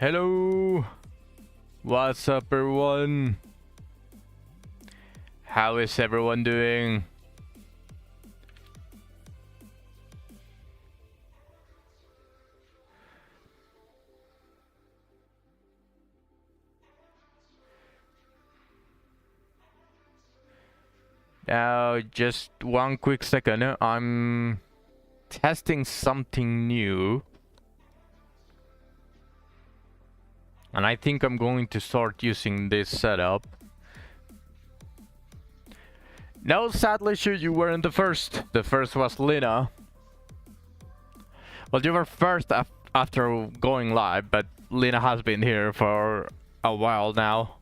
Hello, what's up everyone? How is everyone doing? Now, just one quick second. I'm testing something new. And I think I'm going to start using this setup. No, sadly, you weren't the first. The first was Lina. Well, you were first after going live, but Lina has been here for a while now.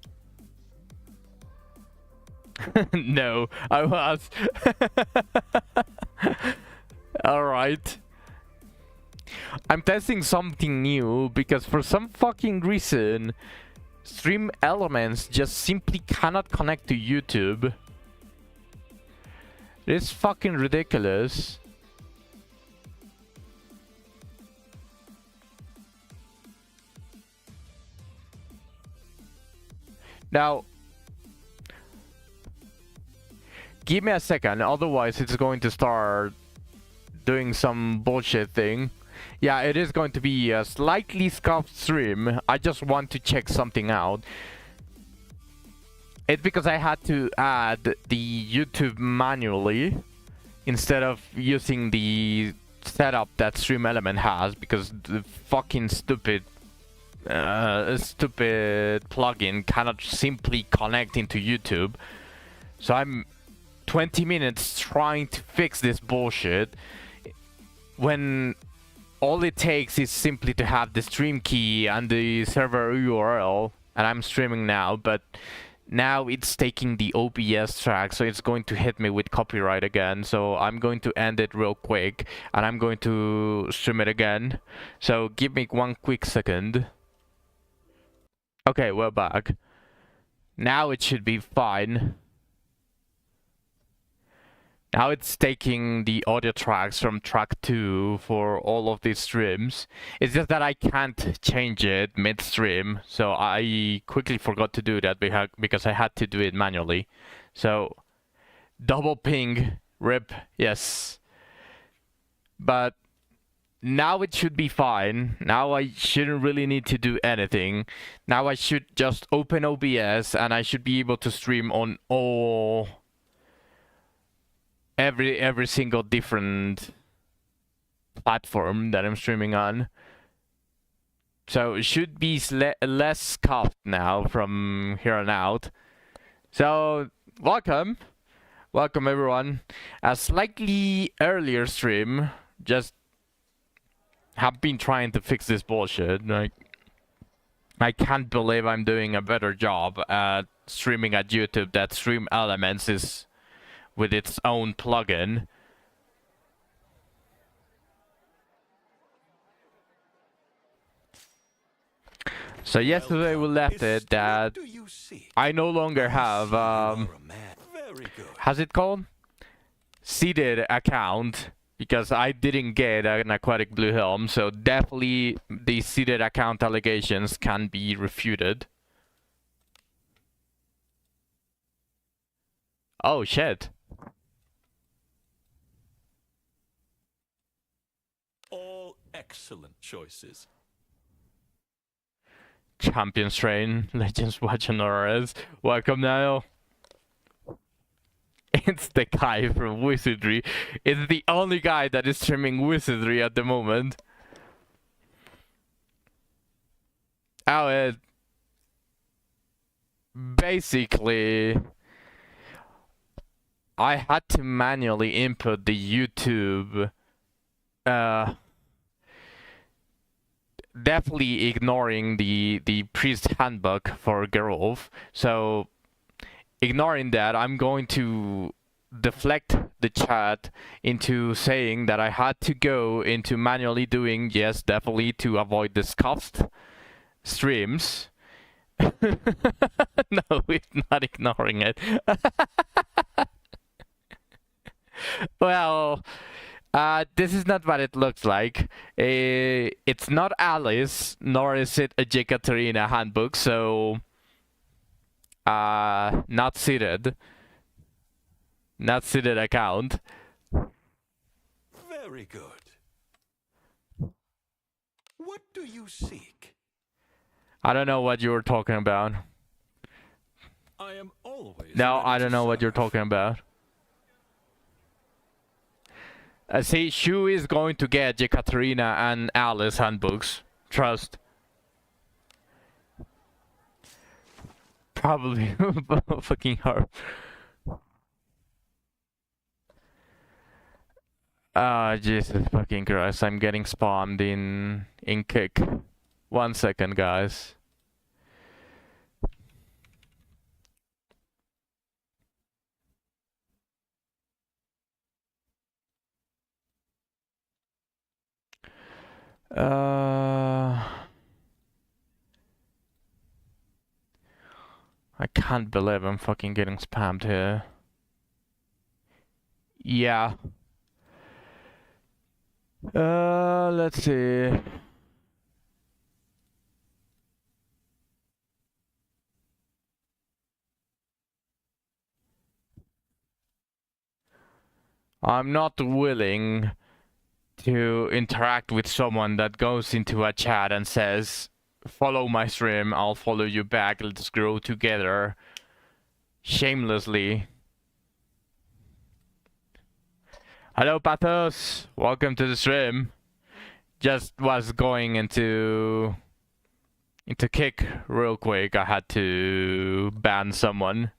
No, I was. Alright. I'm testing something new because for some fucking reason, Stream Elements just simply cannot connect to YouTube. It's fucking ridiculous. Now, give me a second, otherwise it's going to start doing some bullshit thing. Yeah, it is going to be a slightly scuffed stream. I just want to check something out. It's because I had to add the YouTube manually instead of using the setup that Stream Element has, because the fucking stupid plugin cannot simply connect into YouTube. So I'm 20 minutes trying to fix this bullshit when all it takes is simply to have the stream key and the server URL, and I'm streaming now, but now it's taking the OBS track, so it's going to hit me with copyright again. So I'm going to end it real quick and I'm going to stream it again. So give me one quick second. Okay, we're back. Now it should be fine. Now it's taking the audio tracks from track 2 for all of these streams. It's just that I can't change it mid-stream, so I quickly forgot to do that because I had to do it manually. So, double ping, rip, yes. But now it should be fine. Now I shouldn't really need to do anything. Now I should just open OBS and I should be able to stream on all... every single different platform that I'm streaming on. So it should be less scuffed now from here on out. So welcome everyone. A slightly earlier stream. Just have been trying to fix this bullshit. Like, I can't believe I'm doing a better job at streaming at YouTube that Stream Elements is with its own plugin. So yesterday we left it that I no longer have how's it called? Seeded account, because I didn't get an Aquatic Blue Helm, so definitely the seeded account allegations can be refuted. Oh shit. All excellent choices. Champion Strain, Legends Watch and RS. Welcome now. It's the guy from Wizardry. It's the only guy that is streaming Wizardry at the moment. Oh, basically, I had to manually input the YouTube. Definitely ignoring the priest handbook for Gerulf. So ignoring that, I'm going to deflect the chat into saying that I had to go into manually doing, yes, definitely to avoid the scuffed streams. No, it's not ignoring it. Well, This is not what it looks like. It's not Alice, nor is it a Jekaterina handbook, so not seated. Not seated account. Very good. What do you seek? I don't know what you were talking about. I am always No, ready I to don't know what you're serve. talking about. See, Shu is going to get Jekaterina and Alice handbooks. Trust. Probably fucking her. Ah, Jesus fucking Christ! I'm getting spammed in Kick. 1 second, guys. I can't believe I'm fucking getting spammed here. Yeah. Let's see. I'm not willing to interact with someone that goes into a chat and says, follow my stream, I'll follow you back, let's grow together. Shamelessly. Hello, Pathos. Welcome to the stream. Just was going into Kick real quick. I had to ban someone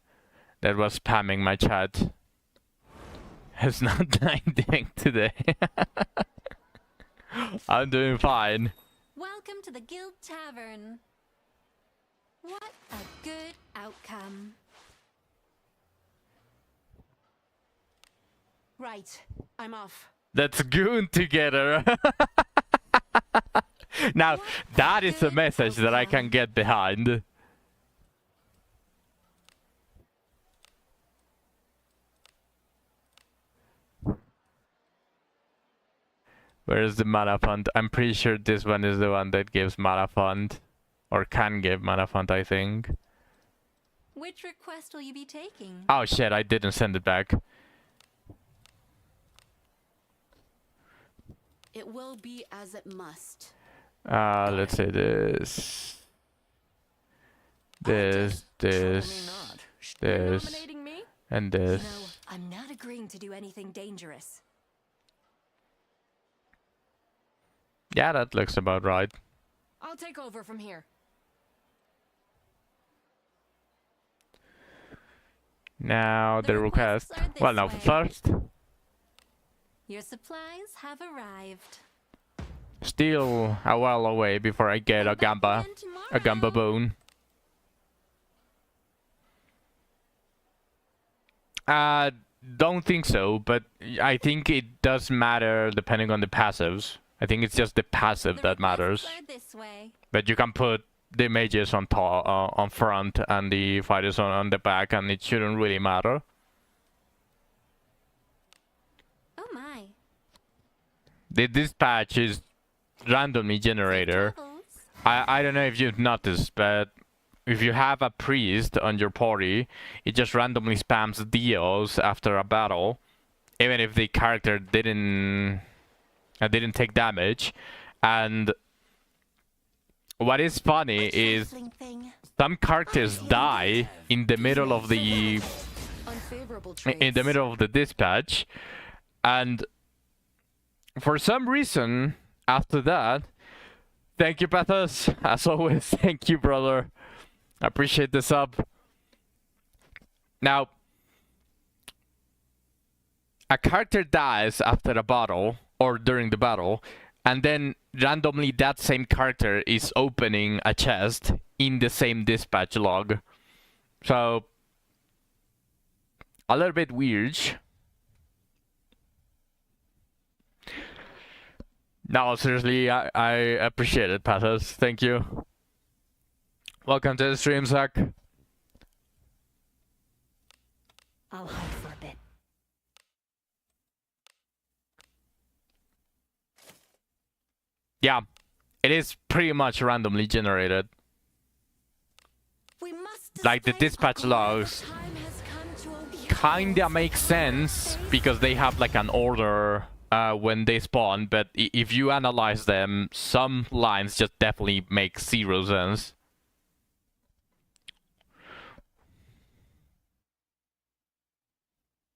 that was spamming my chat. It's not doing today. I'm doing fine. Welcome to the Guild Tavern. What a good outcome. Right, I'm off. Let's goon together. Now, that is a message that I can get behind. Where is the mana fund? I'm pretty sure this one is the one that gives mana fund. Or can give mana fund, I think. Which request will you be taking? Oh shit, I didn't send it back. It will be as it must. Let's say this. This, Nominating me? and No, this. I'm not agreeing to do anything dangerous. Yeah, that looks about right. I'll take over from here. Now The the request. requests are this Well, no, way. first. Your supplies have arrived. Still a while away before I get a Come back gamba. again tomorrow. A gamba bone. Don't think so, but I think it does matter depending on the passives. I think it's just the passive The that matters. requests are this way. But you can put the mages on top, on front, and the fighters on the back, and it shouldn't really matter. Oh my. The dispatch is randomly generator. Travels. I don't know if you've noticed, but if you have a priest on your party, it just randomly spams deals after a battle, even if the character didn't take damage. And what is funny is Trifling thing. some characters die in the middle of the Unfavorable dispatch, and for some reason after that, thank you, Pathos, as always. Thank you, brother. I appreciate the sub. Now, a character dies after a battle or during the battle, and then randomly that same character is opening a chest in the same dispatch log. So, a little bit weird. No, seriously, I appreciate it, Pathos. Thank you. Welcome to the stream, Zach. I'll hide for a bit. Yeah, it is pretty much randomly generated. We must Like the displace dispatch our logs time has come to a kinda make sense because they have like an order when they spawn, but if you analyze them, some lines just definitely make zero sense.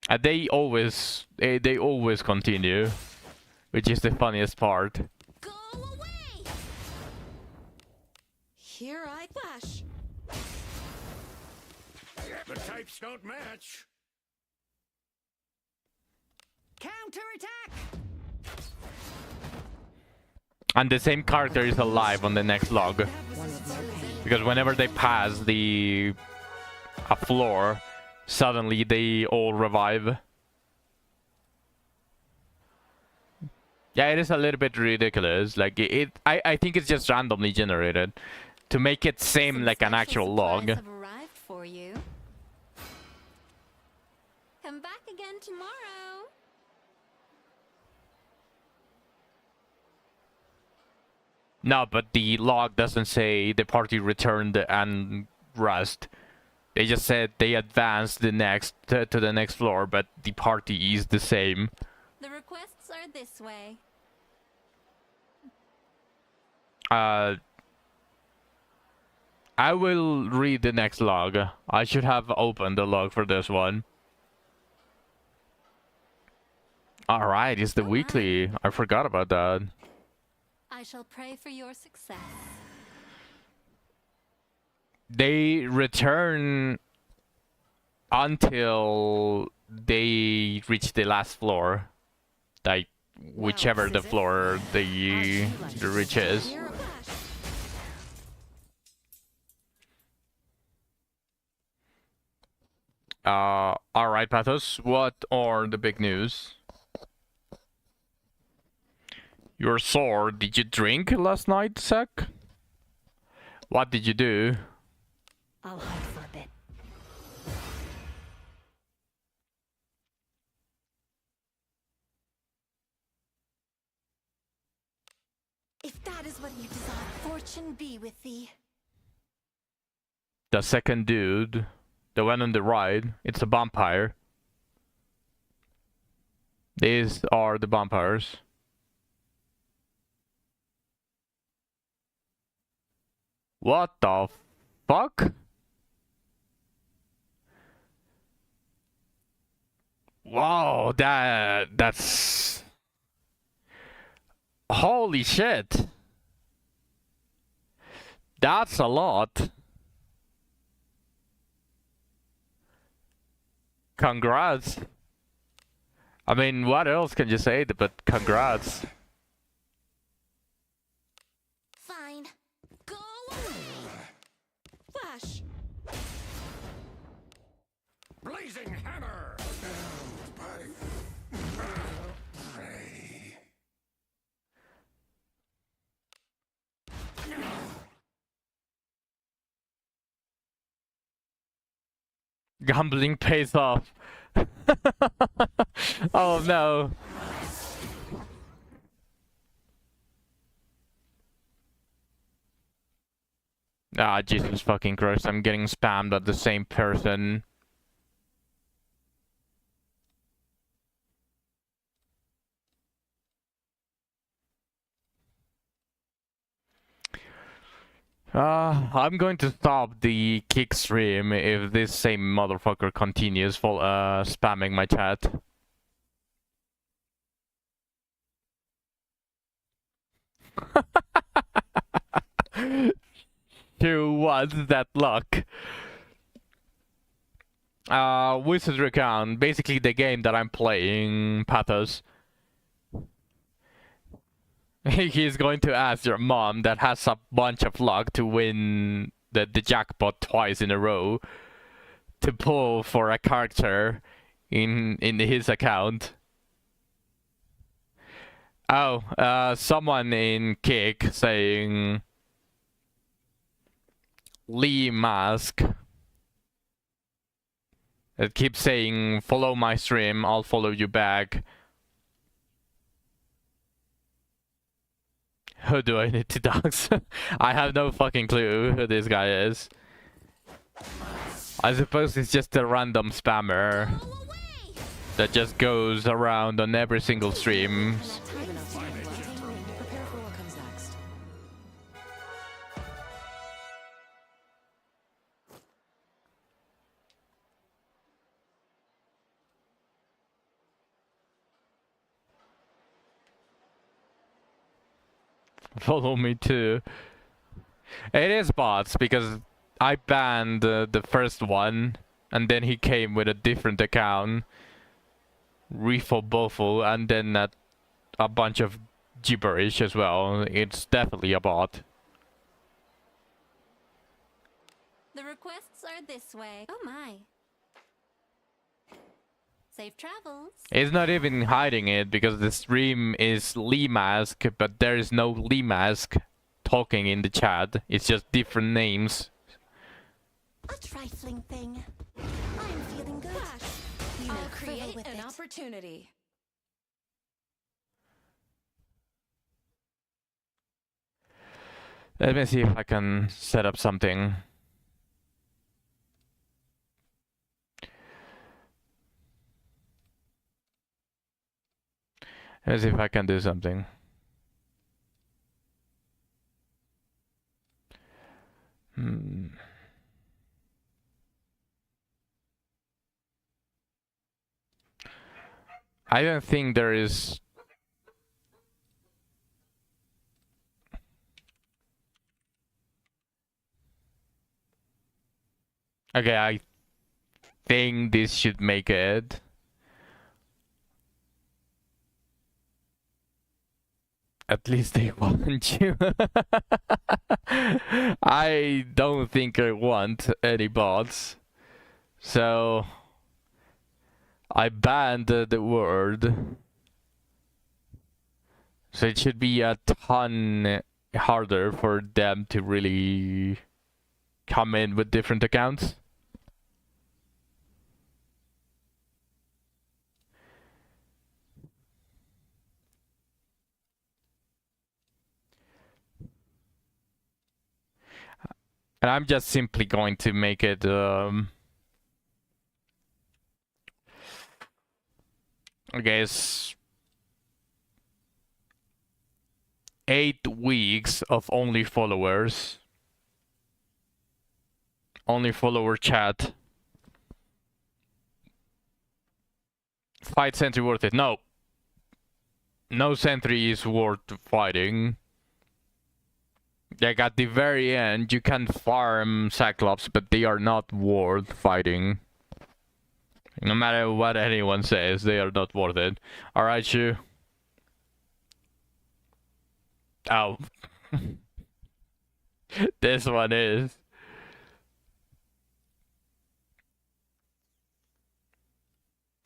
And they always continue, which is the funniest part. Go away! Here I flash. The types don't match. Counterattack! And the same character is alive on the next log. Because whenever they pass a floor, suddenly they all revive. Yeah, it is a little bit ridiculous. Like I think it's just randomly generated to make it seem Some like an special actual log. supplies have arrived for you. Come back again tomorrow. No, but the log doesn't say the party returned and rust. They just said they advanced to the next floor, but the party is the same. The requests are this way. I will read the next log. I should have opened the log for this one. Alright, it's the weekly. I forgot about that. I shall pray for your success. They return until they reach the last floor. Like, whichever the floor the reach is. Here a flash. Alright, Pathos, what are the big news? You're sore. Did you drink last night, Zach? What did you do? I'll hide for a bit. If that is what you desire, fortune be with thee. The second dude, the one on the right, it's a vampire. These are the vampires. What the fuck? Wow, that's... Holy shit. That's a lot. Congrats. I mean, what else can you say but congrats? Fine. Go away. Flash. Blazing hammer. Gambling pays off. Oh no. Ah, Jesus fucking Christ, I'm getting spammed by the same person. I'm going to stop the kick stream if this same motherfucker continues for spamming my chat. Who was that luck? Wizard Recount, basically the game that I'm playing, Pathos. He's going to ask your mom that has a bunch of luck to win the jackpot twice in a row to pull for a character in his account. Oh, someone in Kick saying Lee Mask. It keeps saying follow my stream, I'll follow you back. Who do I need to dox? I have no fucking clue who this guy is. I suppose it's just a random spammer Go away! that just goes around on every single stream. Prepare for what comes next. Follow me too. It is bots because I banned the first one and then he came with a different account. Refo Boful and then a bunch of gibberish as well. It's definitely a bot. The requests are this way. Oh my. Safe travels. It's not even hiding it because the stream is Lee Mask, but there is no Lee Mask talking in the chat. It's just different names. A trifling thing. I'm feeling good. You I'll may create frivol with an it. opportunity. Let me see if I can set up something. Let's see if I can do something. I don't think there is. Okay, I think this should make it. At least they want you. I don't think I want any bots. So I banned the word. So it should be a ton harder for them to really come in with different accounts. And I'm just simply going to make it I guess 8 weeks of only followers. Only follower chat. Fight Sentry worth it? No. No Sentry is worth fighting. Like at the very end, you can farm Cyclops, but they are not worth fighting. No matter what anyone says, they are not worth it. Alright, Shu. Oh. This one is.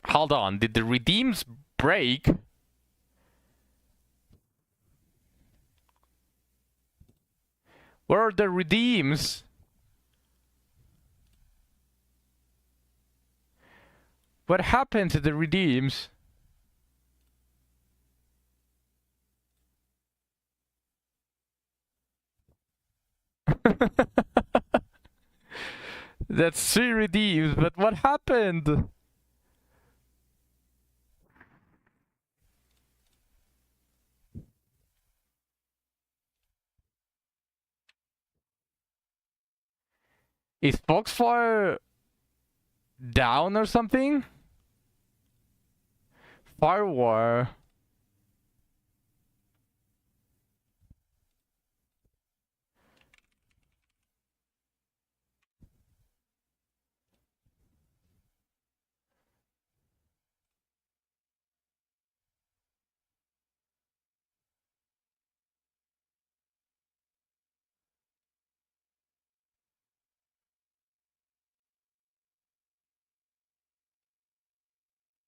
Hold on, did the redeems break? Where are the redeems? What happened to the redeems? That's 3 redeems, but what happened? Is Foxfire down or something? Firewire.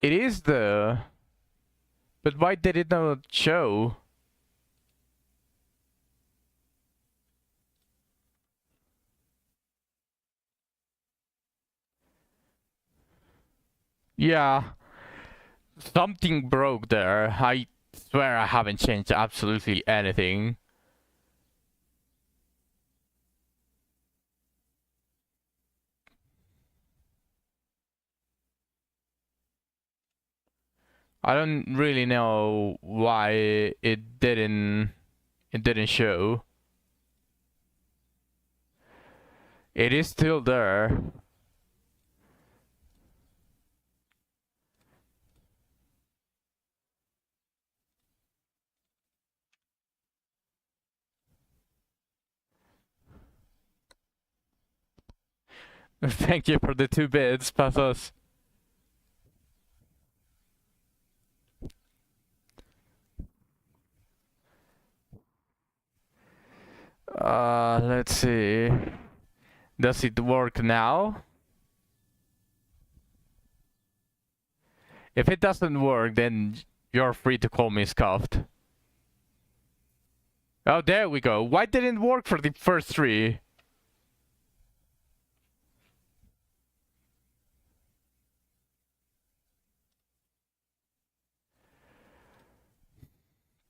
It is the... But why did it not show? Yeah. Something broke there. I swear I haven't changed absolutely anything. I don't really know why it didn't show. It is still there. Thank you for the 2 bits, Pathos. Let's see. Does it work now? If it doesn't work, then you're free to call me scuffed. Oh, there we go. Why didn't it work for the first 3?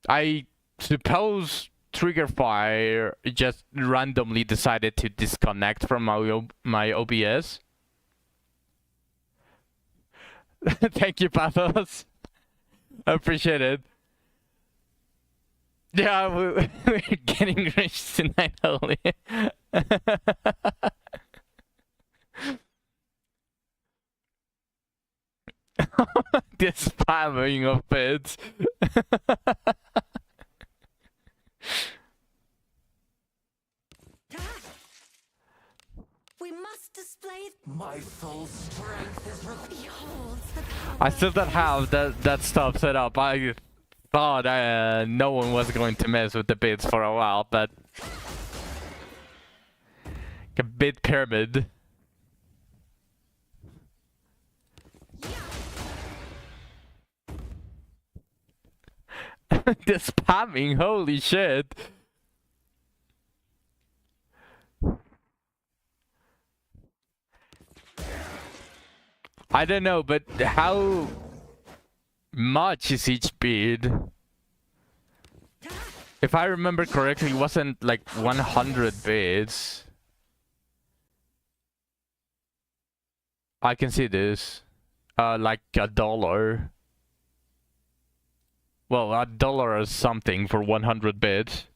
I suppose Trigger Fire just randomly decided to disconnect from my OBS. Thank you, Pathos. I appreciate it. Yeah, we're getting rich tonight, Holy. The spamming of bits. We must display My full strength is behold the power. I still don't have that stuff set up. I thought no one was going to mess with the bits for a while, but a bit pyramid. The spamming, holy shit. I don't know, but how much is each bid? If I remember correctly, it wasn't like 100 bids. I can see this. Like $1. Well, $1 or something for 100 bids.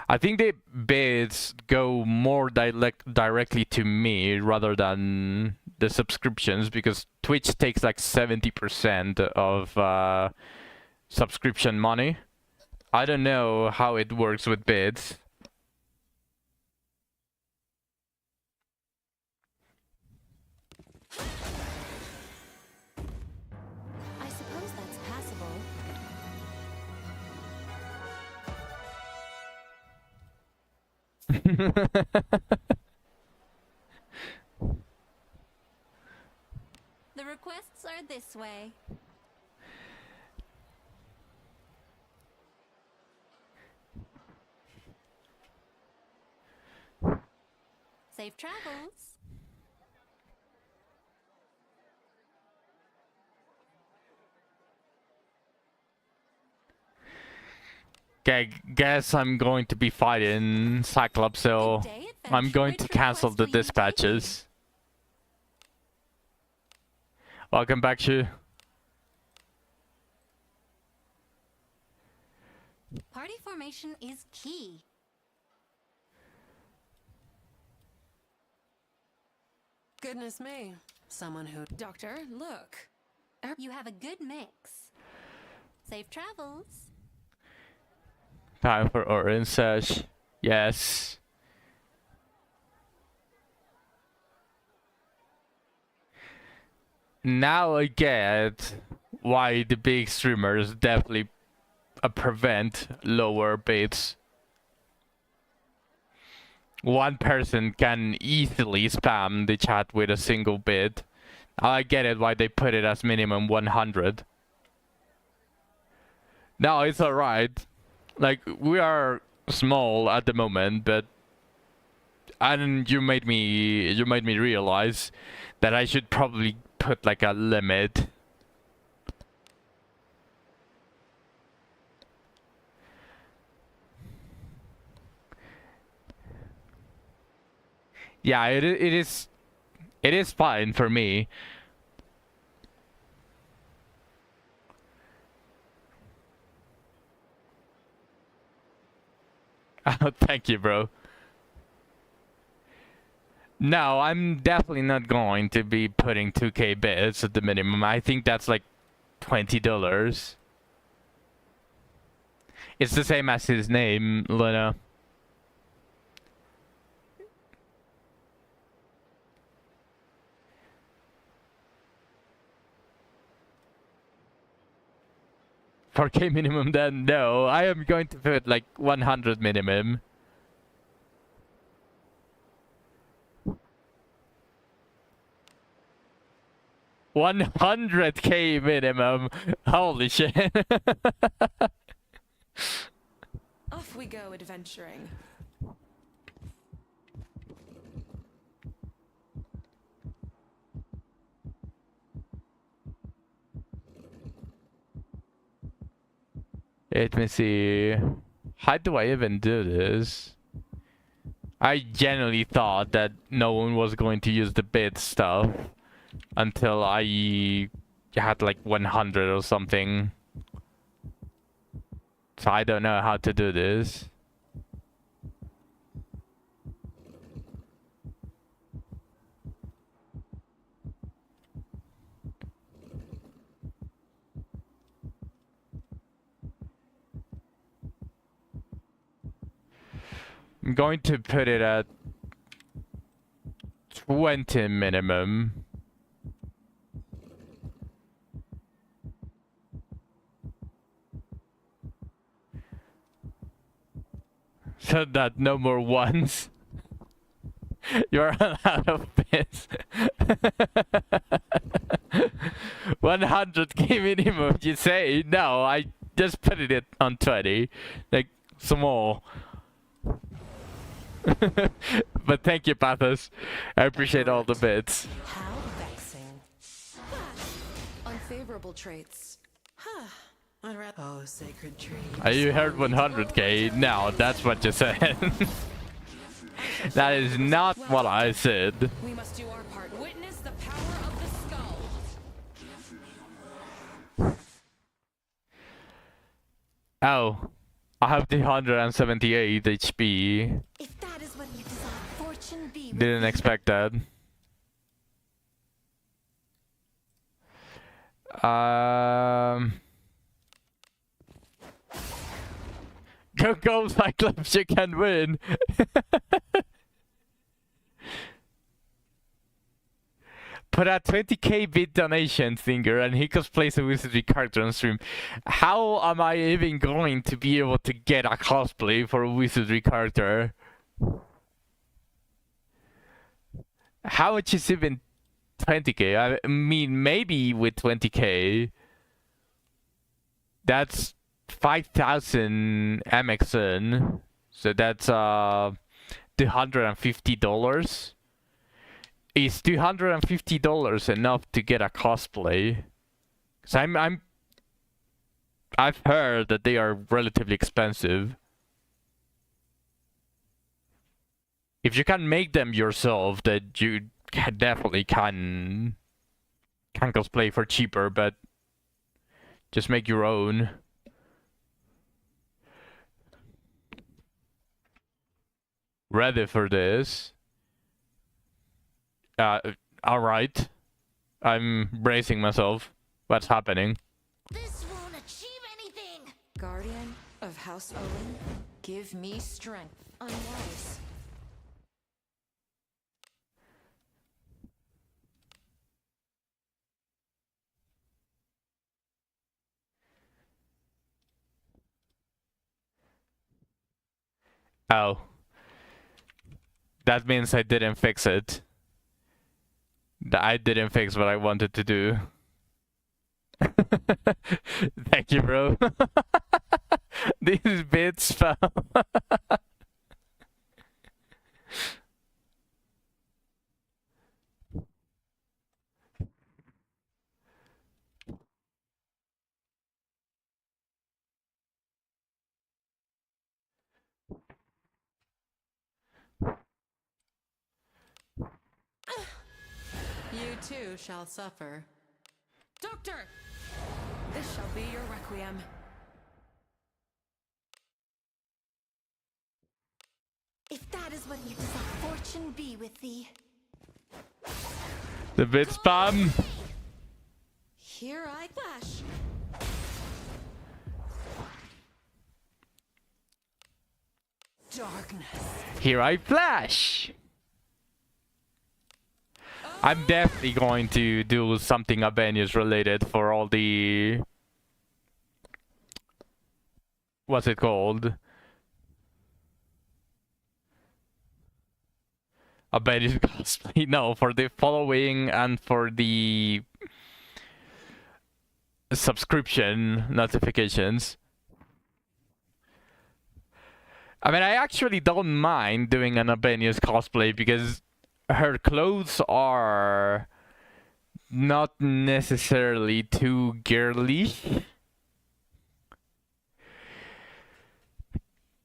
I think the bids go more directly to me rather than the subscriptions, because Twitch takes like 70% of subscription money. I don't know how it works with bids. I suppose that's passable. The requests are this way. Safe travels. Okay, guess I'm going to be fighting Cyclops, so Good day, I'm going adventurer. to cancel Which the request will you be dispatches. Welcome back, Shu. taking? Party formation is key. Goodness me. Someone who... Doctor, look. You have a good mix. Safe travels. Time for Orange Sash. Yes. Now I get why the big streamers definitely prevent lower bids. One person can easily spam the chat with a single bid. I get it why they put it as minimum 100. No, it's alright. Like, we are small at the moment, but and you made me realize that I should probably put like a limit. Yeah, it is fine for me. Oh, thank you, bro. No, I'm definitely not going to be putting 2k bits at the minimum. I think that's like $20. It's the same as his name, Luna. For K minimum then, no. I am going to put like 100 minimum. $100k minimum. Holy shit. Off we go adventuring. Let me see. How do I even do this? I genuinely thought that no one was going to use the bit stuff until I had like 100 or something. So I don't know how to do this. I'm going to put it at 20 minimum. So that no more ones. You're out of bits. 100k minimum, you say? No, I just put it on 20. Like, small. But thank you, Pathos. I appreciate all the bits. How vexing. Unfavorable traits. Huh. Oh, sacred tree. You heard 100k? No, that's what you said. That is not what I said. We must do our part. Witness the power of the skull. Oh, I have the 178 HP. If that is what you desire, fortune be with Didn't thee. expect that. Go Cyclops, you can win. Put a 20k bit donation thinger and he cosplays a wizardry character on stream. How am I even going to be able to get a cosplay for a wizardry character? How much is even 20k? I mean, maybe with 20k, that's 5,000 MXN. So that's $250. Is $250 enough to get a cosplay? Cause I've heard that they are relatively expensive. If you can make them yourself, that you definitely can cosplay for cheaper, but just make your own. Ready for this? Alright. I'm bracing myself. What's happening? This won't achieve anything. Guardian of House Owen, give me strength. Unwise. Oh. That means I didn't fix it. I didn't fix what I wanted to do. Thank you, bro. These bits fell. You too shall suffer. Doctor! This shall be your requiem. If that is what you desire, Fortune be with thee. The bit spam. Here I flash. Darkness. Here I flash. I'm definitely going to do something Abenius related for all the... What's it called? Abenius cosplay. No, for the following and for the subscription notifications. I mean, I actually don't mind doing an Abenius cosplay because her clothes are not necessarily too girly.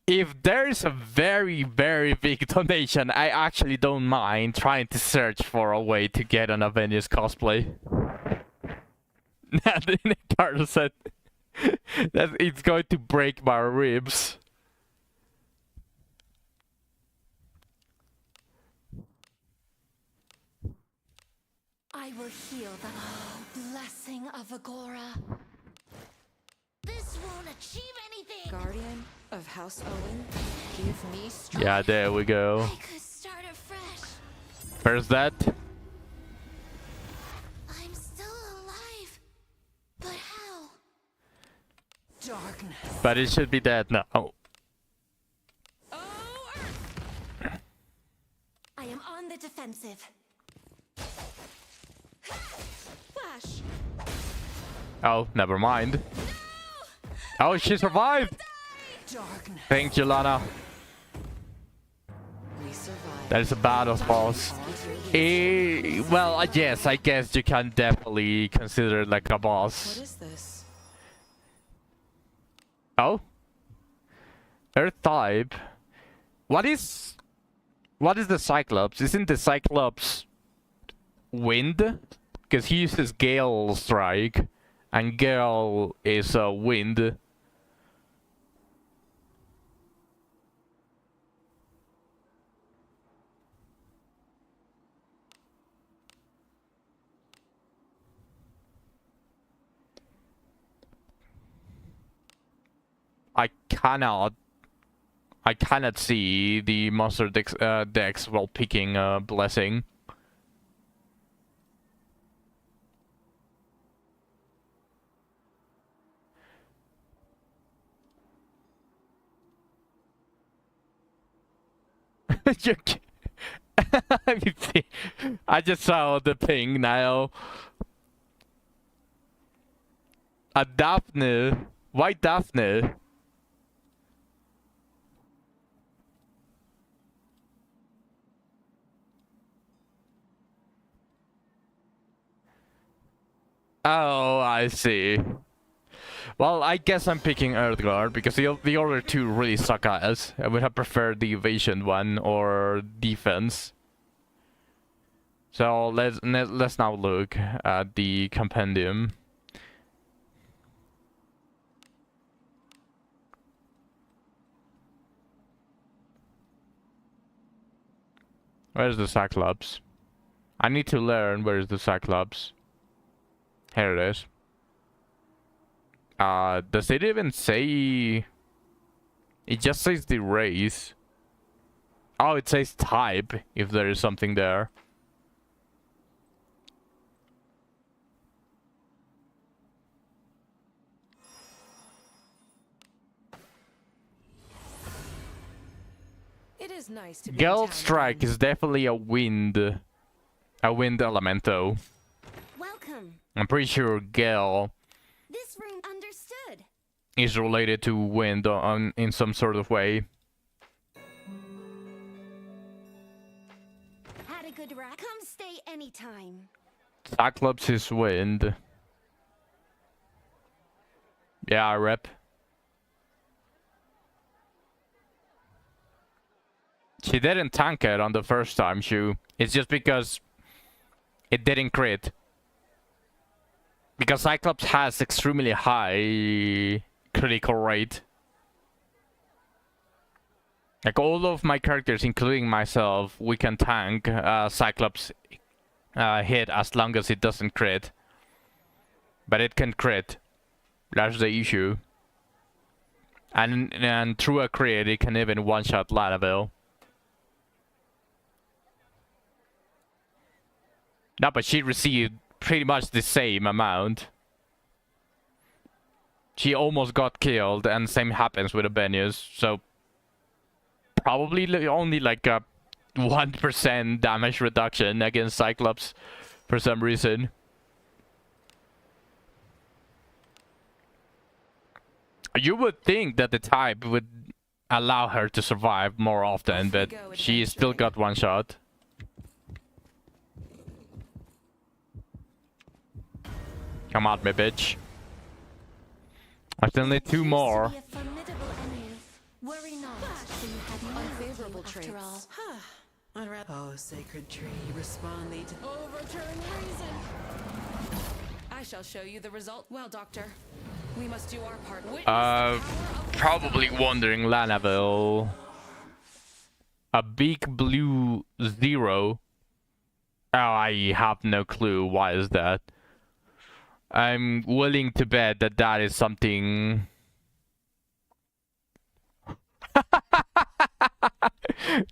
If there's a very, very big donation, I actually don't mind trying to search for a way to get an Abenius cosplay. Carlos said that it's going to break my ribs. I will heal the blessing of Agora. this won't achieve anything. Guardian of House Owen, give me strength. Yeah, there we go. I could start afresh. Where's that? I'm still alive. But how? Darkness. But it should be dead now. Oh. I am on the defensive. Flash. Oh, never mind. Oh, she survived! Darkness. Thank you, Lana. We survived. That is a badass boss. Well, yes, I guess you can definitely consider it like a What boss. is this? Oh? Earth type. What is the Cyclops? Isn't the Cyclops wind? Because he uses Gale Strike, and Gale is wind. I cannot see the monster decks while picking Blessing. I just saw the ping now. A Daphne. Why Daphne? Oh, I see. Well, I guess I'm picking Earthguard because the other two really suck ass. I would have preferred the evasion one or defense. So let's now look at the compendium. Where's the Cyclops? I need to learn where is the Cyclops. Here it is. Does it even say... It just says the race. Oh, it says type, if there is something there. It is nice to be Gale in town Strike again. is definitely a wind elemento. Welcome. I'm pretty sure Gale This room understood. is related to wind in some sort of way. Had a good ride. Come stay anytime. Cyclops is wind. Yeah, rep. She didn't tank it on the first time, Shu. It's just because it didn't crit. Because Cyclops has extremely high critical rate. Like all of my characters, including myself, we can tank Cyclops hit as long as it doesn't crit. But it can crit. That's the issue. And through a crit, it can even one-shot Lanavel. No, but she received pretty much the same amount. She almost got killed, and same happens with Abenius, so probably only like a 1% damage reduction against Cyclops for some reason. You would think that the type would allow her to survive more often, but she still got one shot. Come at me, bitch. I still need 2 more. Worry not, for you have me Unfavorable with you, traits. after all. Oh, sacred tree, respond thee to Overturn reason. I shall show you the result. Well, Doctor, we must do our part. Witness the power of Probably wondering, Lanavel. A big blue 0. Oh, I have no clue. Why is that? I'm willing to bet that that is something...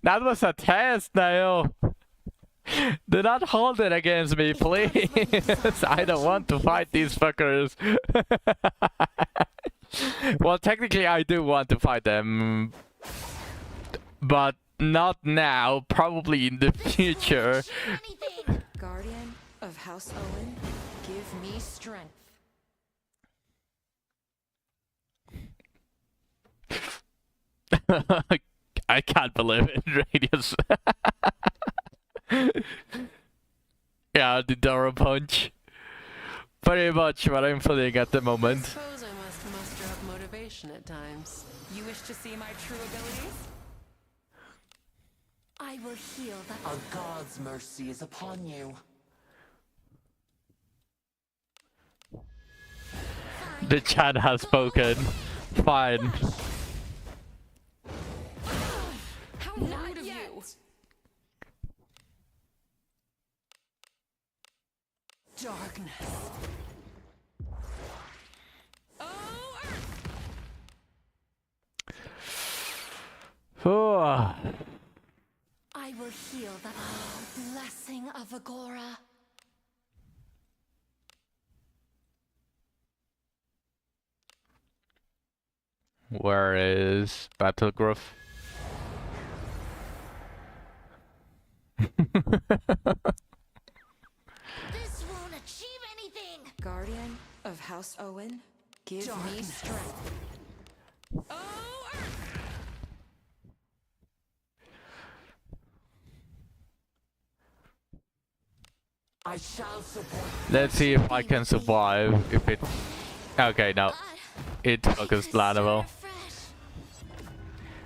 That was a test, Nail. Do not hold it against me, please. I don't want to fight these fuckers. Well, technically I do want to fight them. But not now, probably in the future. Anything! Guardian of House Owen, give me strength. I can't believe it, Radius. Yeah, the Dora punch. Pretty much what I'm feeling at the moment. suppose I must muster up motivation at times. You wish to see my true abilities? I will heal that. A god's mercy is upon you. The chat has spoken. Fine. How rude of you! Darkness. Oh, Oh. I will heal that. Blessing of Agora. Where is Battlegrove? This won't achieve anything! Guardian of House Owen, give me Darkness. strength. Oh, I shall support. Let's see if I can survive. If it... Okay, no. It focused Lanavel.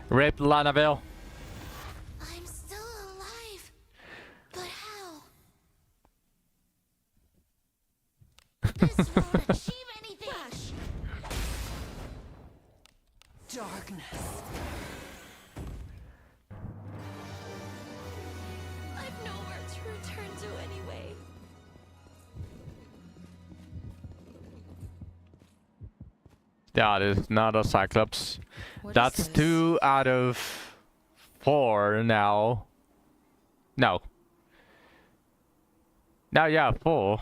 Rip Lanavel. I'm still alive. But how? This won't achieve anything! Darkness. I've nowhere to return to anyway. That is not a Cyclops. What is That's this? 2 out of 4 now. No. Now, yeah, 4.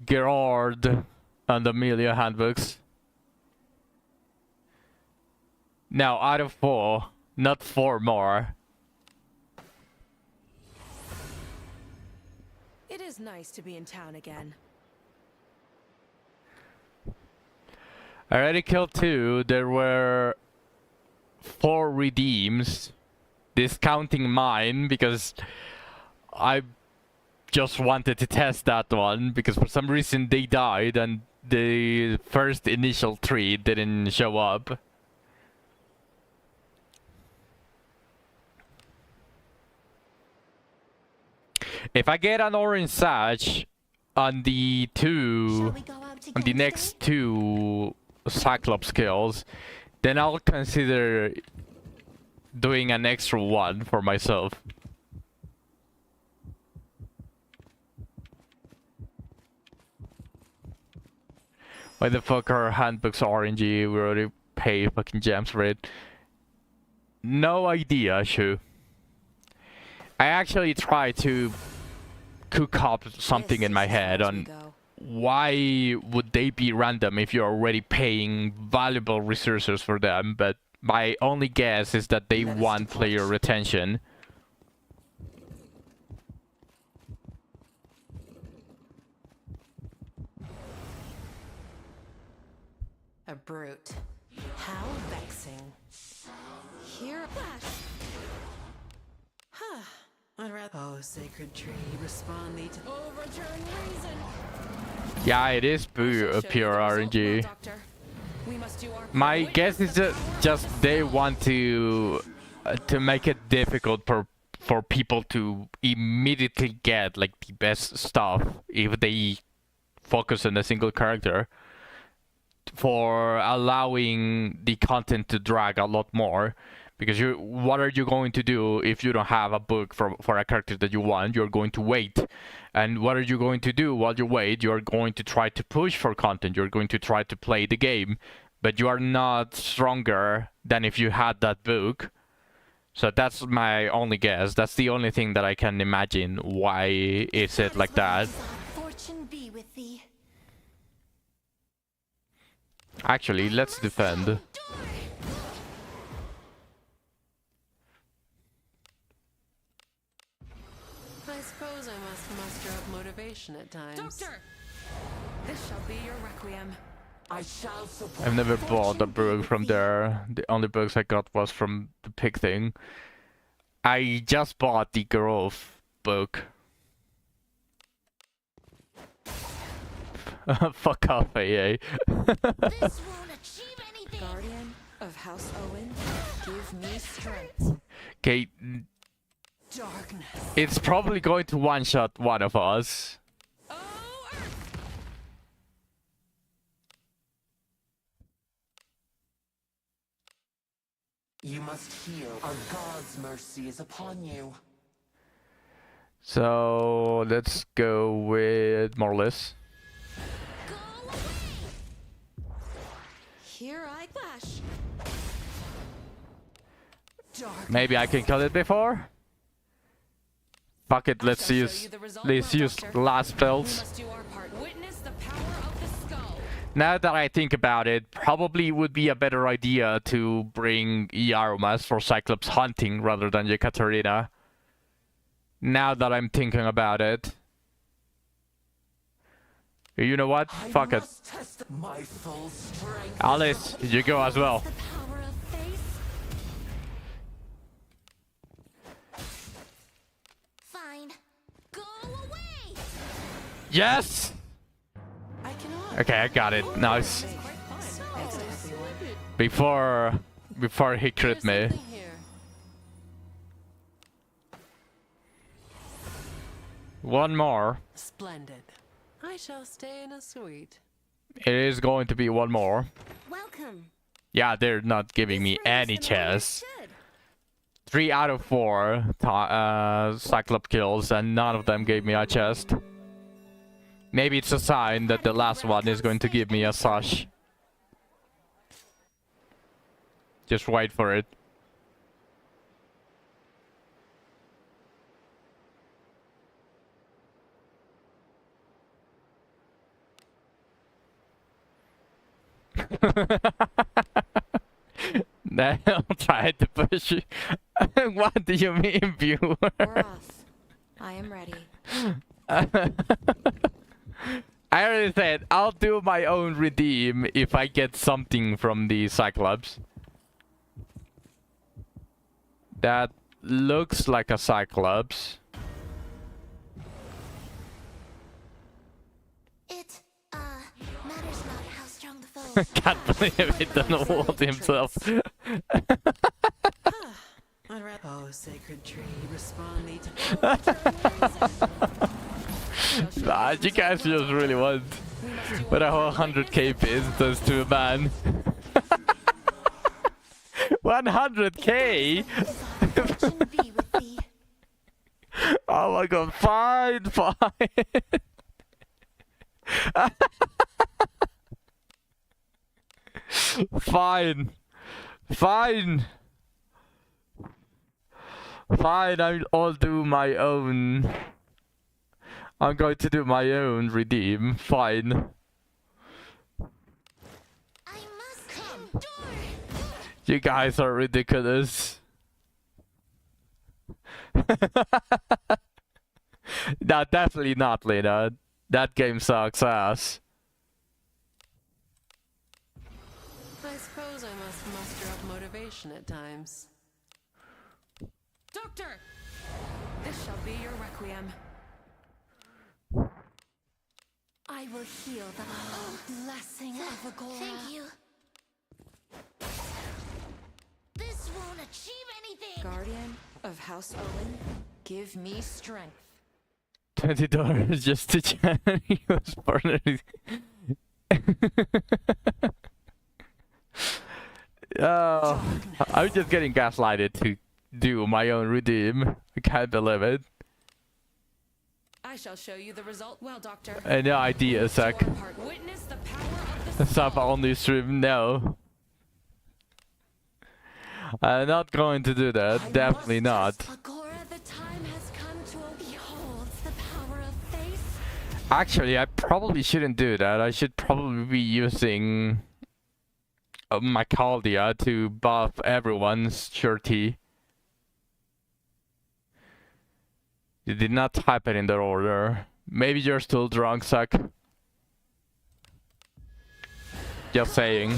Gerard and Amelia handbooks. Now, out of 4, not 4 more. It is nice to be in town again. I already killed 2. There were 4 redeems, discounting mine because I just wanted to test that one because for some reason they died and the first initial 3 didn't show up. If I get an orange sash on the Shall 2, we go out on the together next 2 Cyclops kills, then I'll consider doing an extra one for myself. Why the fuck are handbooks RNG? We already pay fucking gems for it. No idea, Shu. I actually tried to cook up something in my head on why would they be random if you're already paying valuable resources for them, but my only guess is that they want player retention. A brute. How vexing. Here, flash. Huh. I'd rather. Oh, sacred tree, respond thee to Overturn reason. Yeah, it is pure RNG. Doctor. We must do our My part. guess is that just they want to make it difficult for people to immediately get like the best stuff if they focus on a single character, for allowing the content to drag a lot more. Because what are you going to do if you don't have a book for a character that you want? You're going to wait. And what are you going to do while you wait? You're going to try to push for content. You're going to try to play the game. But you are not stronger than if you had that book. So that's my only guess. That's the only thing that I can imagine why is it like that. Fortune be with thee. Actually, let's defend. I suppose I must muster up motivation at times. Doctor, this shall be your requiem. I shall support. I've never bought a book from there. The only books I got was from the pig thing. I just bought the Grove book. Fuck off, AA. This won't achieve anything. Guardian of House Owen, give me strength. Okay, Darkness. it's probably going to one-shot one of us. Oh, You must heal. Our God's mercy is upon you. So let's go with Morlis. Go away. here I flash. Dark. Maybe I can cut it before. Fuck it, let's Shall show use you the result, let's well, use Doctor. last We spells. must do our part. Witness the power of the skull. Now that I think about it, probably would be a better idea to bring Iarumas for Cyclops hunting rather than Yekaterina. Now that I'm thinking about it. You know what? I Fuck it. must test my full strength. Alice, you go as well. The power of faith. Fine. Go away. Yes! I cannot. Okay, I got it. Nice. Quite fine. That's a happy one. Before he crit There's me. something here. One more. Splendid. I shall stay in a suite. It is going to be one more. Welcome. Yeah, they're not giving me any chance. 3 out of 4 Cyclops kills, and none of them gave me a chest. Maybe it's a sign that the last one is going to give me a sash. Just wait for it. Now I'm trying to push you. What do you mean, viewer? We're off. I am ready. I already said I'll do my own redeem if I get something from the Cyclops. That looks like a Cyclops. It, matters not how strong the foe. Can't believe it doesn't hold himself. I'd rather. Oh, sacred tree, respond thee to. Nah, you guys just really want. But a whole 100k pins does to a man. 100k? Fortune be with thee. Oh my god, fine, fine. Fine. Fine. Fine, I'll do my own. I'm going to do my own redeem. Fine. I must endure. You guys are ridiculous. No, definitely not, Lena. That game sucks ass. I suppose I must muster up motivation at times. Doctor! This shall be your requiem. I will heal the blessing of Agora. Thank you. This won't achieve anything. Guardian of House Owen, give me strength. $20 just to channel US partner. I'm just getting gaslighted to do my own redeem. I can't believe it. I shall show you the result. Well, Doctor. No idea, Zach. Your part. Witness the power of the Sub skull. only stream, no. I'm not going to do that. Definitely not. Agora, the time has come to behold the power of faith. Actually, I probably shouldn't do that. I should probably be using my Caldia to buff everyone's surety. You did not type it in the order. Maybe you're still drunk, Zach. Just saying.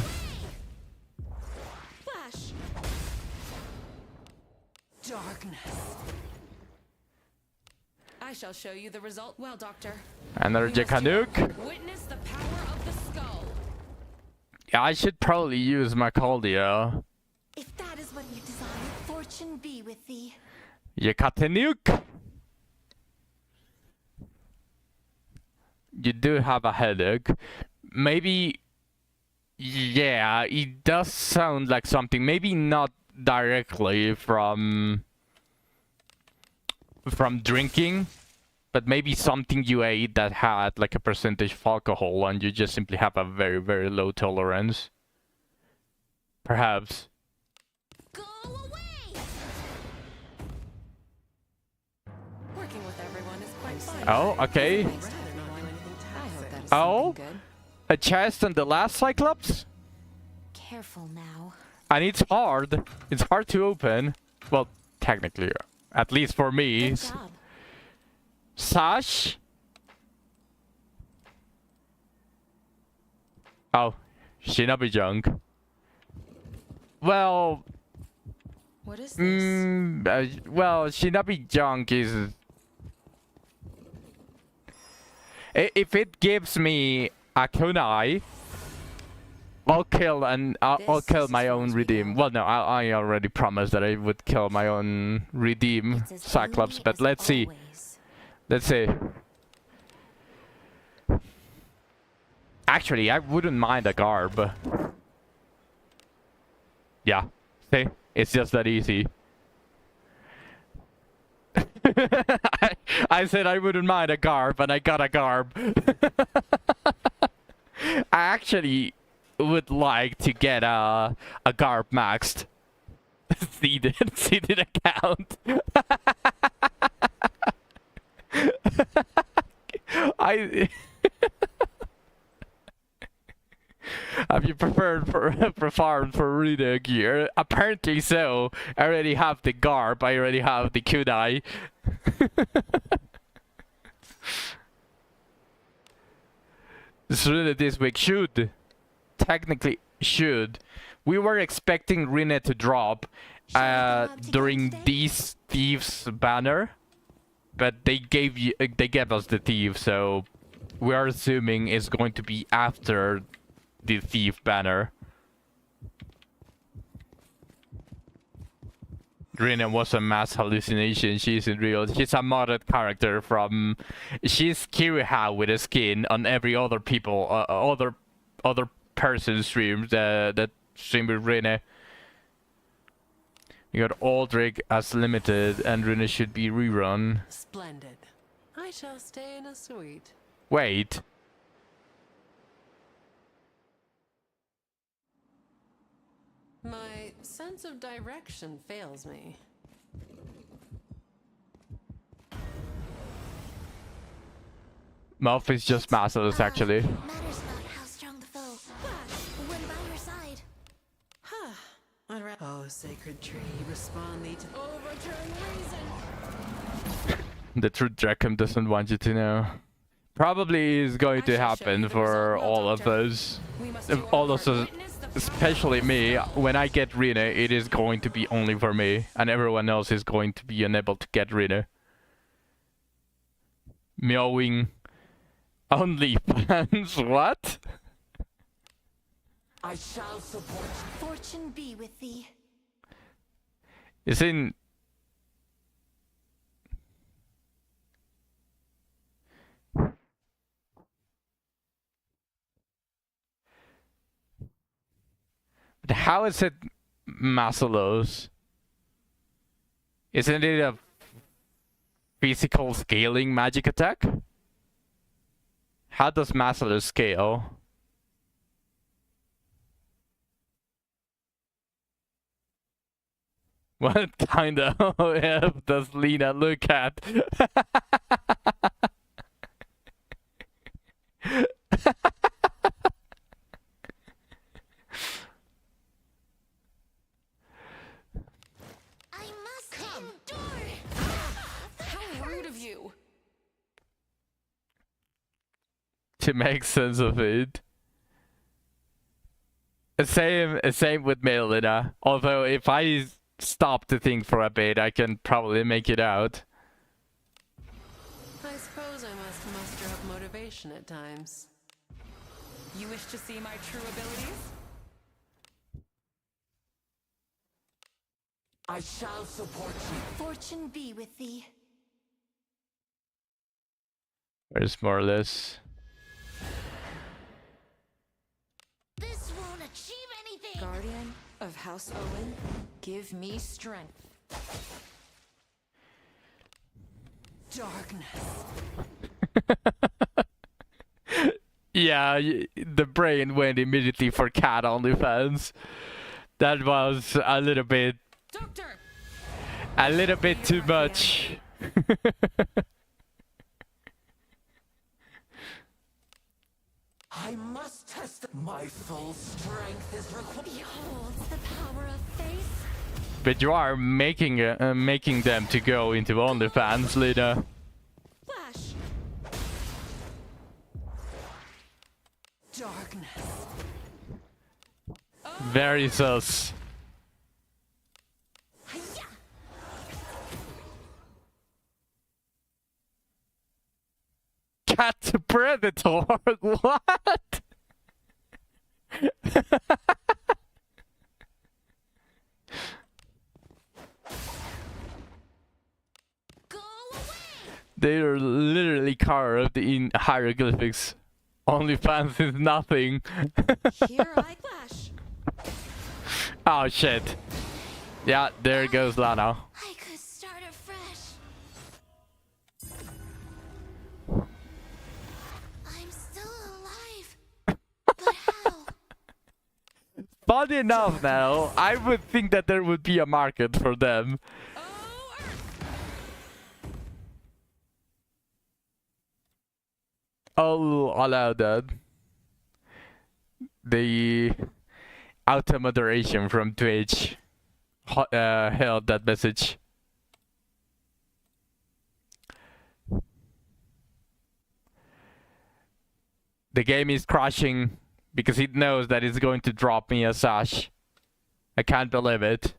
Flash. Darkness. I shall show you the result. Well, Doctor. Another We must do our Jekanuke. part. Witness the power of the skull. Yeah, I should probably use my Caldia. If that is what you desire, fortune be with thee. Jekanuke. You do have a headache. Maybe, yeah, it does sound like something. Maybe not directly from drinking, but maybe something you ate that had like a percentage of alcohol and you just simply have a very, very low tolerance. Perhaps. Go away! Working with everyone is quite fun. Oh, okay. I'd rather not do anything I hope that is Oh? something good. A chest on the last Cyclops? Careful now. And it's hard. It's hard to open. Well, technically, at least for me. Good job. Sash? Oh, Shinobi Junk. Well, What is this? well, Shinobi Junk is... If it gives me a kunai, I'll kill I'll kill my own redeem. Well, no, I already promised that I would kill my own redeem It's as Cyclops, early but as let's see. always. Let's see. Actually, I wouldn't mind a garb. Yeah, see? It's just that easy. I said I wouldn't mind a garb, and I got a garb. I actually would like to get a garb maxed. Seeded account. I have you preferred for reading gear? Apparently so. I already have the garb. I already have the kunai. Rune this week should technically should. We were expecting Rune to drop during these thieves banner, but they gave us the thief, so we are assuming it's going to be after the thief banner. Rina was a mass hallucination. She isn't real. She's a modded character from. She's Kiriha with a skin on every other other person streams that stream with Rina. You got Aldrich as limited, and Rune should be rerun. Splendid. I shall stay in a suite. Wait. My sense of direction fails me. Muff is just Masterless, actually. Matters not how strong the foe. When by your side. Oh, sacred tree, respond thee to overturn reason. The truth Dracum doesn't want you to know. Probably is going to happen for all of us. All of us, especially me. When I get Rene, it is going to be only for me, and everyone else is going to be unable to get Rene. Meowing only fans. What? I shall support you. Fortune be with thee. It's in. But how is it Masalos? Isn't it a physical scaling magic attack? How does Masalos scale? What kind of OF does Lena look at? I must endure. How rude of you! To make sense of it. Same with Melina. Although if I stop to think for a bit, I can probably make it out. I suppose I must muster up motivation at times. You wish to see my true abilities? I shall support you. Fortune be with thee. Where's more or less? This won't achieve anything. Guardian of House Owen, give me strength. Darkness. Yeah, the brain went immediately for cat OnlyFans. That was a little bit Doctor! too much. I must test my full strength is required. Beholds the power of faith. But you are making them to go into OnlyFans, Lena. Flash! Darkness. Very sus. Cat Predator? What? Go away. They are literally carved in hieroglyphics. OnlyFans is nothing. Here I flash! Oh shit. Yeah, there goes Lana. I could start afresh. I'm still alive. But how? Funny enough now, I would think that there would be a market for them. Oh, Earth! I'll allow that. The auto moderation from Twitch held that message. The game is crashing because it knows that it's going to drop me a sash. I can't believe it.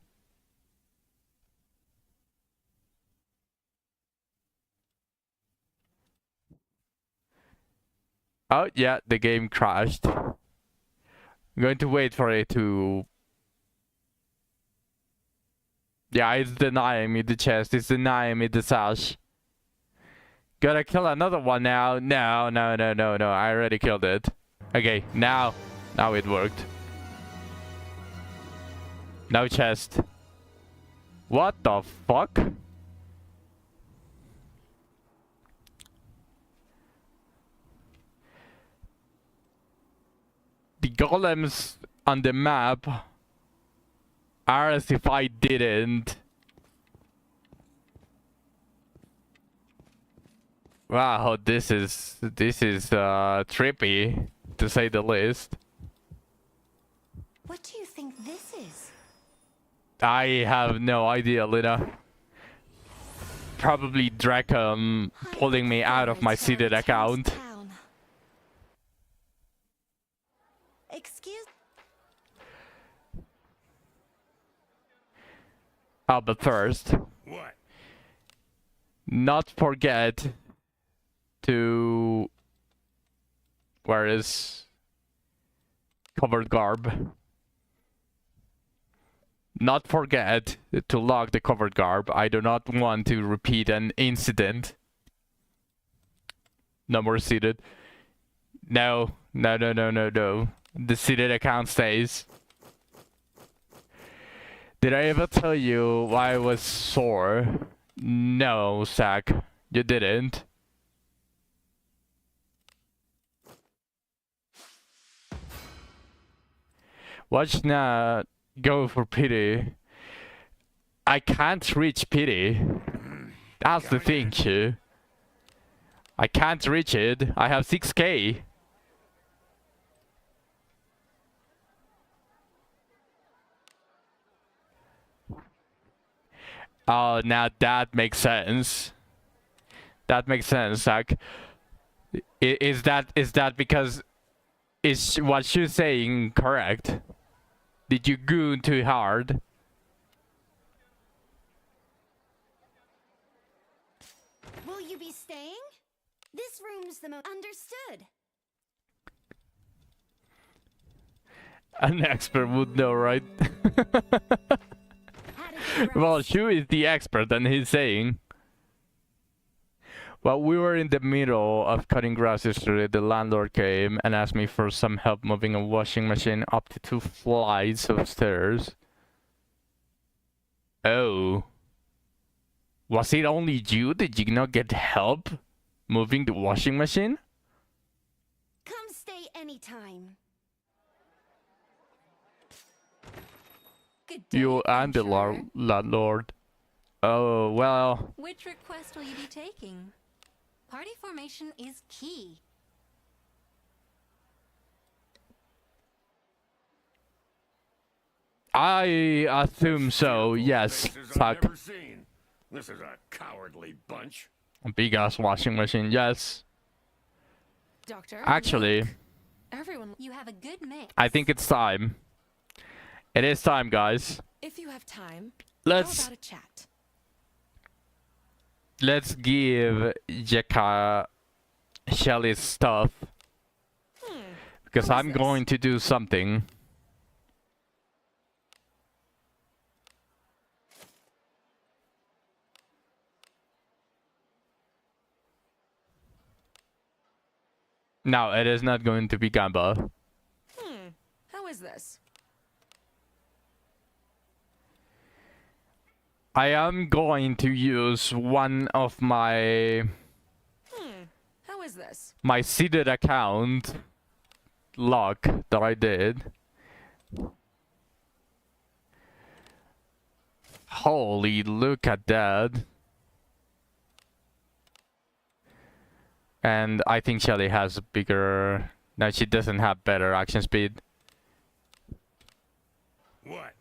Oh yeah, the game crashed. I'm going to wait for it to... Yeah, it's denying me the chest. It's denying me the sash. Gotta kill another one now. No. I already killed it. Okay, now it worked. No chest. What the fuck? The golems on the map are as if I didn't. Wow, this is trippy, to say the least. What do you think this is? I have no idea, Lina. Probably Dracum pulling me out of my seeded account. Excuse. Oh, but first, What? not forget to... Where is covered garb? Not forget to log the covered garb. I do not want to repeat an incident. No more seated. No. The seated account stays. Did I ever tell you why I was sore? No, Zach. You didn't. Watch now. Go for pity. I can't reach pity. That's the thing, Q. I can't reach it. I have 6k. Oh, now that makes sense. That makes sense, Zach. Is that because is what she's saying correct? Did you goon too hard? Will you be staying? This room's the most understood. An expert would know, right? Well, Shu is the expert and he's saying. While we were in the middle of cutting grass yesterday, the landlord came and asked me for some help moving a washing machine up to 2 flights of stairs. Oh. Was it only you? Did you not get help moving the washing machine? Come stay anytime. Good day, You and the adventurer. landlord. Oh, well. Which request will you be taking? Party formation is key. I assume so, yes. Faces I've Fuck. never seen. This is a cowardly bunch. A big ass washing machine, yes. Doctor. Actually, Everyone, You have a good mix. I think it's time. It is time, guys. if you have time, Let's how about a chat? let's give Jekka Shelly's stuff. Because How is I'm this? going to do something. No, it is not going to be Gamba. How is this? I am going to use one of my How is this? seeded account lock that I did. Holy, look at that. And I think Shelly has a bigger... No, she doesn't have better action speed. What?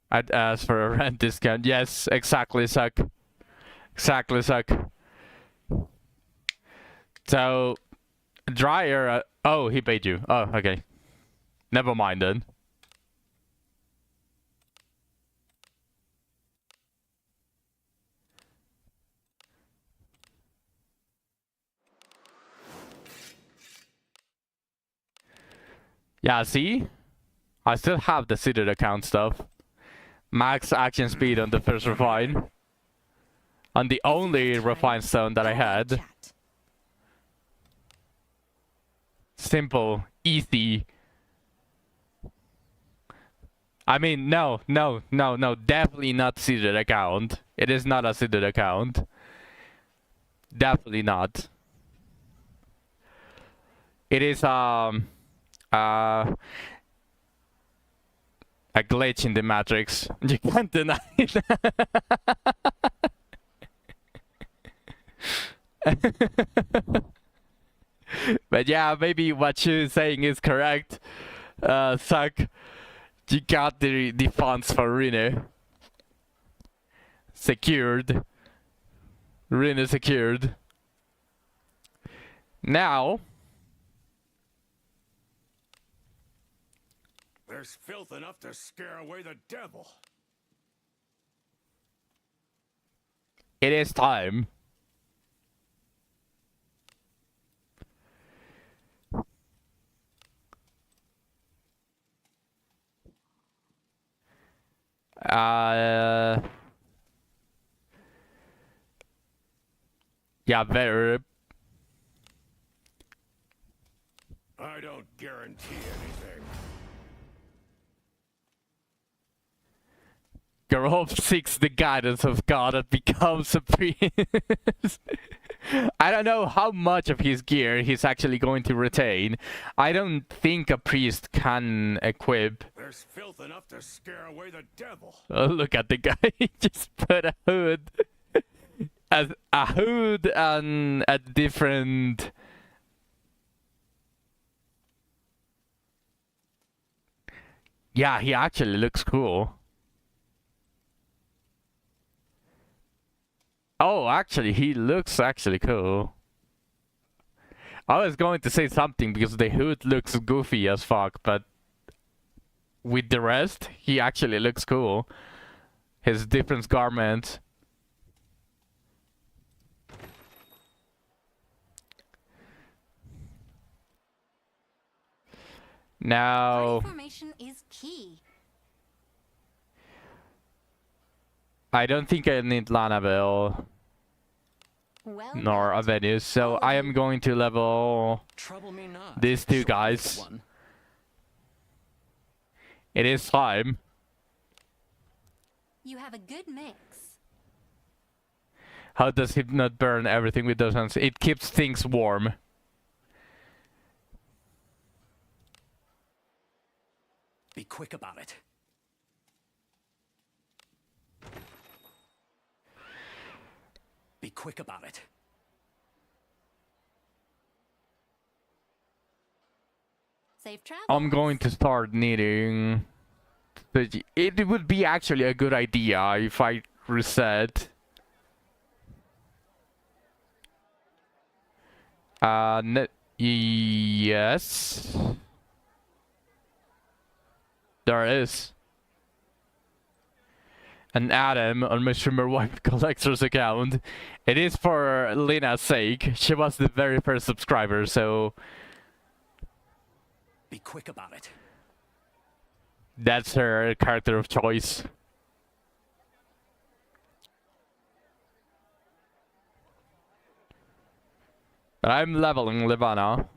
I'd ask for a rent discount. Yes, exactly, Suck. Exactly, Suck. So, Dryer... oh, he paid you. Oh, okay. Never mind then. Yeah, see? I still have the seeded account stuff. Max action speed on the first refine. On the only refine stone that I How about a had. chat? Simple, easy. I mean, no, definitely not seeded account. It is not a seeded account. Definitely not. It is a glitch in the matrix. You can't deny it. But yeah, maybe what you're saying is correct. Suck. You got the funds for Rune. Secured. Rune secured. Now. There's filth enough to scare away the devil. It is time. Yeah, very. I don't guarantee anything. Geralt seeks the guidance of God and becomes a priest. I don't know how much of his gear he's actually going to retain. I don't think a priest can equip. There's filth enough to scare away the devil. Oh, look at the guy. He just put a hood. As a hood and a different. Yeah, he actually looks cool. Oh, actually, he looks actually cool. I was going to say something because the hood looks goofy as fuck, but with the rest, he actually looks cool. His different garments. Now, Party formation is key. I don't think I need Lanavel Well nor met. Avenius, so I am going to level Trouble me not. these two short guys. one. It is time. You have a good mix. How does it not burn everything with those hands? It keeps things warm. Be quick about it. Be quick about it. Safe travel. I'm going to start needing... It would be actually a good idea if I reset. Yes. There is. An Adam on my streamer wife collector's account. It is for Lina's sake. She was the very first subscriber, so Be quick about it. that's her character of choice. But I'm leveling Livana.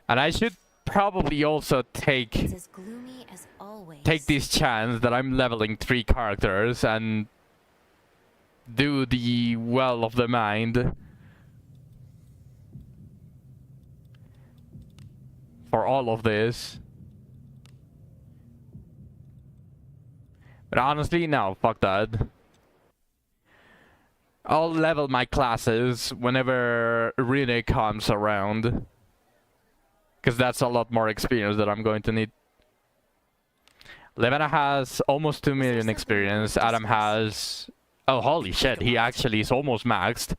And I should probably also take It's as gloomy as always. this chance that I'm leveling 3 characters and do the Well of the Mind for all of this. But honestly, no, fuck that. I'll level my classes whenever Rune comes around. Because that's a lot more experience that I'm going to need. Levana has almost 2 million experience. Adam has... Oh, holy shit, he actually is almost maxed.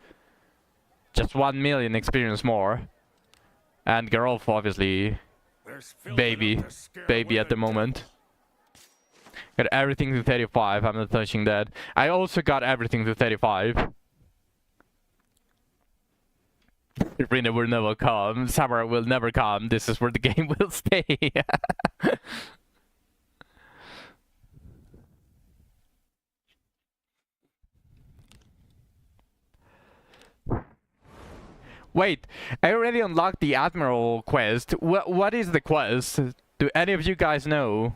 Just 1 million experience more. And Geralt, obviously, There's filth baby. enough to scare Baby away at the devil. moment. Got everything to 35, I'm not touching that. I also got everything to 35. Rina will never come. Summer will never come. This is where the game will stay. Wait, I already unlocked the Admiral quest. What is the quest? Do any of you guys know?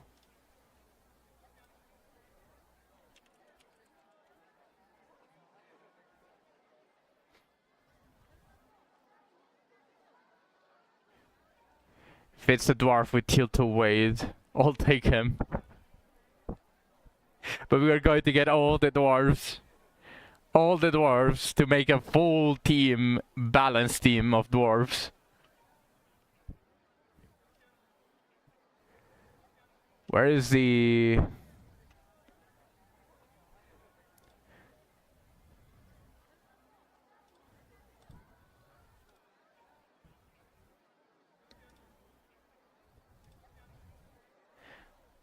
If it's a dwarf with tilt weight, I'll take him. But we are going to get all the dwarves. All the dwarves to make a full team, balanced team of dwarves. Where is the...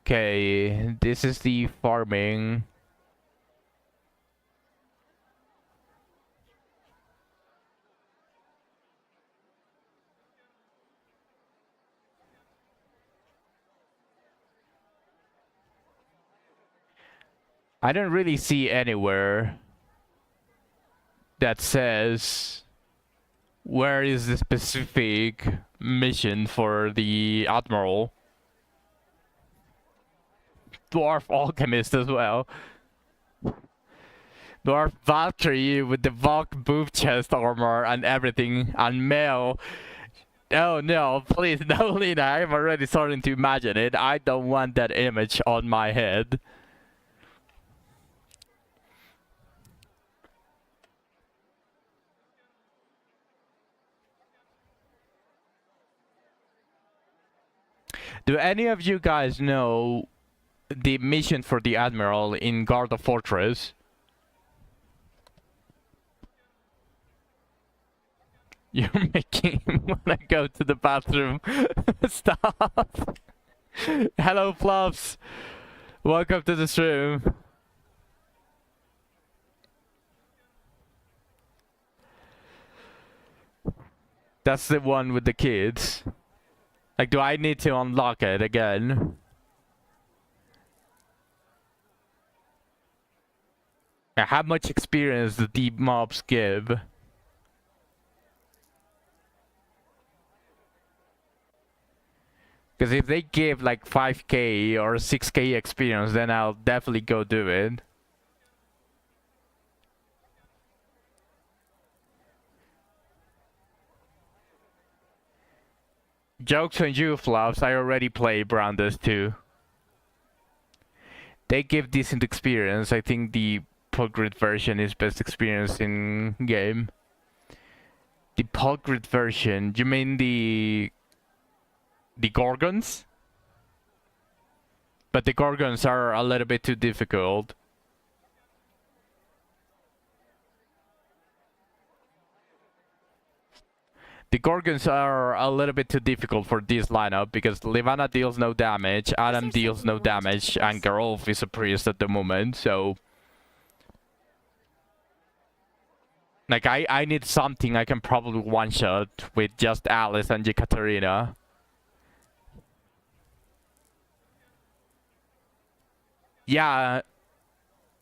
Okay, this is the farming. I don't really see anywhere that says where is the specific mission for the Admiral. Dwarf Alchemist as well. Dwarf Valkyrie with the Valk booth chest armor and everything, and Mel. Oh no, please, no, Lena, I'm already starting to imagine it. I don't want that image on my head. Do any of you guys know the mission for the Admiral in Garda Fortress? You're making him wanna go to the bathroom. Stop. Hello, Fluffs. Welcome to the stream. That's the one with the kids. Like, do I need to unlock it again? How much experience do the mobs give? Because if they give like 5k or 6k experience, then I'll definitely go do it. Jokes on you, Fluffs. I already played Brandis too. They give decent experience. I think the Pulgrid version is best experience in game. The Pulgrid version? You mean the Gorgons? But the Gorgons are a little bit too difficult. The Gorgons are a little bit too difficult for this lineup because Livana deals no damage, Adam deals no damage, and Gerolf is a priest at the moment, so... Like, I need something I can probably one-shot with just Alice and Yekaterina. Yeah,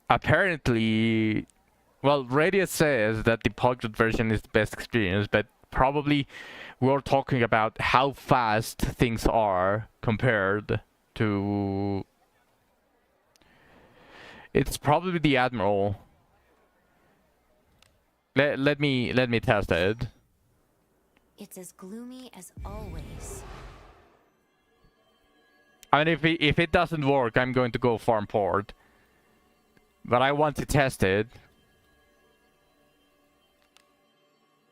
apparently... Well, Radius says that the Pulgrid version is the best experience, but probably we're talking about how fast things are compared to... It's probably the Admiral. Let me test it. It's as gloomy as always. I mean, if it doesn't work, I'm going to go farm port. But I want to test it.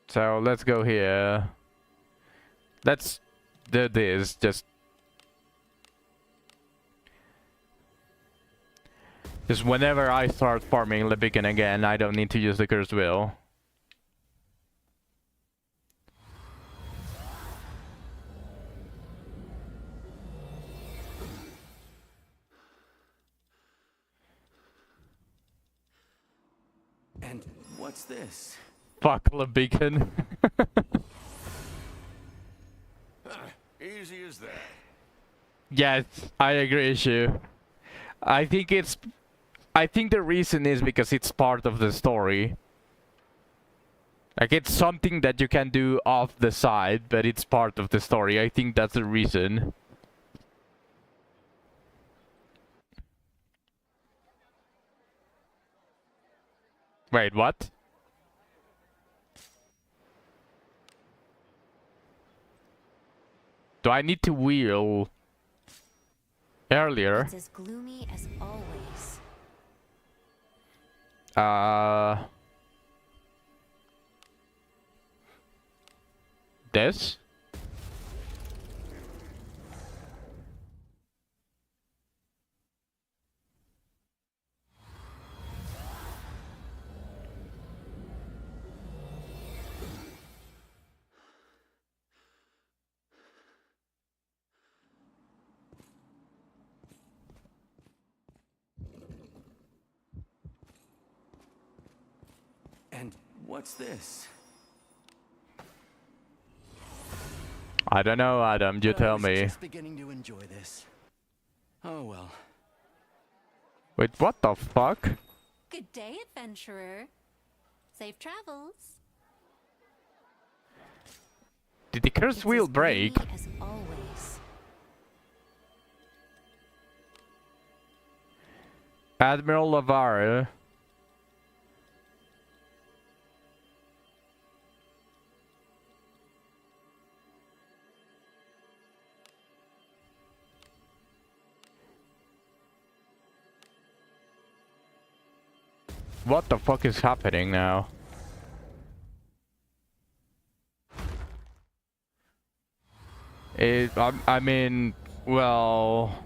So let's go here. Let's do this. Just whenever I start farming Leviken again, I don't need to use the Cursed Wheel. And what's this? Fuck Leviken. Easy as that. Yes, I agree with you. I think the reason is because it's part of the story. Like, it's something that you can do off the side, but it's part of the story. I think that's the reason. Wait, what? Do I need to wheel earlier? It's as gloomy as always. This? And what's this? I don't know, Adam. You tell I was me. just beginning to enjoy this. Oh well. Wait, what the fuck? Good day, adventurer. Safe travels. Did the curse It's wheel as break? gloomy as always. Admiral Lavar. What the fuck is happening now? I mean, well...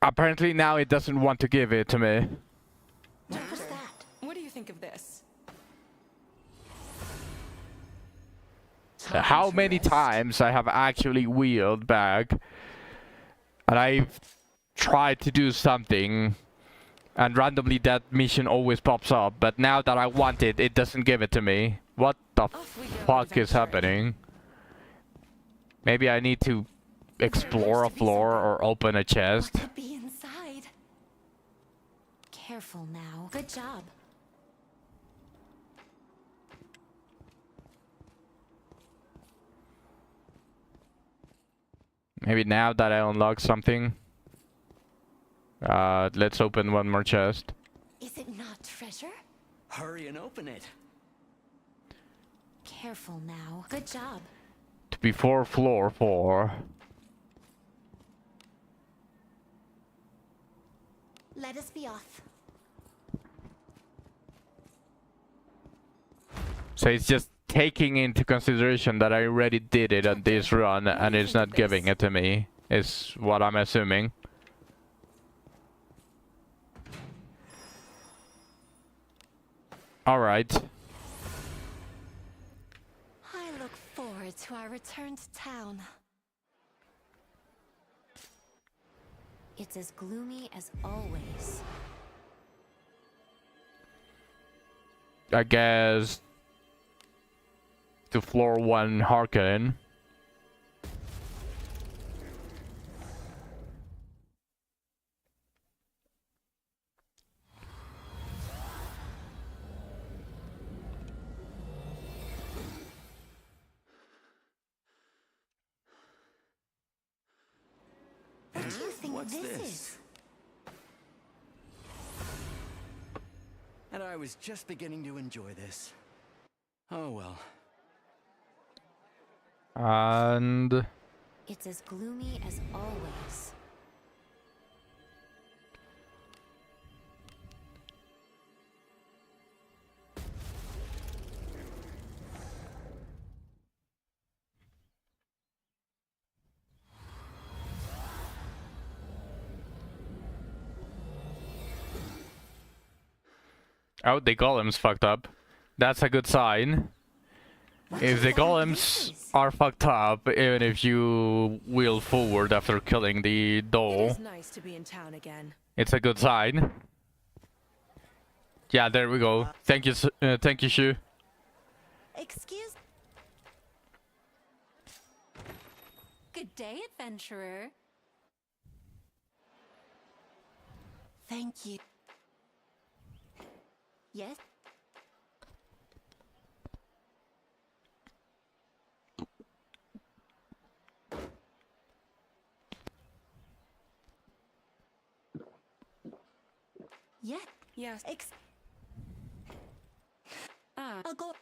Apparently now it doesn't want to give it to me. What was that? What do you think of this? How many times I have actually wheeled back and I've tried to do something and randomly that mission always pops up, but now that I want it, it doesn't give it to me. What the Off we go, fuck is adventurer. happening? Maybe I need to explore a floor or open a chest. What could be inside? Careful now. Good job. Maybe now that I unlock something. Let's open one more chest. Is it not treasure? Hurry and open it. Careful now. Good job. Before floor 4. Let us be off. So it's just taking into consideration that I already did it on this run and it's not giving it to me, is what I'm assuming. Alright. I look forward to our return to town. It's as gloomy as always. I guess to floor 1 Harkonnen. What do you think What's this this? is? And I was just beginning to enjoy this. Oh well. And It's as gloomy as always. oh, the golem's fucked up. That's a good sign. If the golems are fucked up, even if you wheel forward after killing the It doll, is nice to be in town again. it's a good sign. Yeah, there we go. Thank you, thank you, Shu. Excuse. Good day, adventurer. Thank you. Yes? Yeah. Yes. I'll go.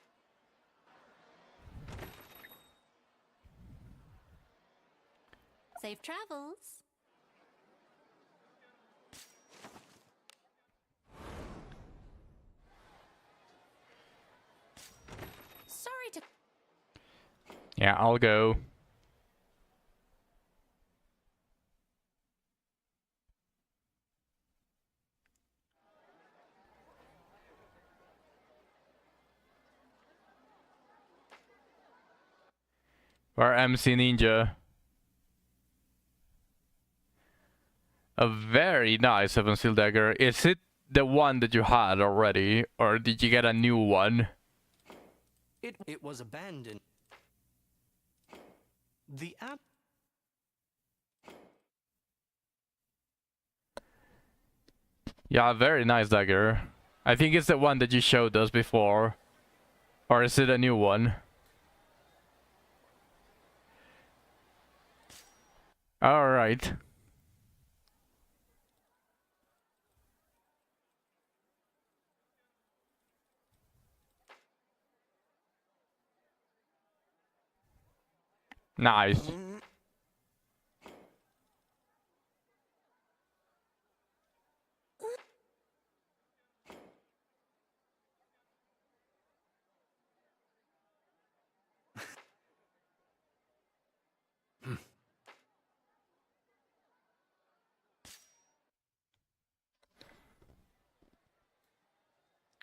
Safe travels. Sorry to... Yeah, I'll go. Or MC Ninja. A very nice Seven Steel Dagger. Is it the one that you had already, or did you get a new one? It was abandoned. The app. Yeah, very nice dagger. I think it's the one that you showed us before. Or is it a new one? Alright. Nice.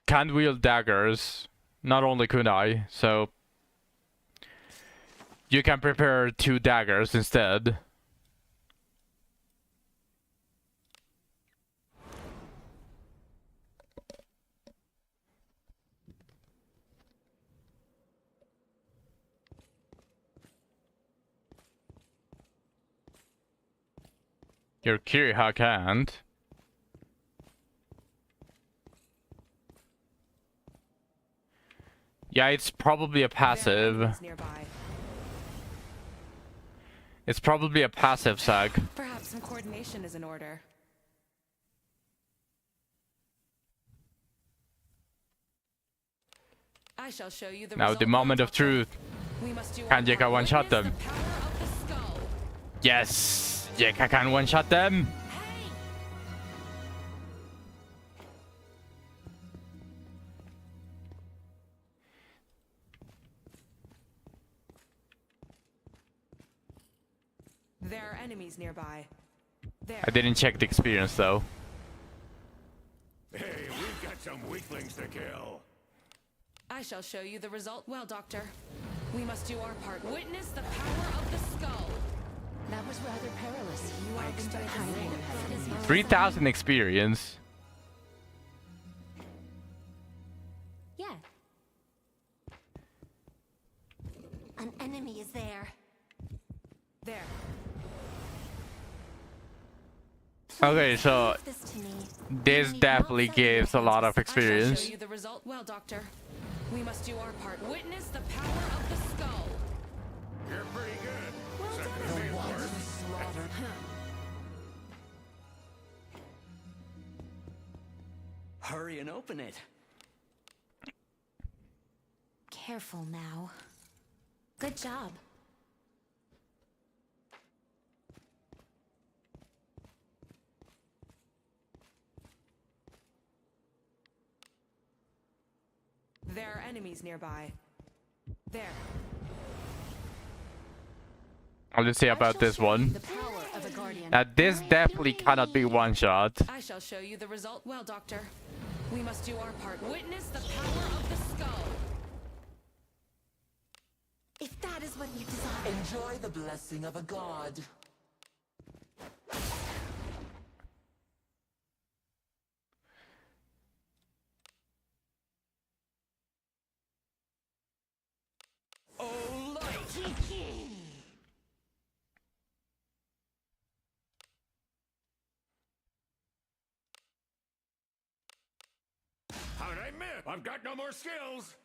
Can't wield daggers, not only kunai, so you can prepare 2 daggers instead. Your Kiriha can't. Yeah, it's probably a passive. It's probably a passive sag. Perhaps some coordination is in order. I shall show you the Now result the moment of truth. We must do Can our Jeka part. one-shot Witness them? the power of the skull. Yes! Jeka can one-shot them! Hey! There are enemies nearby. There. I didn't check the experience though. Hey, we've got some weaklings to kill. I shall show you the result. Well, Doctor, we must do our part. Witness the power of the skull. That was rather perilous. You are expect hiding. 3000 experience. Yeah. An enemy is there. There. Okay, so This to me. this definitely gives a lot of I shall experience. show you the result. Well, Doctor, we must do our part. Witness the power of the skull. You're pretty good. Well Second done. to me, The Bart. ones slaughtered. Hurry and open it. Careful now. Good job. There are enemies nearby. There. I'll just say about this one. The power of a guardian. This definitely cannot be one shot. I shall show you the result. Well, Doctor, we must do our part. Witness the power of the skull. If that is what you desire. Enjoy the blessing of a god. Oh, light! How'd I miss? I've got no more skills.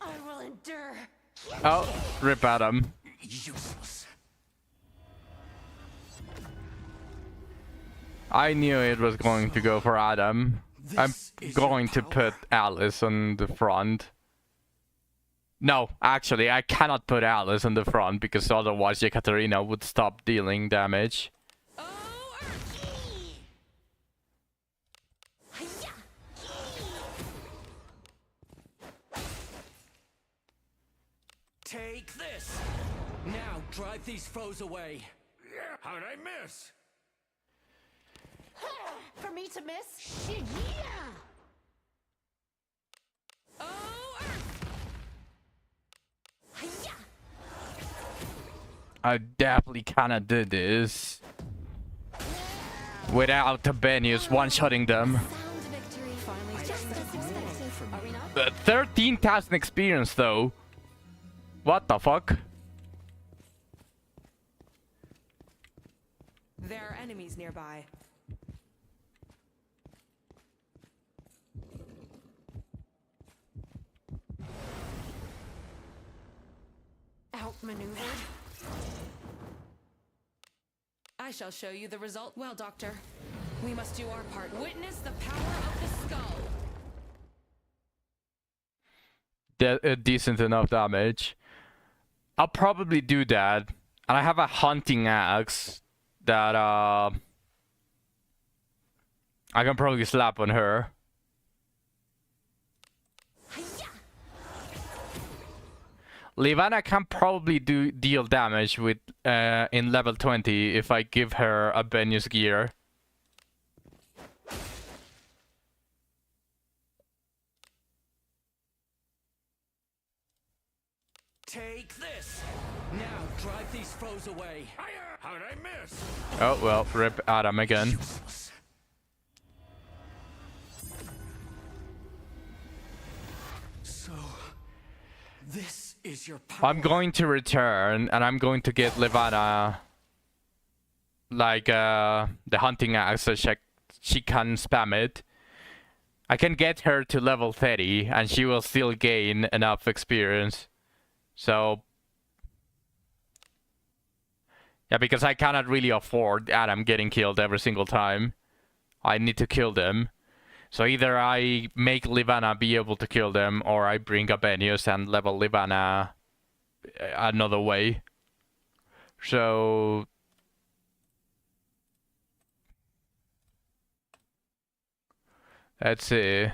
I will endure. Oh, rip Adam. Useless. I knew it was going to go for Adam. I'm This is going your to power. put Alice on the front. No, actually, I cannot put Alice in the front because otherwise Yekaterina would stop dealing damage. Oh, Take this! Now drive these foes away. Yeah, how'd I miss? For me to miss? Yeah! oh, Hiya! I definitely cannot do this without Tibenius one-shotting them. Sound victory. Finally, just as expected. Are we not? 13,000 experience though. What the fuck? there are enemies nearby. Outmaneuvered. I shall show you the result. Well, Doctor, we must do our part. Witness the power of the skull. Decent enough damage. I'll probably do that. And I have a hunting axe that I can probably slap on her. Livana can probably deal damage with in level 20 if I give her a Benius gear. Take this! Now drive these foes away. Hiya! How'd I miss? Oh well, rip Adam again. Useless. So, this is your power. I'm going to return and I'm going to get Livana like the hunting axe so she can spam it. I can get her to level 30 and she will still gain enough experience. So yeah, because I cannot really afford Adam getting killed every single time. I need to kill them. So either I make Livana be able to kill them, or I bring Abenius and level Livana another way. So let's see.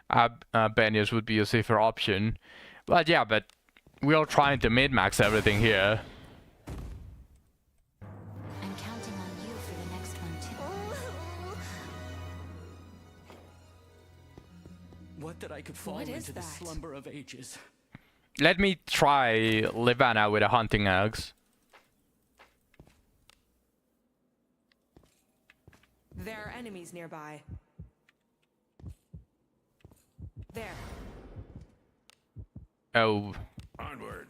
Abenius would be a safer option. But yeah, but we are trying to min-max everything here. I'm counting on you for the next one too. What that I could fall What is into the that? slumber of ages. Let me try Livana with a hunting axe. There are enemies nearby. There. Oh. Onward.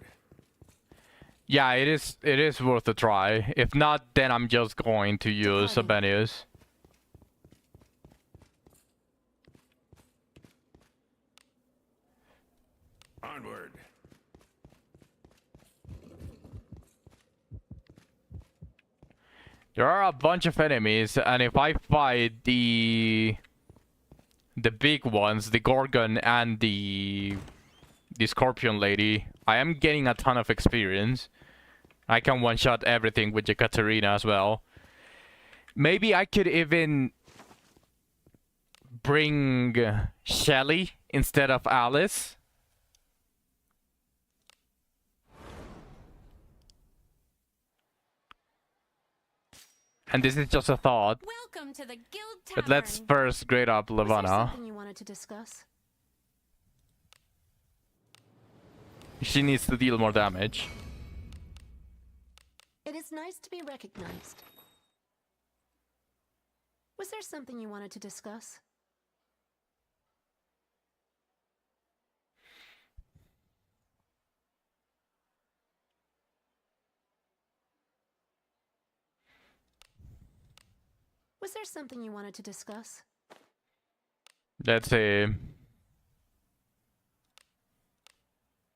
Yeah, it is worth a try. If not, then I'm just going to use Abenius. Onward. There are a bunch of enemies, and if I fight the big ones, the Gorgon and the Scorpion Lady, I am getting a ton of experience. I can one-shot everything with Yekaterina as well. Maybe I could even bring Shelly instead of Alice. And this is just a thought. Welcome to the Guild Tavern. But let's first grade up Was there Livana. something you wanted to discuss? She needs to deal more damage. It is nice to be recognized. Was there something you wanted to discuss? Was there something you wanted to discuss? Let's see.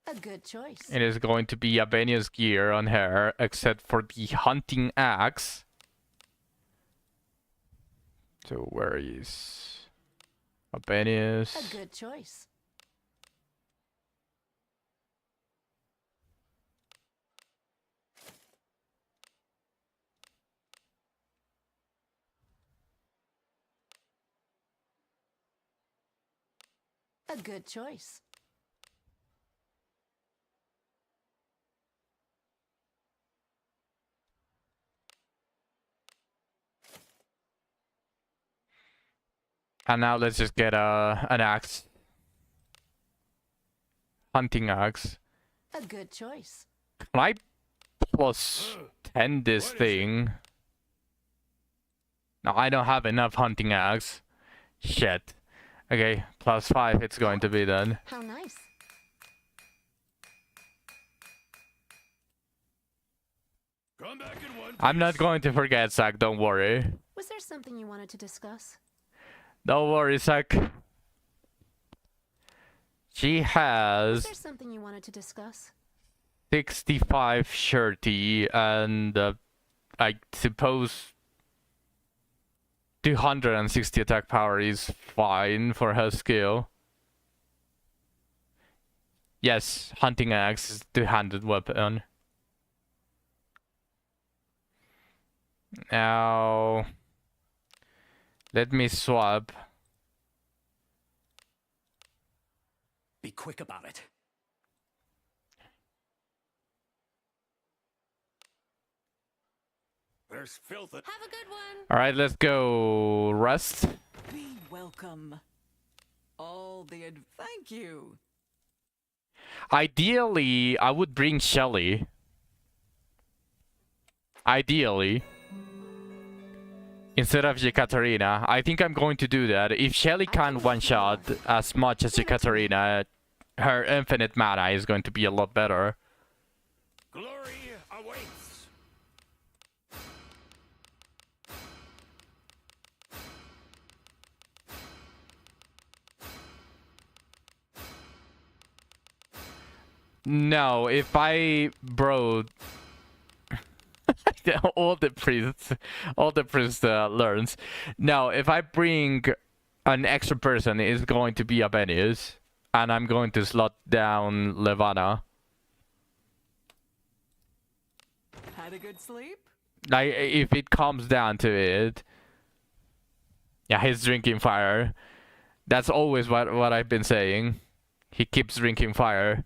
A good choice. It is going to be Abenia's gear on her, except for the hunting axe. So where is Abenia's? A good choice. A good choice. And now let's just get an axe. Hunting axe. A good choice. Can I plus 10 this thing? No, I don't have enough hunting axe. Shit. Okay, plus 5 it's going to be then. How nice. Come back in one. I'm not going to forget, Zach, don't worry. Was there something you wanted to discuss? Don't worry, Zach. She Was has there something you wanted to discuss? 65 shirty and I suppose 260 attack power is fine for her skill. Yes, hunting axe is two-handed weapon. Now, let me swap. Be quick about it. There's filth. Have a good one. All right, let's go. Rest. Be welcome. Thank you. Ideally, I would bring Shelly. Ideally. Instead of Yekaterina. I think I'm going to do that. If Shelly can't one-shot as much as Yekaterina, her infinite mana is going to be a lot better. Glory awaits. No, if I bro all the priest learns. No, if I bring an extra person, it's going to be Abenius, and I'm going to slot down Levana. Had a good sleep? Like, if it comes down to it. Yeah, he's drinking fire. That's always what I've been saying. He keeps drinking fire.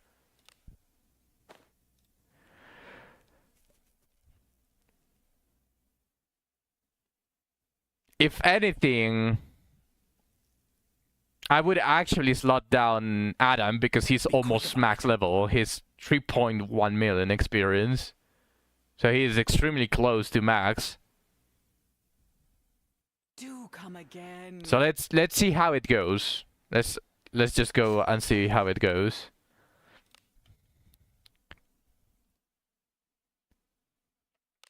If anything, I would actually slot down Adam because he's almost max level. He's 3.1 million experience. So he is extremely close to max. Do come again. So let's see how it goes. Let's just go and see how it goes.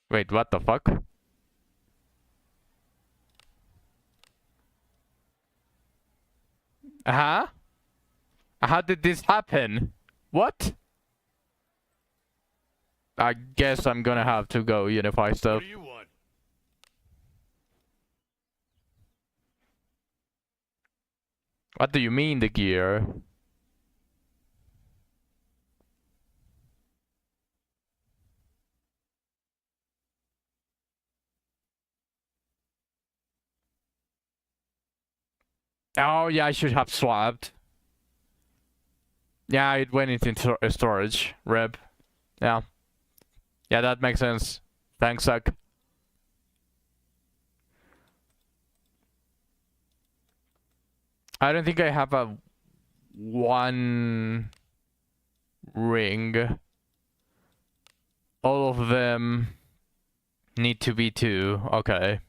Wait, what the fuck? Huh? How did this happen? What? I guess I'm gonna have to go unify What stuff. do you want? What do you mean the gear? Oh yeah, I should have swapped. Yeah, it went into storage. Reb. Yeah. Yeah, that makes sense. Thanks, Zach. I don't think I have a one ring. All of them need to be 2. Okay.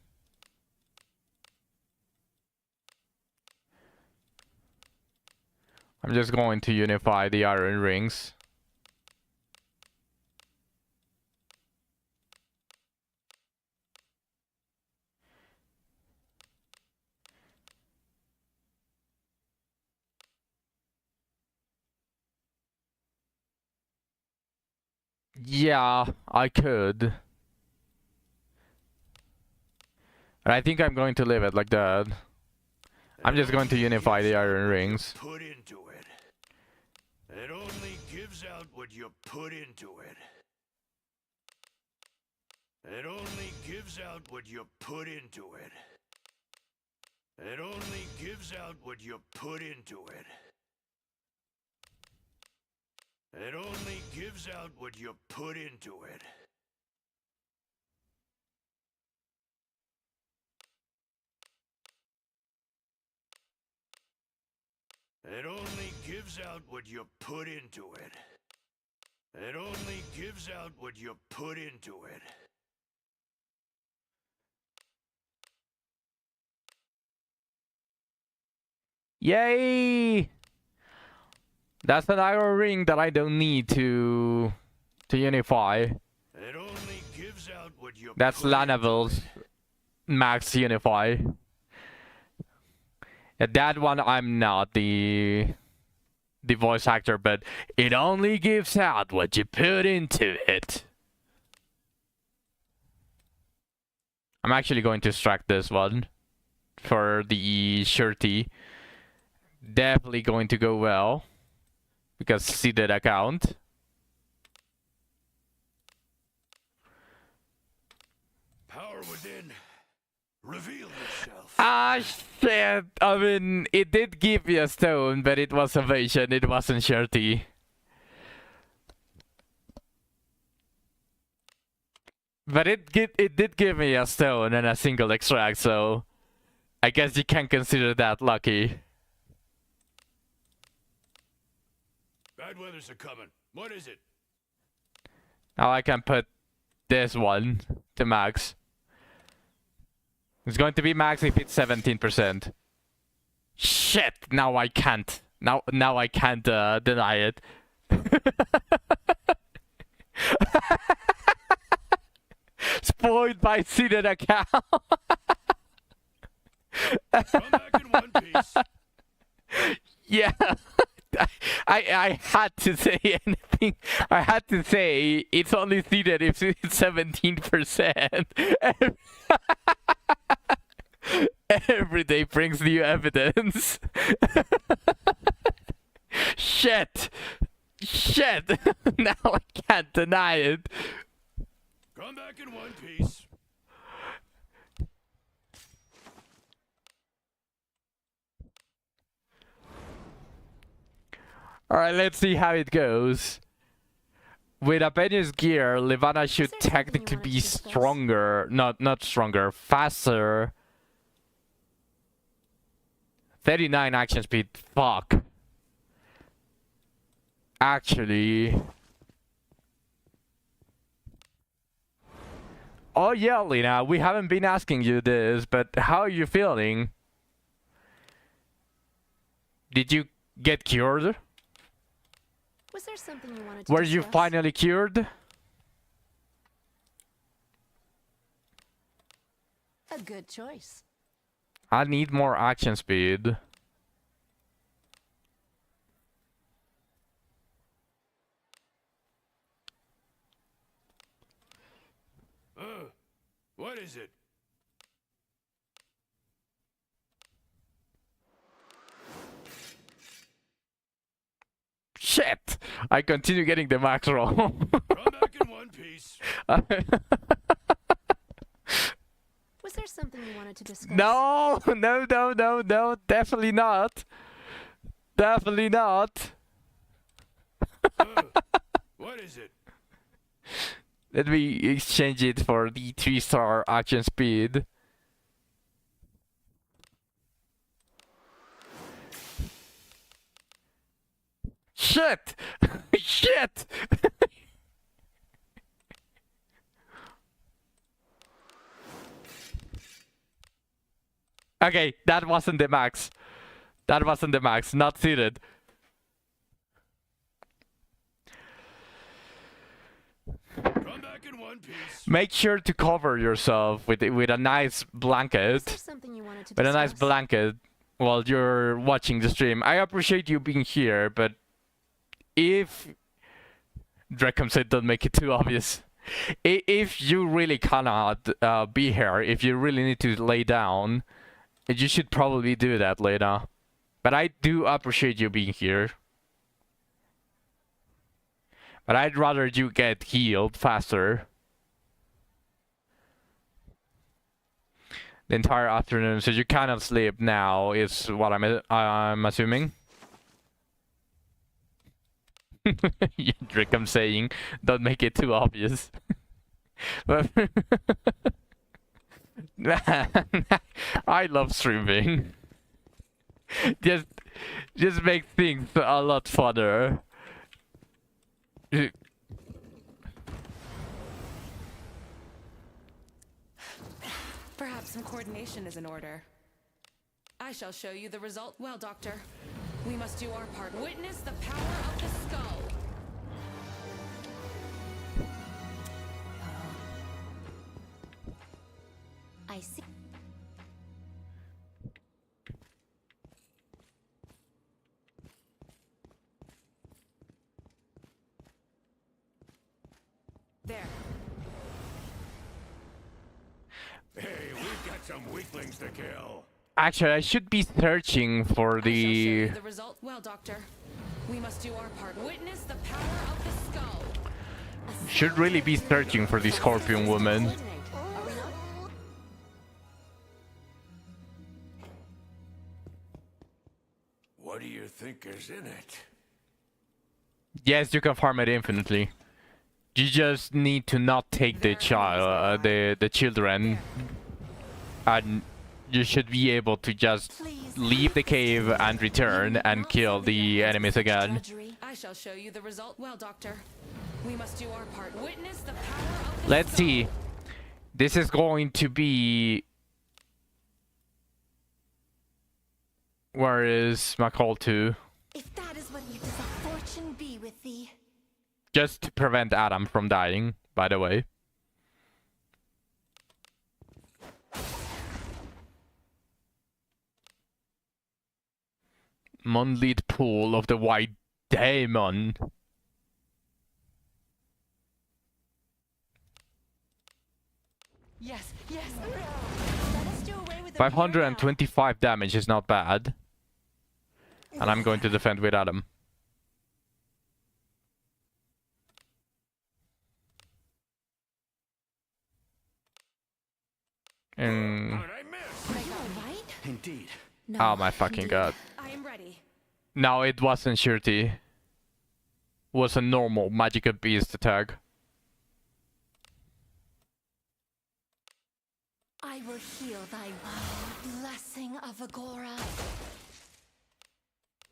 I'm just going to unify the iron rings. Yeah, I could. But I think I'm going to leave it like that. I'm just going to unify the iron rings. Put into it. It only gives out what you put into it. It only gives out what you put into it. It only gives out what you put into it. It only gives out what you put into it. It only gives out what you put into it. It only gives out what you put into it. Yay! That's an iron ring that I don't need to unify. It only gives out what you That's put into Lanavel's it. max unify. Yeah, that one I'm not the voice actor, but it only gives out what you put into it. I'm actually going to strike this one for the shirty. Definitely going to go well because seeded account. Power within. Reveal yourself. Ah, shit. I mean, it did give me a stone, but it was evasion. It wasn't shirty. But it did give me a stone and a single extract, so I guess you can consider that lucky. Bad weather's a coming. What is it? Now I can put this one to max. It's going to be max if it's 17%. Shit! Now I can't. Now I can't deny it. Spoiled by seeded account. Come back in one piece. Yeah. I had to say anything. I had to say it's only seeded if it's 17%. Every day brings new evidence. Shit. Shit. Now I can't deny it. Come back in one piece. Alright, let's see how it goes. With Abeni's gear, Levana should there something you technically wanted be to discuss? stronger. Not stronger, faster. 39 action speed, fuck. Actually... Oh yeah, Lena, we haven't been asking you this, but how are you feeling? Did you get cured? Was there something you wanted to Were you discuss? finally cured? A good choice. I need more action speed. What is it? Shit! I continue getting the max roll. Come back in one piece. Was there something you wanted to discuss? No, definitely not. Definitely not. What is it? Let me exchange it for the 3-star action speed. Shit! Shit! Okay, that wasn't the max. That wasn't the max, not suited. Come back in one piece. Make sure to cover yourself with a nice Was there blanket. something you wanted to With a discuss? nice blanket while you're watching the stream. I appreciate you being here, but if Dracom said don't make it too obvious. If you really cannot be here, if you really need to lay down, you should probably do that, Lena. But I do appreciate you being here. But I'd rather you get healed faster. The entire afternoon, so you cannot sleep now, is what I'm assuming. Drake, I'm saying, don't make it too obvious. But I love streaming. Just make things a lot funner. Perhaps some coordination is in order. I shall show you the result. Well, Doctor, we must do our part. Witness the power of the skull. I see. There. Hey, we've got some weaklings to kill. Actually, I should be searching for I shall show the... you the result. Well, Doctor, we must do our part. Witness the power of the skull. Should really be searching for the Scorpion Woman. What do you think is in it? Yes, you can farm it infinitely. You just need to not take the child, the children, and you should be able to just leave the cave and return and kill the enemies again. I shall show you the result. Well, Doctor, we must do our part. Witness the power of the Let's skull. see. This is going to be... Where is my call to? If that is what you desire, fortune be with thee. Just to prevent Adam from dying, by the way. Monlead Pool of the White Demon. Yes, yes. Let us do away with the 525 damage is not bad. And I'm going to defend with Adam. And... How'd I miss? Right? Indeed. No, Oh my fucking god. I am ready. No, it wasn't Shirty. It was a normal magical beast attack. I will heal thy blessing of Agora.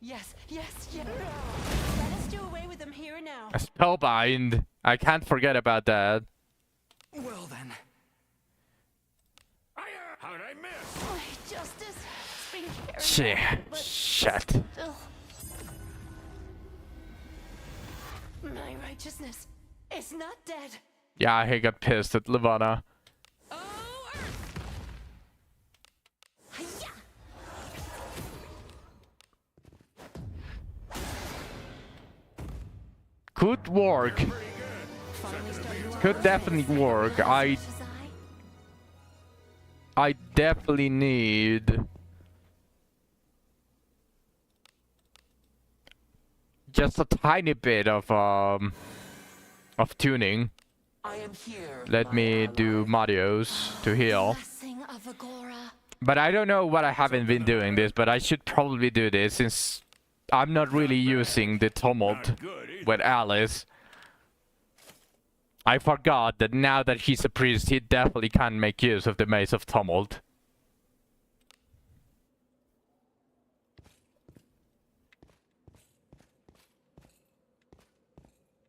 Yes, yes, yes. Let us do away with them here and now. A spellbind. I can't forget about that. Well then. How'd I miss? My justice has been carried Shit. out, but Shit. still. My righteousness is not dead. Yeah, he got pissed at Levana. Oh, Earth! Hi-ya! Could work. Finally starting to Could definitely work. I definitely need just a tiny bit of tuning. I am here. Let my me ally. do Marios to heal. Blessing of Agora. But I don't know what I haven't been doing this, but I should probably do this since I'm not really using the tumult Not good either. with Alice. I forgot that now that he's a priest, he definitely can make use of the Maze of Tumult.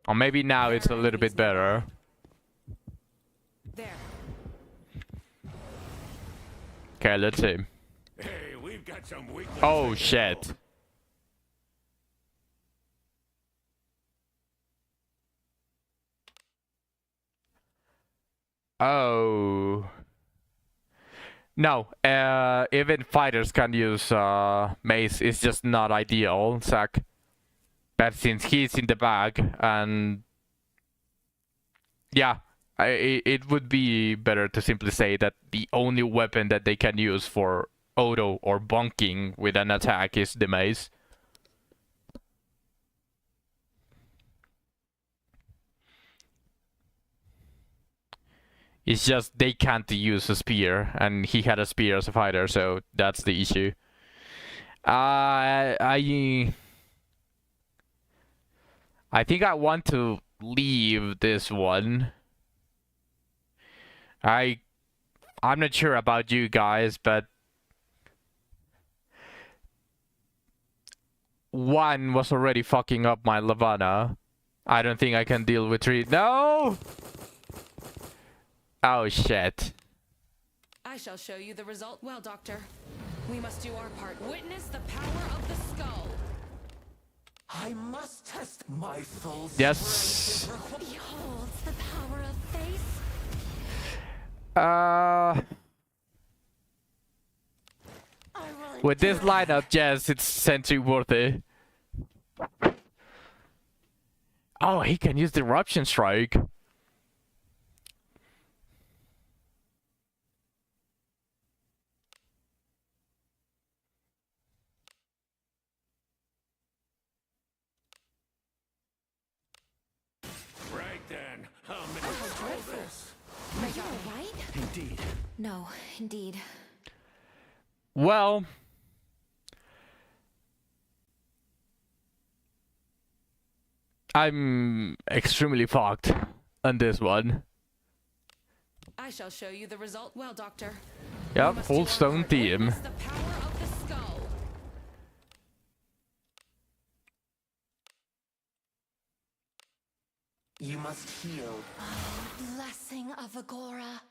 Or maybe now it's a little bit better. there. Okay, let's see. Hey, we've got some weaklings. Oh to shit. kill. Oh. No, even fighters can use mace. It's just not ideal, Zack. But since he's in the bag and Yeah, it would be better to simply say that the only weapon that they can use for auto or bonking with an attack is the mace. It's just they can't use a spear, and he had a spear as a fighter, so that's the issue. I think I want to leave this one. I'm not sure about you guys, but one was already fucking up my Lavana. I don't think I can deal with 3. No! Oh shit. I shall show you the result. Well, Doctor, we must do our part. Witness the power of the skull. I must test my full Yes. strength. Beholds the power of faith. I will With this endure. lineup, yes, it's Sentry worthy. Oh, he can use the Eruption Strike. Right then, how many of this? Are you alright? Indeed. No, indeed. Well, I'm extremely fucked on this one. I shall show you the result. Well, Doctor. Yep, we must full do our stone part. team. Witness the power of the skull. You must heal. Blessing of Agora.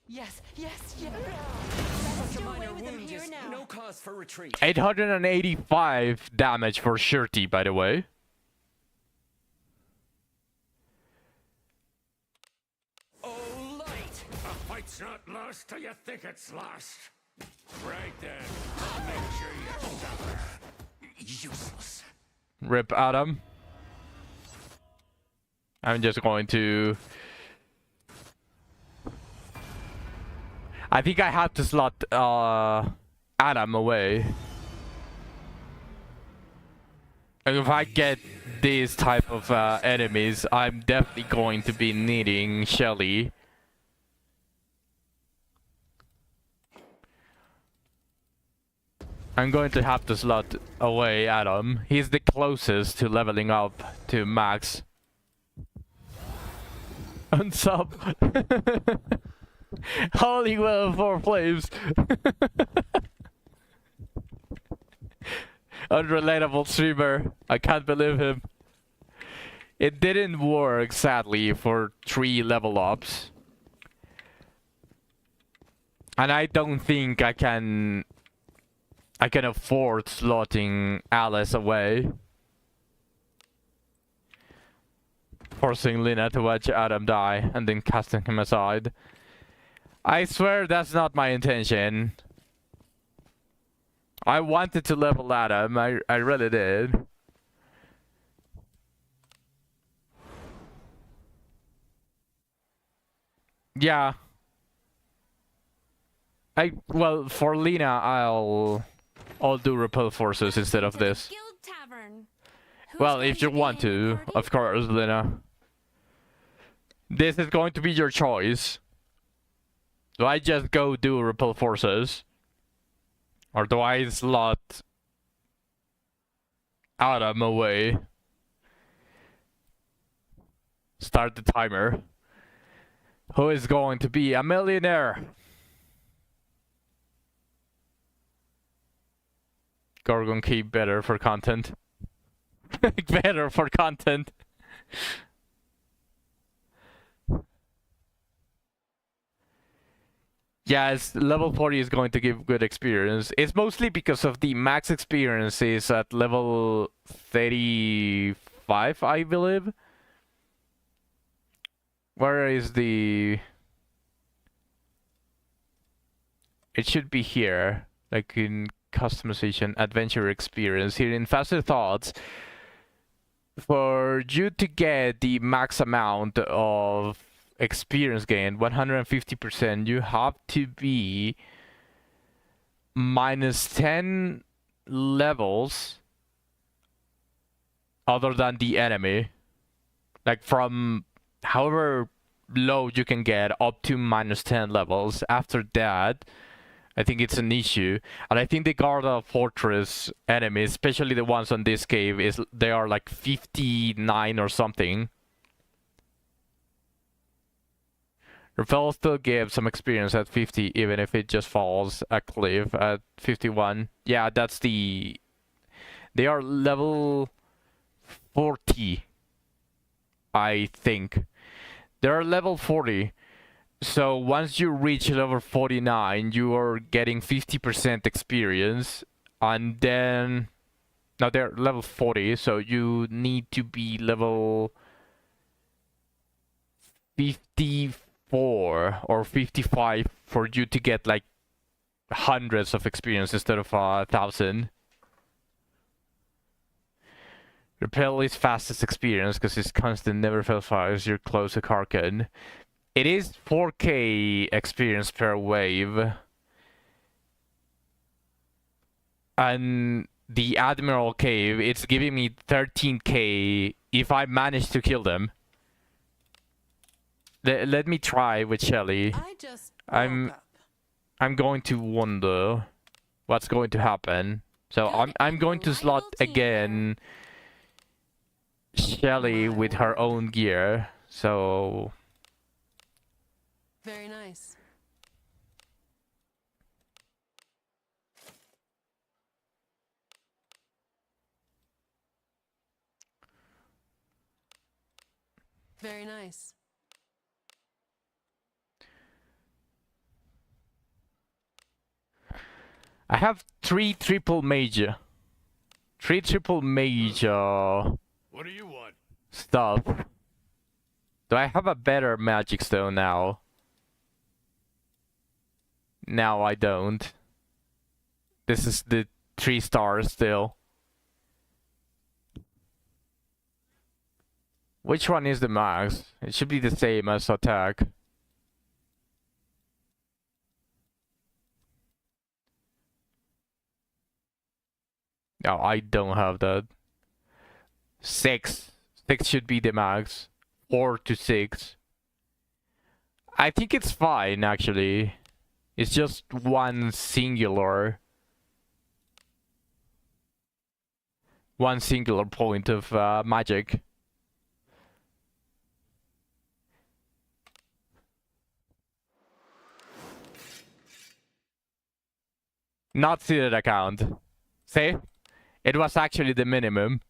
Yes, yes, yes. Such a do away minor with him wound here is now. no cause for retreat. 885 damage for Shirty, by the way. Oh, light! A fight's not lost till you think it's lost. Right then, I'll make sure you suffer. Useless. Rip Adam. I'm just going to... I think I have to slot Adam away. And if I get these type of enemies, I'm definitely going to be needing Shelly. I'm going to have to slot away Adam. He's the closest to leveling up to max. Unsub. Holy well, 4 flames. Unrelatable streamer. I can't believe him. It didn't work, sadly, for 3 level ups. And I don't think I can afford slotting Alice away. Forcing Lina to watch Adam die and then casting him aside. I swear that's not my intention. I wanted to level Adam, I really did. Yeah. Well, for Lina, I'll do repel forces instead of this. Guild Tavern. Well, if you want to, of course, Lina. This is going to be your choice. Do I just go do repel forces? Or do I slot Adam away? Start the timer. Who is going to be a millionaire? Gorgon keep better for content. Better for content. Yes, level 40 is going to give good experience. It's mostly because of the max experience is at level 35, I believe. Where is the... It should be here, like in customization, adventure experience. Here in Faster Thoughts, for you to get the max amount of experience gain, 150%, you have to be minus 10 levels other than the enemy. Like from however low you can get up to minus 10 levels. After that, I think it's an issue. And I think the Garda Fortress enemies, especially the ones on this cave, they are like 59 or something. Repel still gives some experience at 50, even if it just falls a cliff at 51. Yeah, that's the... They are level 40, I think. They're level 40. So once you reach level 49, you are getting 50% experience. And then... Now they're level 40, so you need to be level 54 or 55 for you to get like hundreds of experience instead of 1,000. Repel is fastest experience because it's constant, never fails fires, you're close to Karkin. It is 4k experience per wave. And the Admiral Cave, it's giving me 13k if I manage to kill them. Let me try with Shelly. I just I'm woke up. I'm going to wonder what's going to happen. So I'm going to slot again Shelly with her own gear. So Very nice. Very nice. I have 3 triple major. 3 triple major What do you want? stuff. Do I have a better magic stone now? Now I don't. This is the 3 stars still. Which one is the max? It should be the same as attack. No, I don't have that. 6. 6 should be the max. 4 to 6. I think it's fine, actually. It's just one singular point of magic. Not seeded account. See? It was actually the minimum.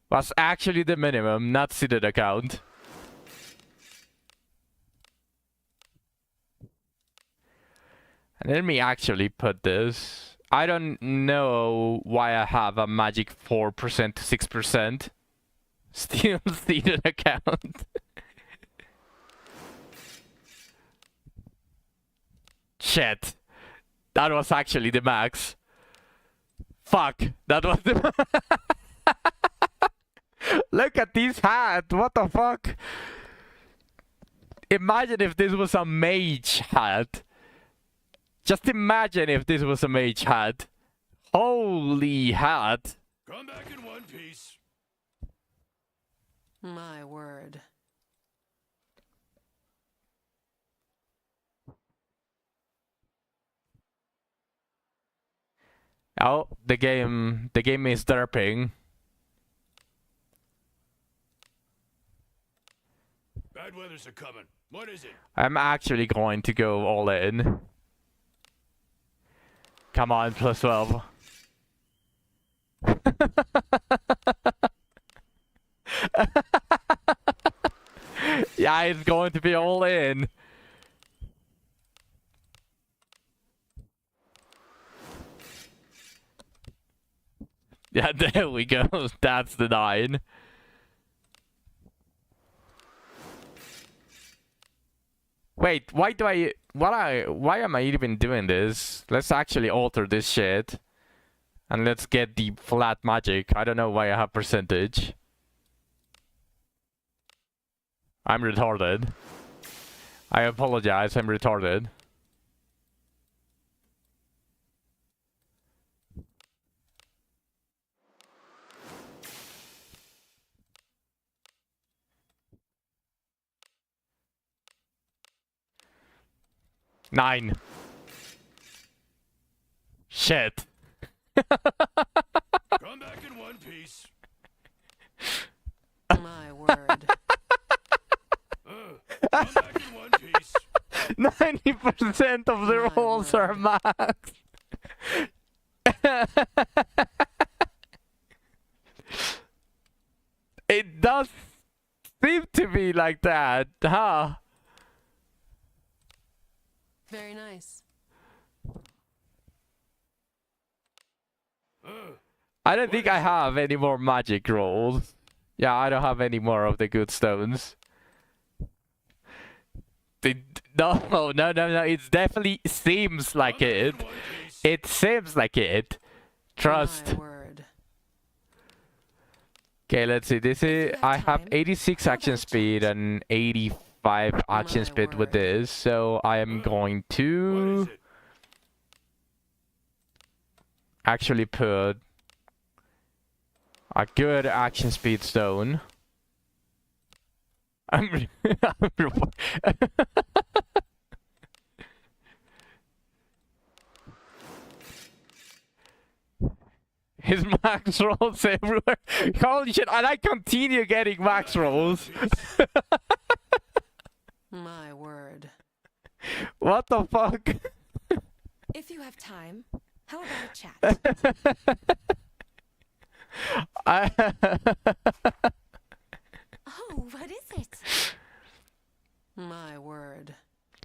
Was actually the minimum, not seeded account. And let me actually put this. I don't know why I have a magic 4% to 6%. Still seeded account. Shit. That was actually the max. Fuck. That was the... Look at this hat. What the fuck? Imagine if this was a mage hat. Just imagine if this was a mage hat. Holy hat. Come back in one piece. My word. Oh, the game is derping. Bad weather's a coming. What is it? I'm actually going to go all in. Come on, plus 12. Yeah, it's going to be all in. Yeah, there we go. That's the 9. Wait, why do I... why am I even doing this? Let's actually alter this shit. And let's get the flat magic. I don't know why I have percentage. I'm retarded. I apologize, I'm retarded. Nine. Shit. Come back in one piece. My word. Come back in one piece. 90% of the My rolls are word. maxed. It does seem to be like that, huh? Very nice. I don't think I have any more magic rolls. Yeah, I don't have any more of the good stones. No, it definitely seems like Come back in it. one piece. It seems like it. Trust. My word. Okay, let's see. This is you have I have time, 86 how action about speed and 85 action My speed with word. this, so I am going What to is it? actually put a good action speed stone. I'm His max rolls everywhere. Holy shit, and I continue getting max rolls. My word. What the fuck? If you have time, how about a chat? I Oh, what is it? My word.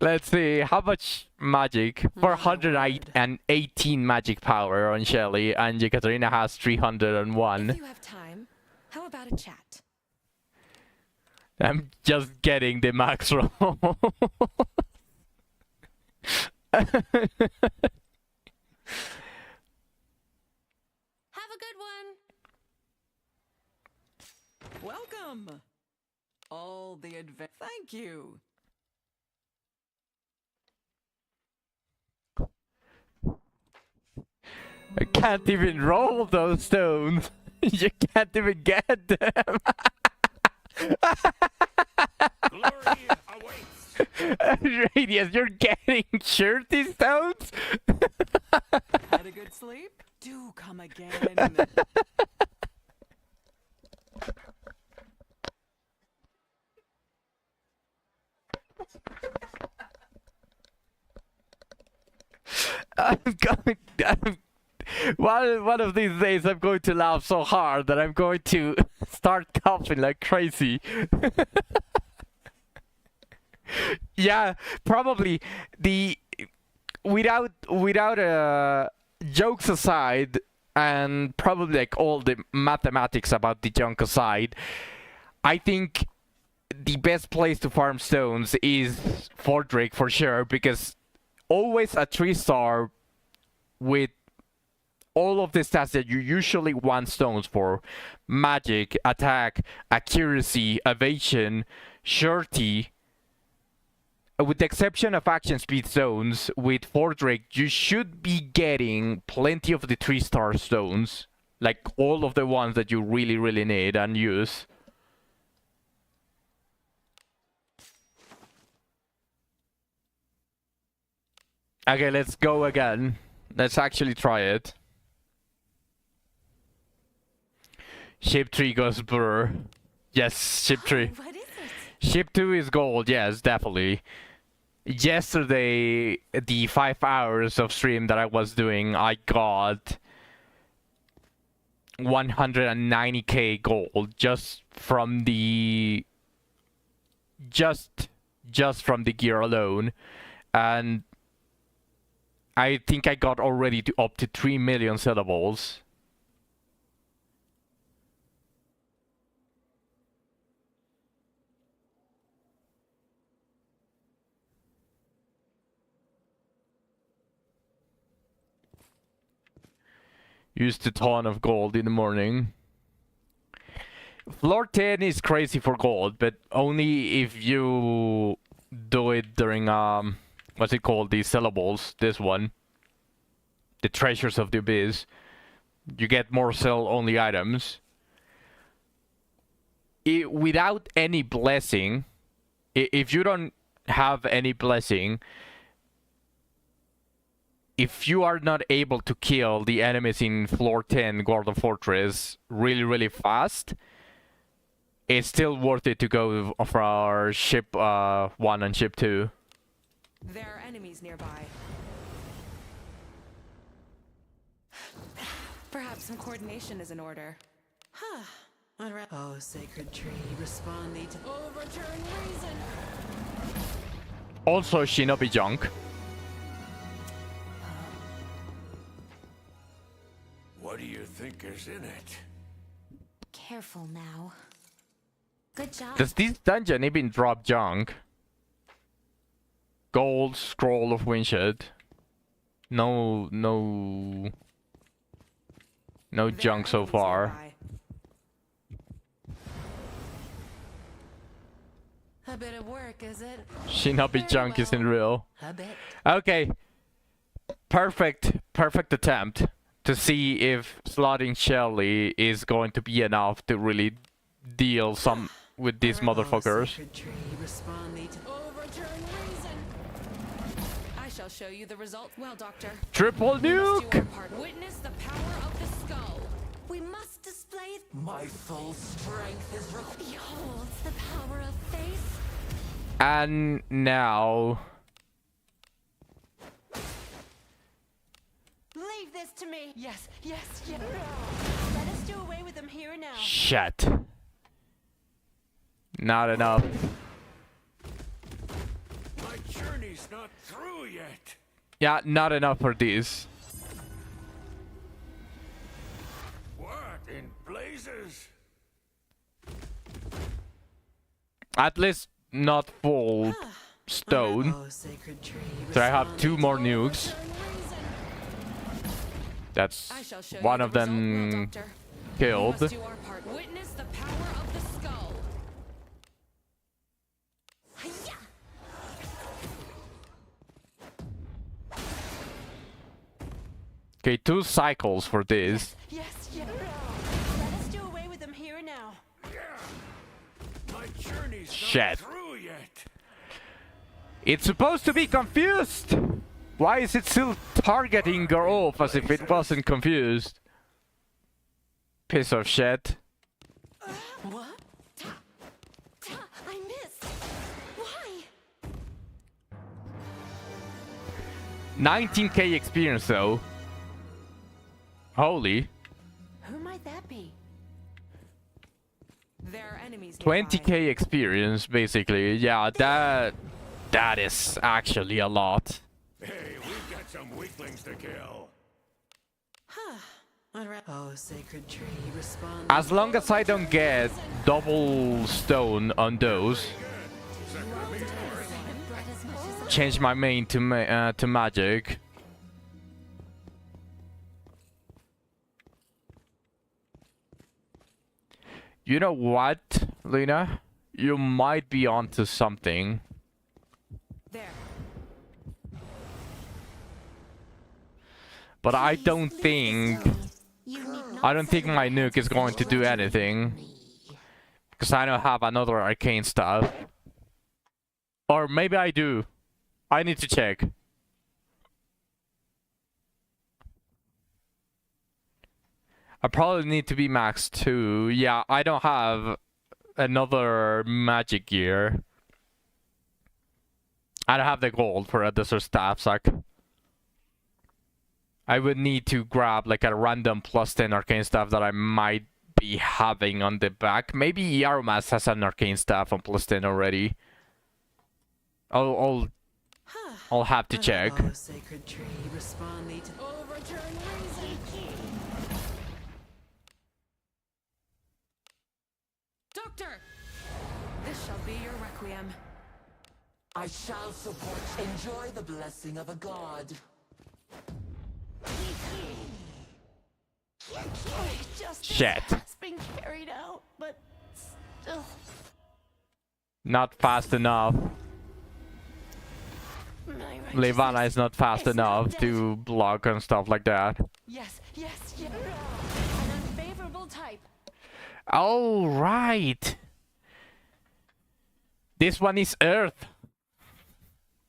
Let's see, how much magic? My 418 magic power on Shelly, and Yekaterina has If 301. you have time, how about a chat? I'm just getting the max roll. Have a good one. Welcome. All the Thank you. I can't even roll those stones. You can't even get them. Glory awaits. Radius, you're getting 30 stones? Had a good sleep? Do come again. I'm going. One of these days, I'm going to laugh so hard that I'm going to start coughing like crazy. Yeah, probably without jokes aside, and probably like all the mathematics about the junk aside, I think the best place to farm stones is Fort Drake for sure, because always a 3-star with all of the stats that you usually want stones for: magic, attack, accuracy, evasion, surety. With the exception of action speed stones, with Fort Drake, you should be getting plenty of the 3-star stones. Like all of the ones that you really, really need and use. Okay, let's go again. Let's actually try it. Ship 3 goes blur. Yes, ship 3. Oh, what is it? Ship 2 is gold, yes, definitely. Yesterday, the 5 hours of stream that I was doing, I got 190k gold just from the from the gear alone, and I think I got already to up to 3 million syllables. Used a ton of gold in the morning. Floor 10 is crazy for gold, but only if you do it during what's it called? These syllables. This one. The Treasures of the Abyss. You get more sell-only items. Without any blessing, if you don't have any blessing, if you are not able to kill the enemies in floor 10 Gordon Fortress really fast, it's still worth it to go for our ship 1 and ship 2. There are enemies nearby. Perhaps some coordination is in order. Oh, sacred tree, respond thee to Overturn reason. Also Shinobi junk. What do you think is in it? Careful now. Good job. Does this dungeon even drop junk? Gold scroll of Windshed. No There junk are so enemies far. nearby. A bit of work, is it? Shinobi Very junk isn't well. real. a bit. Okay. Perfect attempt to see if slotting Shelly is going to be enough to really deal some with these Oh, motherfuckers. sacred tree, respond thee to Overturn reason. I shall show you the result. Well, Doctor. Triple We must do our nuke! part. Witness the power of the skull. We must display. My full strength is required. Behold the power of faith. And now... Leave this to me. Yes. Let us do away with them here and now. Shit. Not enough. My journey's not through yet. Yeah, not enough for this. What in blazes? At least not full stone. Oh, sacred tree, So I have respond 2 thee more to nukes. That's I shall show one you of the result. Well, them Doctor. We killed. must do our part. Witness the power of the skull. Okay, 2 cycles for this. Yes. Let us do away with them here and now. My journey's Shit. not through yet. It's supposed to be confused! Why is it still targeting Garolf as if it wasn't confused? Piece of shit. What? I missed. Why? 19k experience though. Holy. Who might that be? There are enemies nearby. 20k experience basically. Yeah, that is actually a lot. Hey, we've got some weaklings to kill. Oh, sacred tree, respond As long as I don't get double stone on those, change my main to magic. You know what, Lena? You might be onto something. There. But I don't think my nuke is going to do anything. Because I don't have another arcane stuff. Or maybe I do. I need to check. I probably need to be max 2. Yeah, I don't have another magic gear. I don't have the gold for a desert staff sack. I would need to grab like a random plus 10 arcane staff that I might be having on the back. Maybe Yarumas has an arcane staff on plus 10 already. I'll have to check. Oh, sacred tree, respond thee to Overturn reason. Doctor! This shall be your requiem. I shall support. Enjoy the blessing of a god. Justice Shit. has been carried out, but still. Not fast enough. My Levana is not fast is not enough dead. to block and stuff like that. Yes, yes, yes. An unfavorable type. Oh, right. This one is Earth.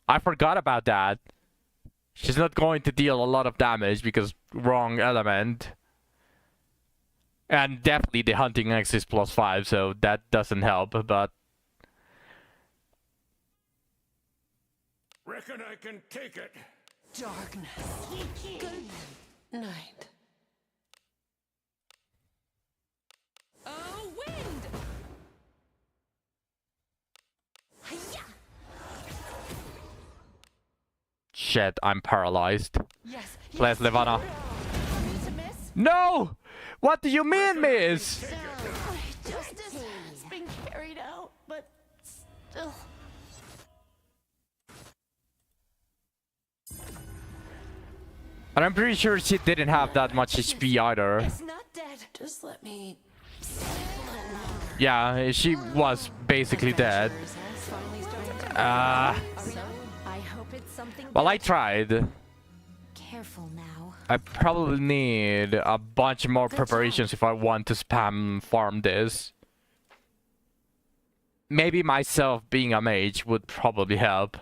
I forgot about that. She's not going to deal a lot of damage because wrong element. And definitely the hunting X is +5, so that doesn't help, but... Reckon I can take it. Darkness. Good night. Oh, wind! Shit, I'm paralyzed. Yes, Please, Levana. For me to miss? No! What do you mean, miss? justice has been carried out, but still. And I'm pretty sure she didn't have that much HP either. It's not dead. Just let me. Yeah, she was basically dead. Adventures has finally started. So, I hope it's something Well, I good. tried. Careful now. I probably need a bunch more preparations if I want to spam farm this. Maybe myself being a mage would probably help.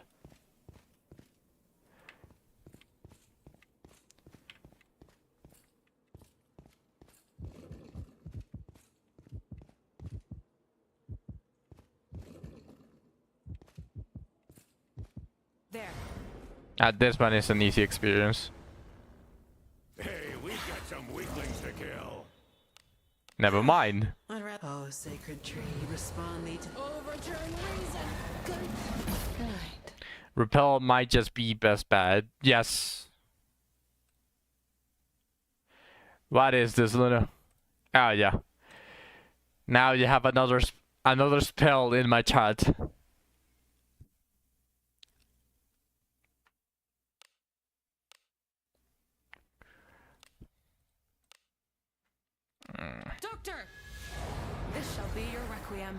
There. This one is an easy experience. Hey, we've got some weaklings to kill. Never mind. Oh, sacred tree, respond thee to Overturn reason. good night. Repel might just be best bad. Yes. What is this, Luna? Oh, yeah. Now you have another spell in my chat. Doctor! This shall be your requiem.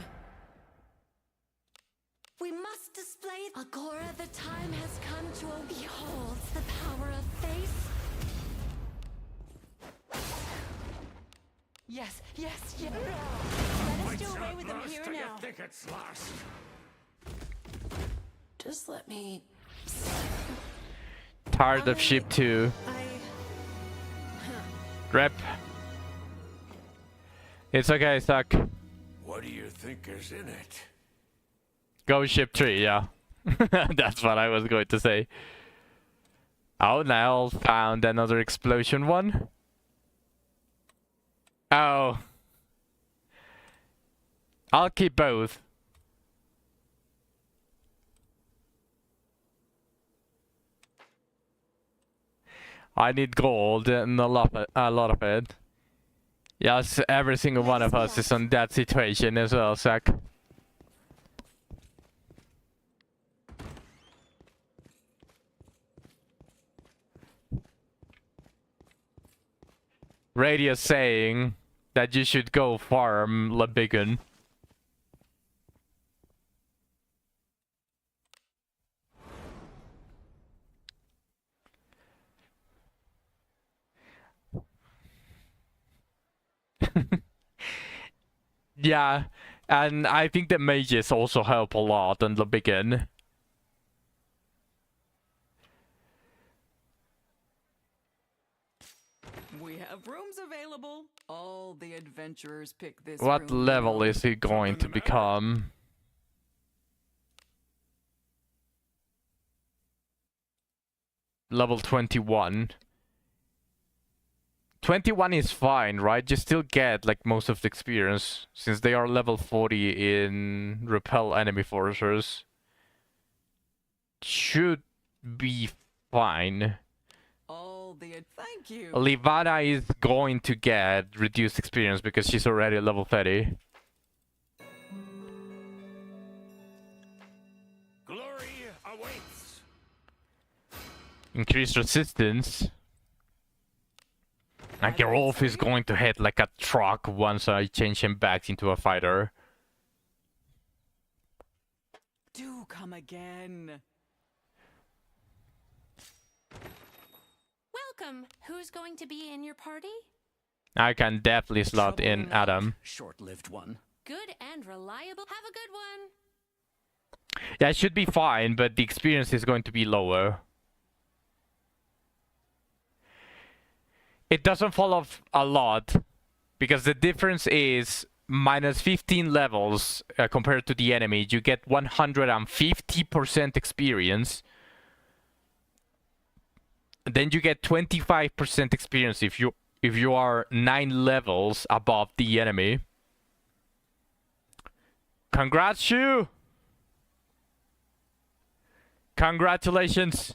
We must display Agora. The time has come to behold the power of faith. Yes, yes, yes. Let us do away with them Lost here till you now. think it's lost. Just let me. Tired of ship 2. Rep. It's okay, Stuck. What do you think is in it? Go ship 3, yeah. That's what I was going to say. Oh, now found another explosion one. Oh. I'll keep both. I need gold and a lot of it. Yes, every single one of us is on that situation as well, Zach. Radio saying that you should go farm Lebigon. Yeah, and I think that mages also help a lot in the beginning. We have rooms available. All the adventurers pick this What room. level is he going to Something the matter? become? Level 21. 21 is fine, right? You still get like most of the experience since they are level 40 in repel enemy forcers. Should be fine. All the thank you. Levana is going to get reduced experience because she's already level 30. Glory awaits. Increased resistance. And Gerolf is going to hit like a truck once I change him back into a fighter. Do come again. Welcome. Who's going to be in your party? I can definitely slot in Trouble not. Adam. Short-lived one. Good and reliable. Have a good one. Yeah, it should be fine, but the experience is going to be lower. It doesn't fall off a lot, because the difference is minus 15 levels compared to the enemy. You get 150% experience. Then you get 25% experience if you are 9 levels above the enemy. Congrats, Shu! Congratulations!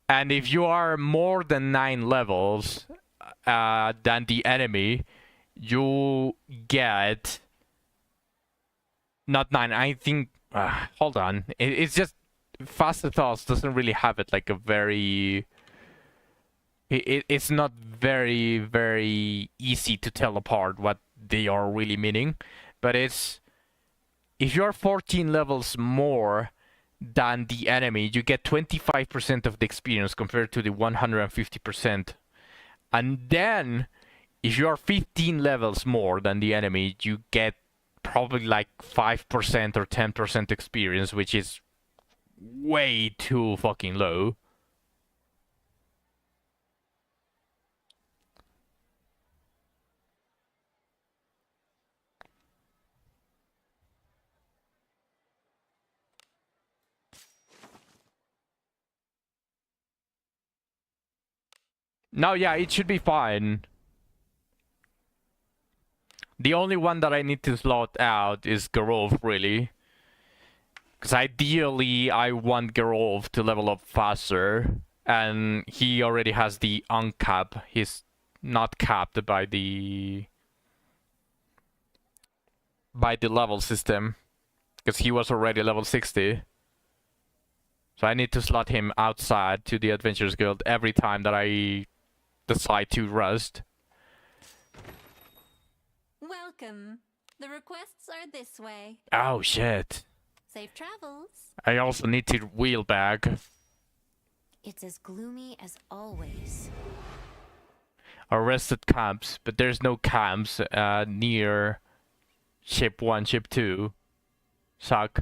And if you are more than 9 levels than the enemy, you get... Not 9, I think... hold on. It's just... Faster Thoughts doesn't really have it like a very... It's not very, very easy to tell apart what they are really meaning. But it's... If you're 14 levels more than the enemy, you get 25% of the experience compared to the 150%. And then, if you're 15 levels more than the enemy, you get probably like 5% or 10% experience, which is way too fucking low. No, yeah, it should be fine. The only one that I need to slot out is Gerolf, really. Because ideally, I want Gerolf to level up faster. And he already has the uncap. He's not capped by the level system. Because he was already level 60. So I need to slot him outside to the Adventurers Guild every time that I decide to rust. Welcome. The requests are this way. Oh shit. Safe travels. I also need to wheel back. It's as gloomy as always. Arrested camps, but there's no camps near ship 1, ship 2. Suck.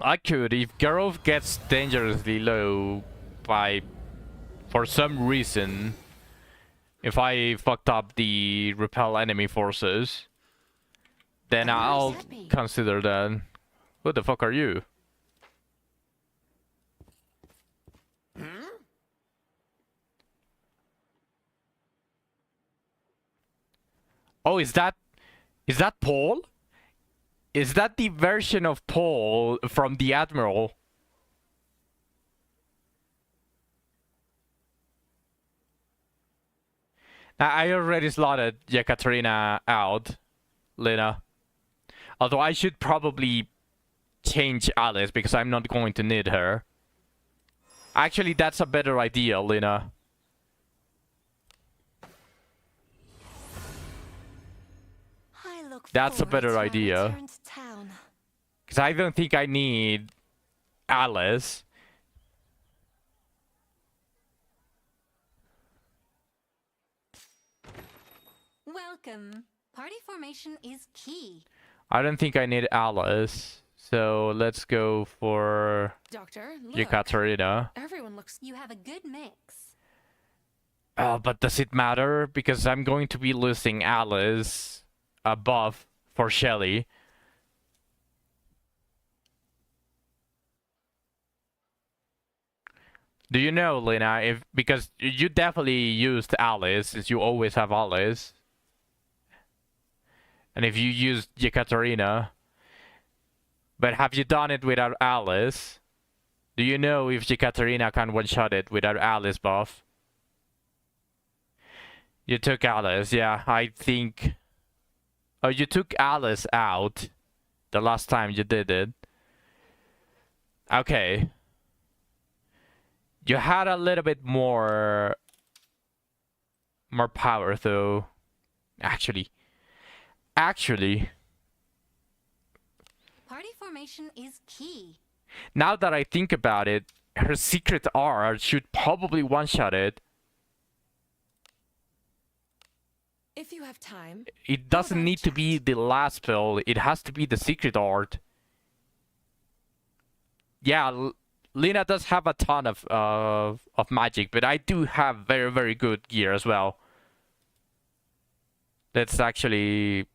I could, if Gerolf gets dangerously low for some reason, if I fucked up the repel enemy forces, then I'll consider that. Who the fuck are you? Oh, is that Paul? Is that the version of Paul from the Admiral? I already slotted Yekaterina out, Lena. Although I should probably change Alice because I'm not going to need her. Actually, that's a better idea, Lena. That's a better idea. Because I don't think I need Alice. Welcome. Party formation is key. I don't think I need Alice. So let's go for Doctor, look. Yekaterina. Everyone looks... You have a good mix. But does it matter? Because I'm going to be losing Alice above for Shelly. Do you know, Lena, because you definitely used Alice, since you always have Alice. And if you used Yekaterina, but have you done it without Alice? Do you know if Jekaterina can one-shot it without Alice buff? You took Alice, yeah, I think... Oh, you took Alice out the last time you did it. Okay. You had a little bit more power though. Actually. Party formation is key. Now that I think about it, her secret art should probably one-shot it. If you have time. It doesn't need to be the last spell, it has to be the secret art. Yeah, Lena does have a ton of magic, but I do have very, very good gear as well. Let's actually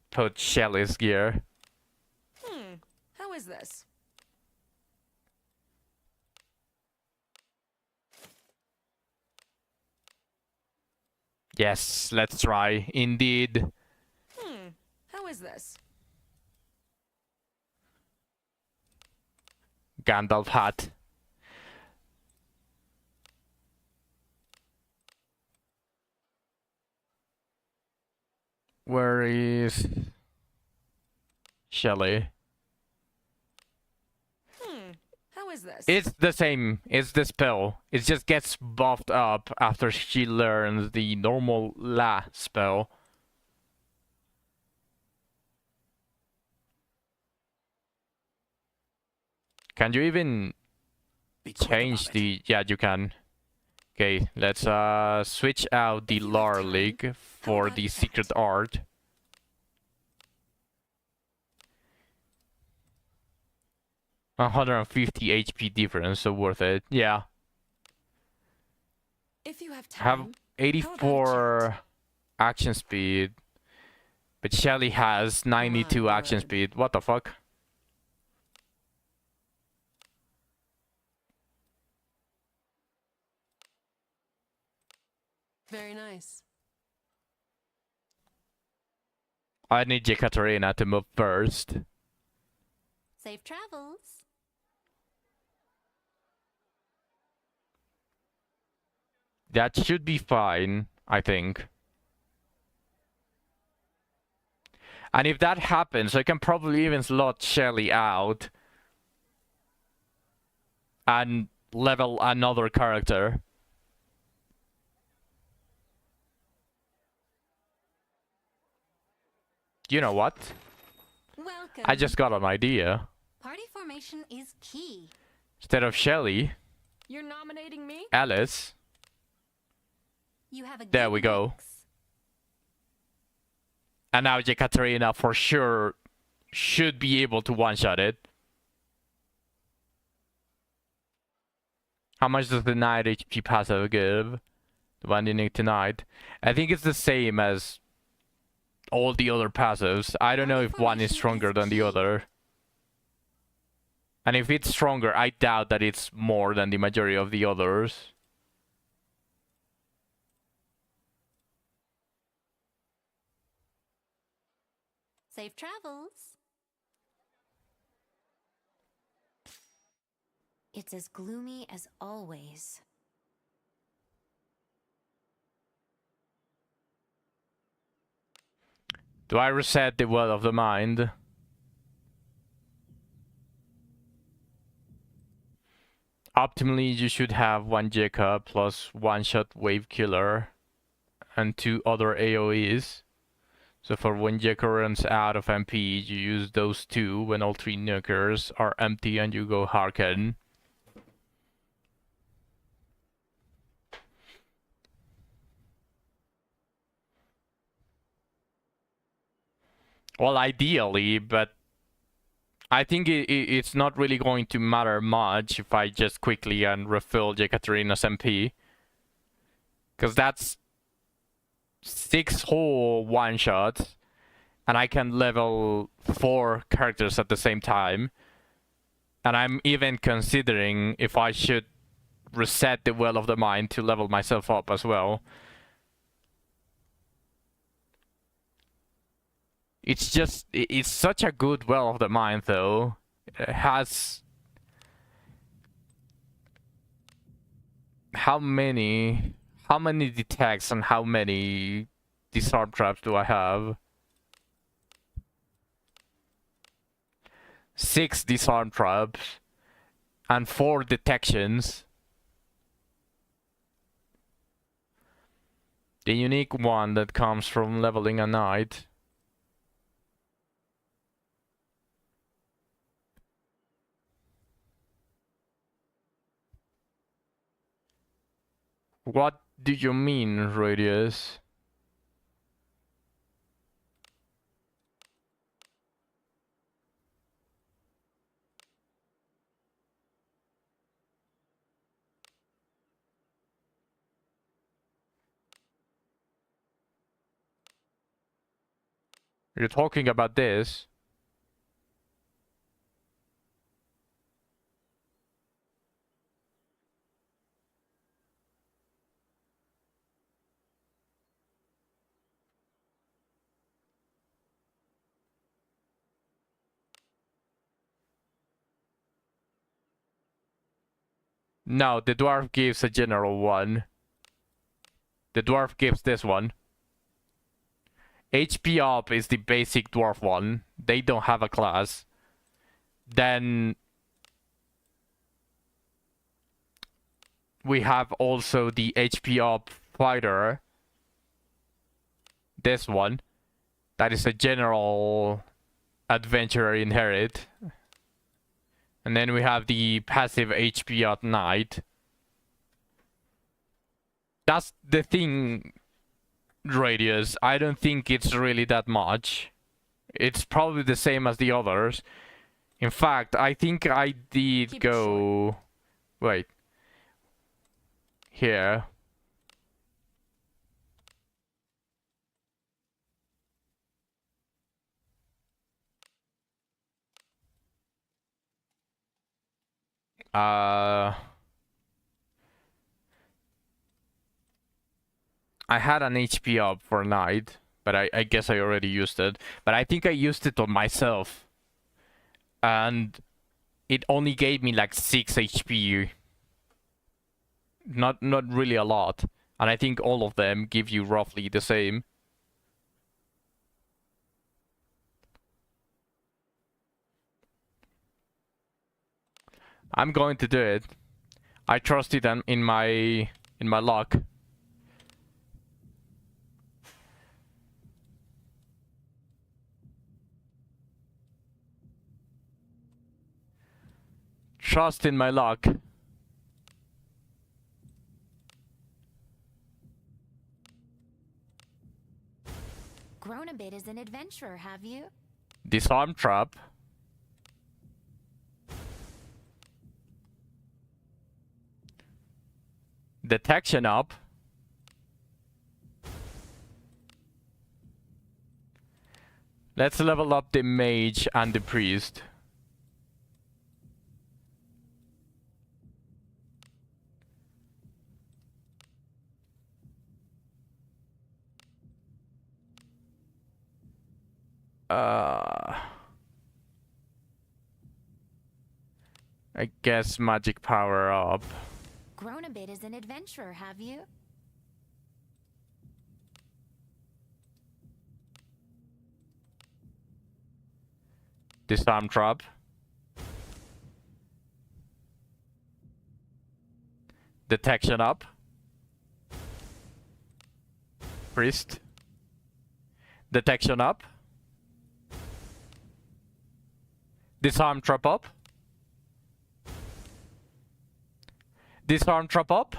put Shelly's gear. How is this? Yes, let's try. Indeed. How is this? Gandalf hat. Where is Shelly? How is this? It's the same. It's the spell. It just gets buffed up after she learns the normal La spell. Can you even change the... Yeah, you can. Okay, let's switch out the Lar League for the secret art. $150 HP difference, so worth it. Yeah. If you have Have time. 84 action speed, but Shelly has 92 action word. speed. What the fuck? Very nice. I need Jekaterina to move first. Safe travels. That should be fine, I think. And if that happens, I can probably even slot Shelly out and level another character. You know what? Welcome. I just got an idea. Party formation is key. Instead of Shelly, You're nominating me? Alice. You have a There good we go. mix. And now Jekaterina for sure should be able to one-shot it. How much does the 9 HP passive give? The one in tonight. I think it's the same as all the other passives. I don't know if one is stronger than the other. And if it's stronger, I doubt that it's more than the majority of the others. Safe travels. It's as gloomy as always. Do I reset the Well of the Mind? Optimally, you should have 1 Jeka plus 1-shot Wave Killer and 2 other AoEs. So for when Jeka runs out of MP, you use those 2 when all 3 nukers are empty and you go Harken. Well, ideally, but I think it's not really going to matter much if I just quickly and refill Jekaterina's MP. Because that's 6 whole one-shots, and I can level 4 characters at the same time. And I'm even considering if I should reset the Well of the Mind to level myself up as well. It's just, it's such a good Well of the Mind though. It has How many detects and how many disarm traps do I have? 6 disarm traps and 4 detections. The unique one that comes from leveling a knight. What do you mean, Radius? You're talking about this? No, the dwarf gives a general one. The dwarf gives this one. HP up is the basic dwarf one. They don't have a class. Then we have also the HP up fighter. This one. That is a general adventurer inherit. And then we have the passive HP up knight. That's the thing, Radius. I don't think it's really that much. It's probably the same as the others. In fact, I think I did go... Wait. Here. I had an HP up for knight, but I guess I already used it. But I think I used it on myself. And it only gave me like 6 HP. Not really a lot. And I think all of them give you roughly the same. I'm going to do it. I trust it in my luck. Trust in my luck. Grown a bit as an adventurer, have you? Disarm trap. Detection up. Let's level up the mage and the priest. I guess magic power up. Grown a bit as an adventurer, have you? Disarm trap. Detection up. Priest. Detection up. Disarm trap up. Disarm trap up.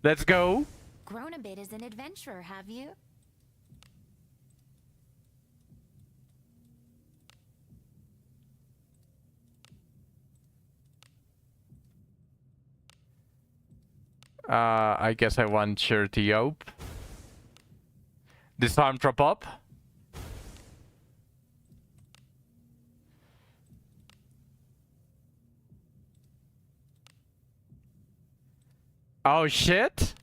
Let's go. Grown a bit as an adventurer, have you? I guess I want Surety up. Disarm trap up. Oh shit!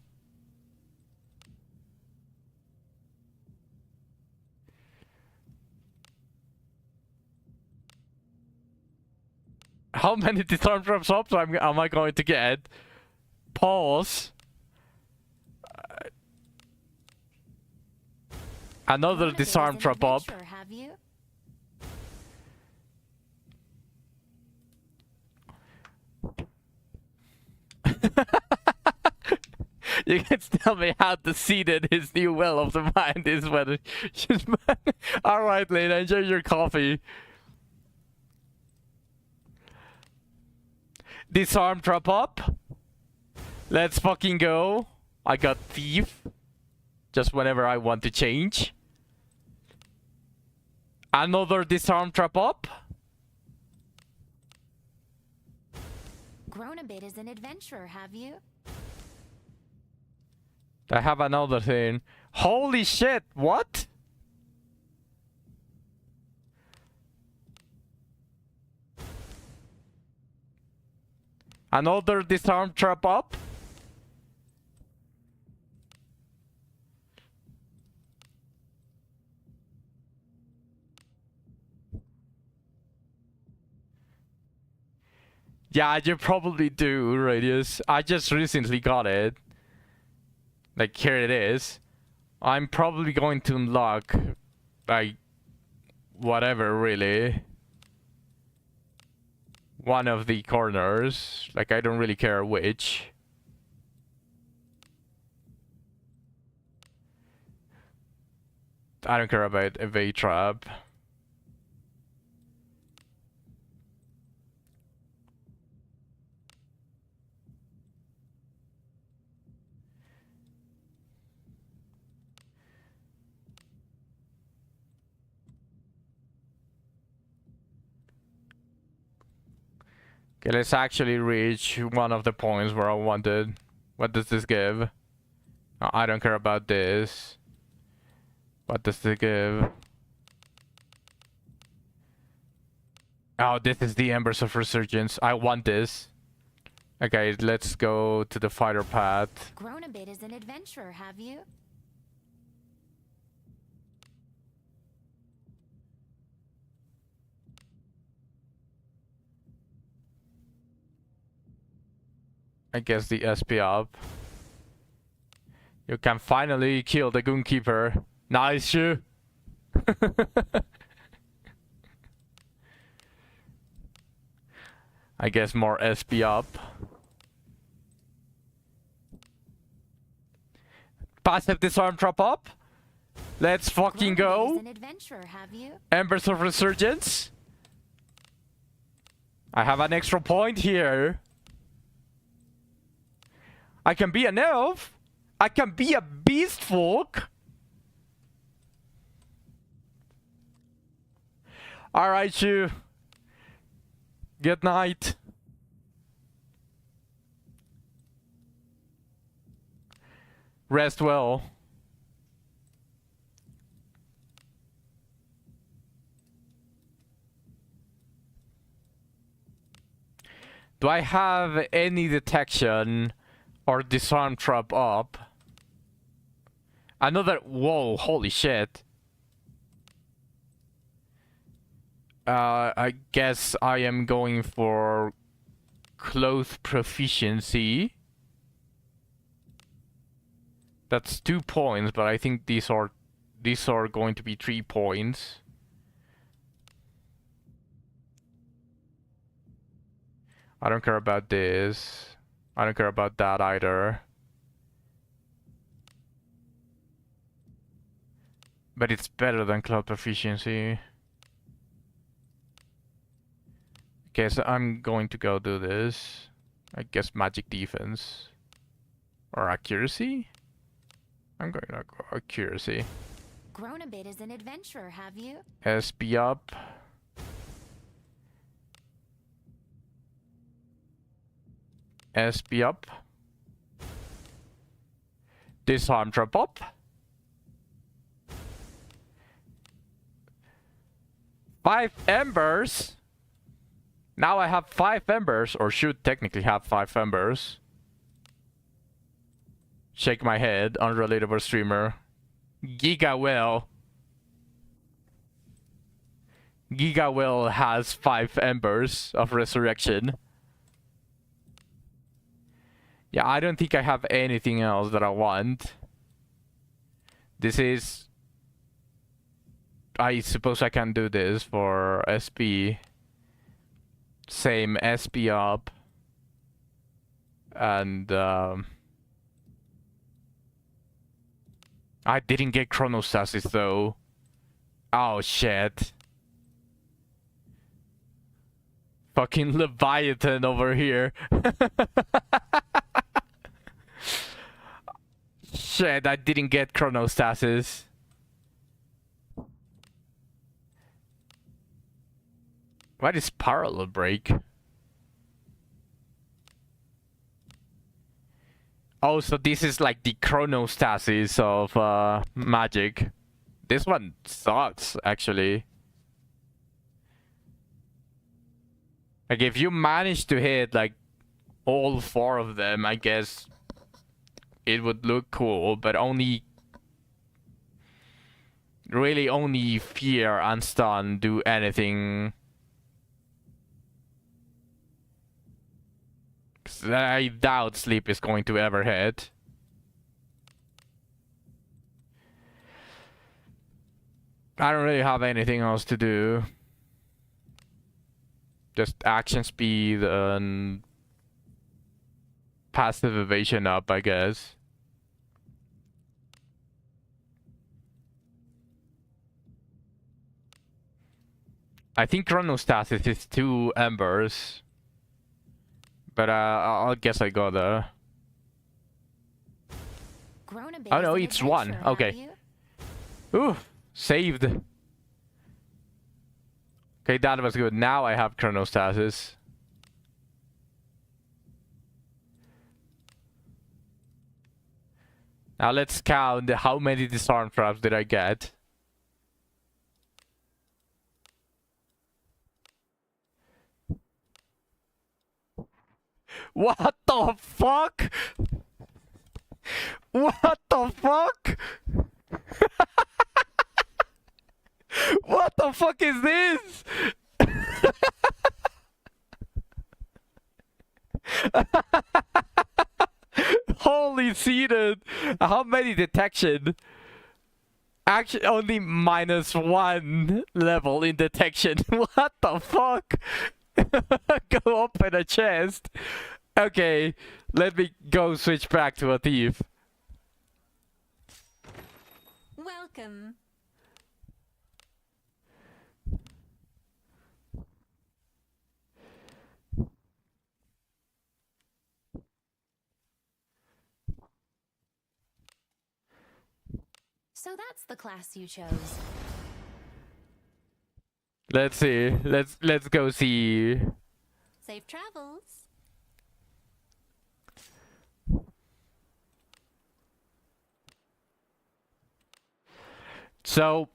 How many disarm traps up am I going to get? Pause. Another Wanted it disarm as an trap up. adventurer, have you? You can tell me how seated his new well of the mind is when Alright, Lena, enjoy your coffee. Disarm trap up. Let's fucking go. I got thief. Just whenever I want to change. Another disarm trap up. Grown a bit as an adventurer, have you? I have another thing. Holy shit, what? Another disarm trap up. Yeah, you probably do, Radius. I just recently got it. Like, here it is. I'm probably going to unlock, like, whatever, really. One of the corners. Like, I don't really care which. I don't care about evade trap. Okay, let's actually reach one of the points where I wanted. What does this give? Oh, I don't care about this. What does this give? Oh, this is the Embers of Resurgence. I want this. Okay, let's go to the fighter path. Grown a bit as an adventurer, have you? I guess the SP up. You can finally kill the Goonkeeper. Nice, you. I guess more SP up. Passive disarm trap up. Let's fucking Grown a bit go. as an adventurer, have you? Embers of Resurgence. I have an extra point here. I can be an elf. I can be a beast folk. Alright, you. Good night. Rest well. Do I have any detection or disarm trap up? Another... Whoa, holy shit. I guess I am going for cloth proficiency. That's 2 points, but I think these are going to be 3 points. I don't care about this. I don't care about that either. But it's better than cloud proficiency. Okay, so I'm going to go do this. I guess magic defense. Or accuracy? I'm going to go accuracy. Grown a bit as an adventurer, have you? SP up. SP up. Disarm trap up. Five embers. Now I have 5 embers, or should technically have 5 embers. Shake my head, unrelatable streamer. Giga Well. Giga Well has 5 embers of resurrection. Yeah, I don't think I have anything else that I want. This is... I suppose I can do this for SP. Same SP up. And I didn't get Chronostasis though. Oh shit. Fucking Leviathan over here. Shit, I didn't get Chronostasis. What is Parallel Break? Oh, so this is like the Chronostasis of magic. This one sucks, actually. Like, if you manage to hit, like, all 4 of them, I guess it would look cool, but only... Really only Fear and Stun do anything... 'Cause I doubt Sleep is going to ever hit. I don't really have anything else to do. Just action speed and passive evasion up, I guess. I think Chronostasis is 2 embers. But I guess I got a... Oh no, it's 1. Okay. Ooh, saved. Okay, that was good. Now I have Chronostasis. Now let's count how many disarm traps did I get. What the fuck? What the fuck? What the fuck is this? Holy seated. How many detection? Actually, only -1 level in detection. What the fuck? Go open a chest. Okay, let me go switch back to a thief. Welcome. So that's the class you chose. Let's see. Let's go see. Safe travels. So,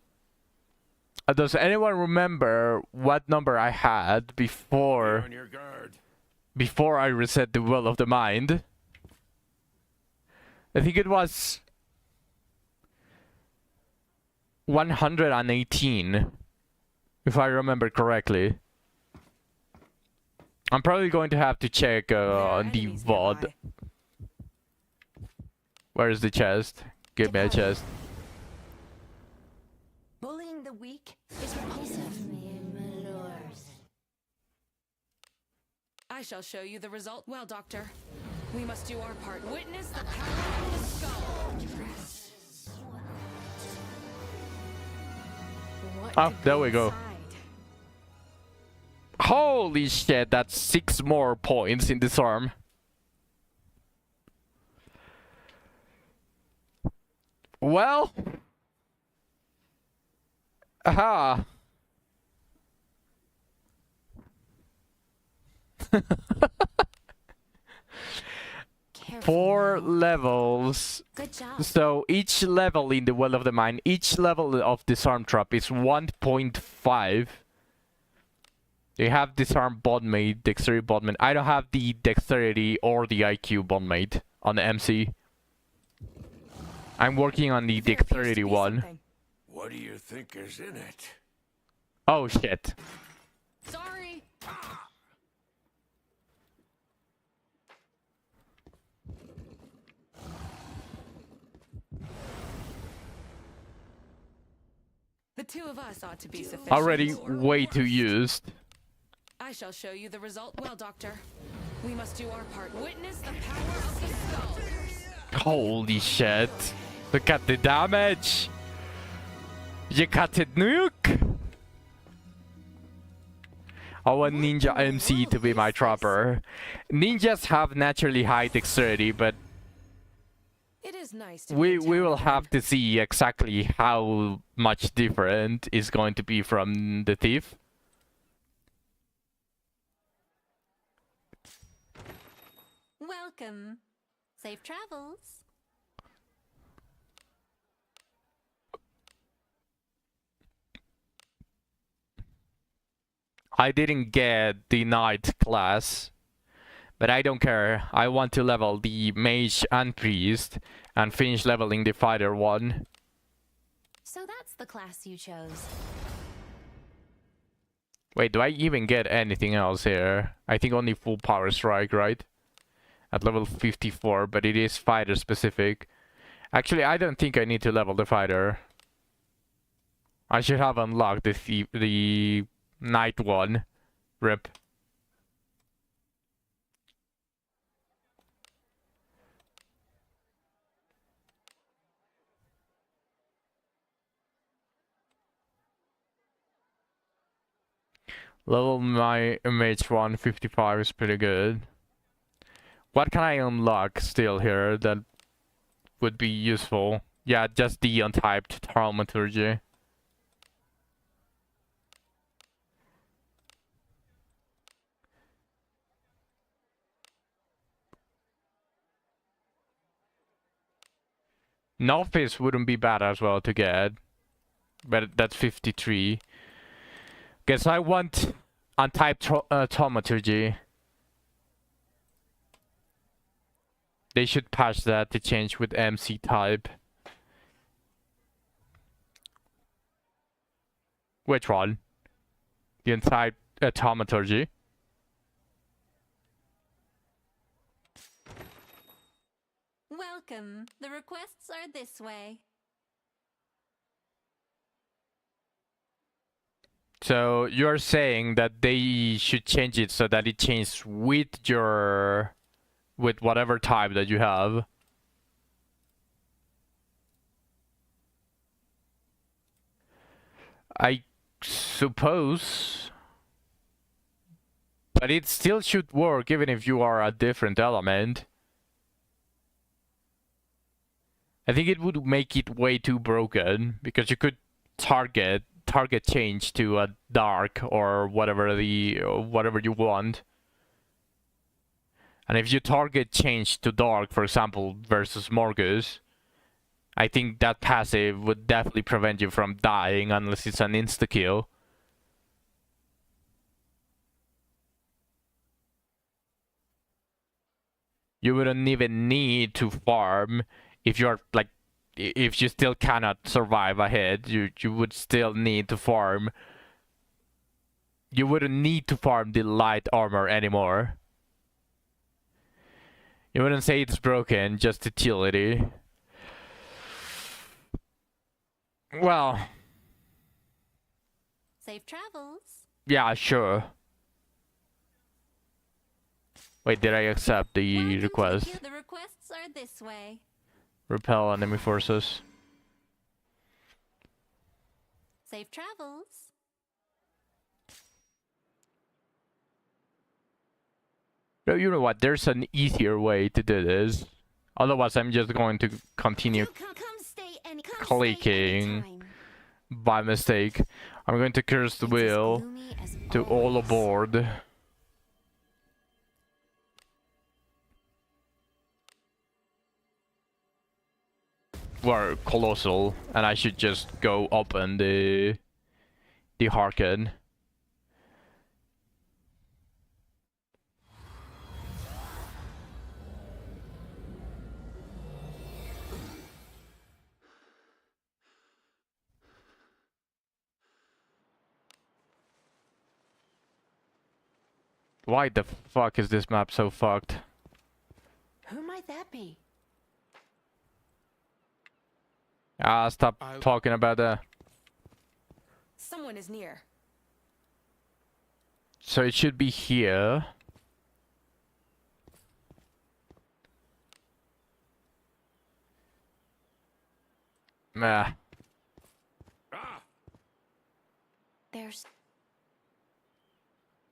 does anyone remember what number I had before On your guard. I reset the Will of the Mind? I think it was 118, if I remember correctly. I'm probably going to have to check the VOD. Where is the chest? Give me a chest. Bullying the weak is repulsive. I shall show you the result. Well, Doctor, we must do our part. Witness the power of the skull. What Oh, could there be we go. inside? Holy shit, that's 6 more points in this arm. Well... Aha! 4 levels. Good job. So each level in the Well of the Mind, each level of Disarm Trap is 1.5. You have Disarm Bondmate, Dexterity Bondmate. I don't have the Dexterity or the IQ Bondmate on the MC. I'm working on the There appears to Dexterity be one. something. What do you think is in it? Oh shit. Sorry. two of us ought to be sufficient. Already way too used. I shall show you the result. Well, Doctor, we must do our part. Witness the power of the skull. Holy shit. Look at the damage. You got it, nuke. I want Ninja MC to be my trapper. Ninjas have naturally high dexterity, but It is nice to we be will have to see exactly how much different is going to be from the thief. Welcome. Safe travels. I didn't get the knight class, but I don't care. I want to level the mage and priest and finish leveling the fighter one. So that's the class you chose. Wait, do I even get anything else here? I think only full power strike, right? At level 54, but it is fighter specific. Actually, I don't think I need to level the fighter. I should have unlocked the knight one. Rip. Level my mage 155 is pretty good. What can I unlock still here that would be useful? Yeah, just the untyped Thaumaturgy. Novice wouldn't be bad as well to get, but that's 53. Guess I want untyped Thaumaturgy. They should patch that to change with MC type. Which one? The untyped Thaumaturgy. Welcome. The requests are this way. So you're saying that they should change it so that it changes with your... with whatever type that you have. I suppose. But it still should work even if you are a different element. I think it would make it way too broken because you could target change to a dark or whatever you want. And if you target change to dark, for example, versus Morgus, I think that passive would definitely prevent you from dying unless it's an insta-kill. You wouldn't even need to farm if you're like, if you still cannot survive ahead, you would still need to farm. You wouldn't need to farm the light armor anymore. You wouldn't say it's broken, just utility. Well. Safe travels. Yeah, sure. Wait, did I accept the request? The requests are this way. Repel enemy forces. Safe travels. No, you know what? There's an easier way to do this. Otherwise, I'm just going to continue clicking by mistake. I'm going to curse the wheel to all aboard. We're colossal, and I should just go open the Harken. Why the fuck is this map so fucked? Who might that be? Stop talking about that. Someone is near. So it should be here. Ah. There's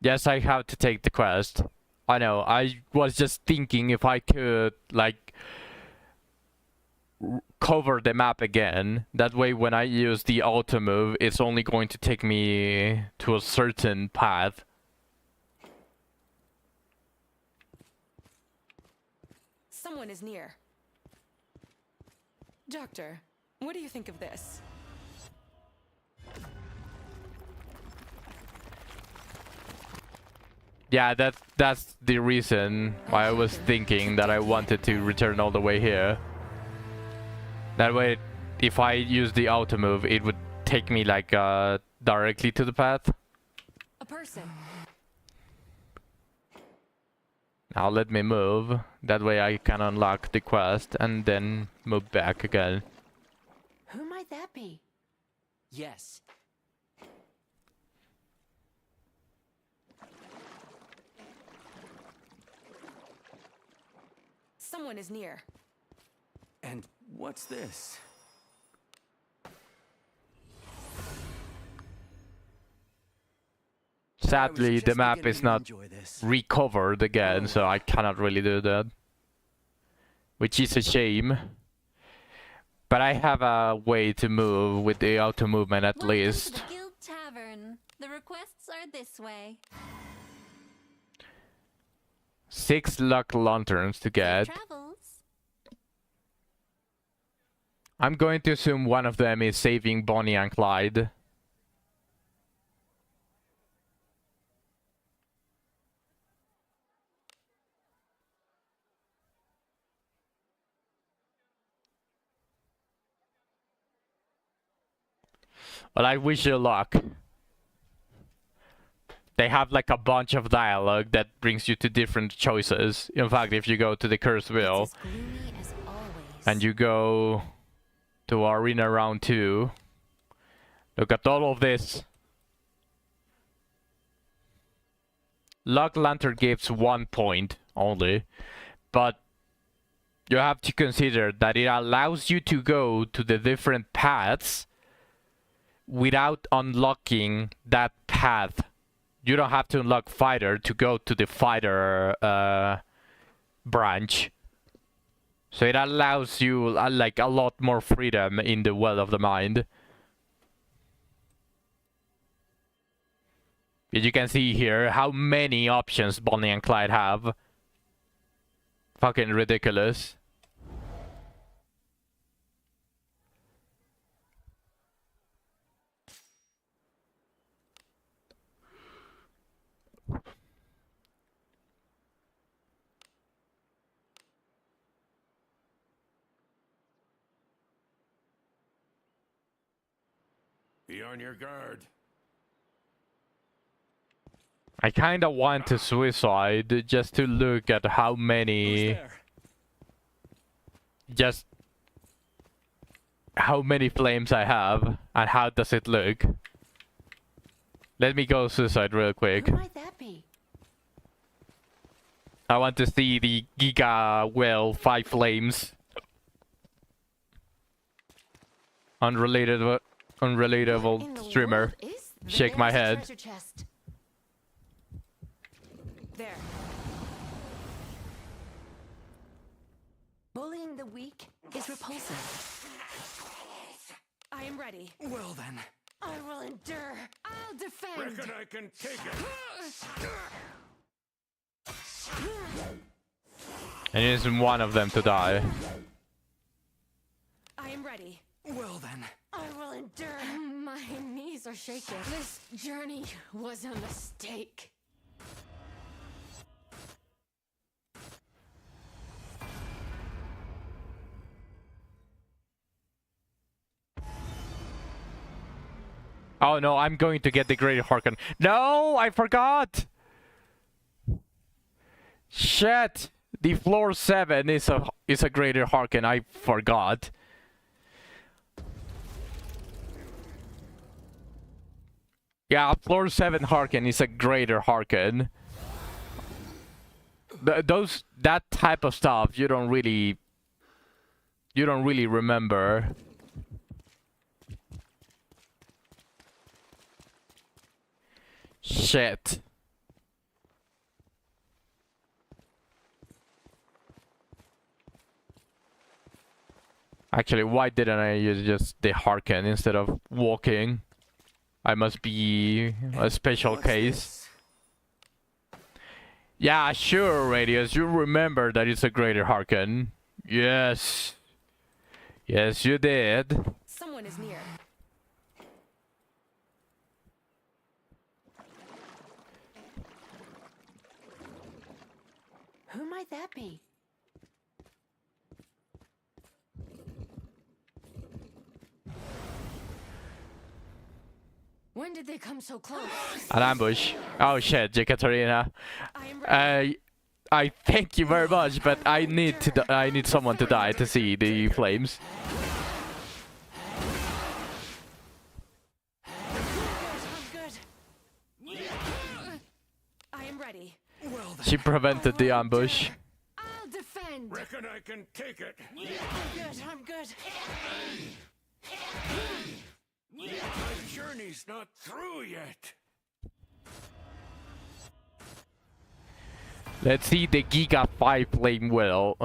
Yes, I have to take the quest. I know, I was just thinking if I could, like, cover the map again. That way when I use the auto move, it's only going to take me to a certain path. Someone is near. Doctor, what do you think of this? Yeah, that's the reason why I was thinking that I wanted to return all the way here. That way, if I use the auto move, it would take me like directly to the path. A person. Now let me move. That way I can unlock the quest and then move back again. who might that be? Yes. Someone is near. And what's this? Sadly, the map is not recovered again, so I cannot really do that. Which is a shame. But I have a way to move with the auto movement at Welcome least. to the Guild Tavern. The requests are this way. 6 luck lanterns to Safe get. travels. I'm going to assume one of them is saving Bonnie and Clyde. Well, I wish you luck. They have like a bunch of dialogue that brings you to different choices. In fact, if you go to the Cursed Wheel It's as gloomy as always. and you go to Arena Round 2, look at all of this. Luck Lantern gives 1 point only, but you have to consider that it allows you to go to the different paths without unlocking that path. You don't have to unlock fighter to go to the fighter branch. So it allows you like a lot more freedom in the Well of the Mind. But you can see here how many options Bonnie and Clyde have. Fucking ridiculous. Be on your guard. I kinda want to suicide just to look at how Who's many... there? Just... how many flames I have and how does it look. Let me go suicide real quick. Who might that be? I want to see the Giga Well 5 flames. Unrelatable In the streamer. world is Shake there my as a head. treasure chest? There. Bullying the weak is repulsive. I am ready. Well then. I will endure. I'll defend. Reckon I can take it. And it isn't one of them to die. I am ready. Well then. I will endure. My knees are shaking. This journey was a mistake. Oh no, I'm going to get the Greater Harken. No, I forgot! Shit! The floor 7 is a Greater Harken, I forgot. Yeah, floor 7 Harken is a greater Harken. That type of stuff you don't really remember. Shit. Actually, why didn't I use just the Harken instead of walking? I must be a special case. Yeah, sure, Radius. You remember that it's a greater Harken. Yes. Yes, you did. Someone is near. Who might that be? When did they come so close? An ambush. Oh shit, Jekaterina. I am I thank you very much, but I need someone to die to see the flames. I am ready. Well, then, She prevented the ambush. I'll defend. reckon I can take it. I'm good. My journey's not through yet. Let's see the Giga 5 flame will.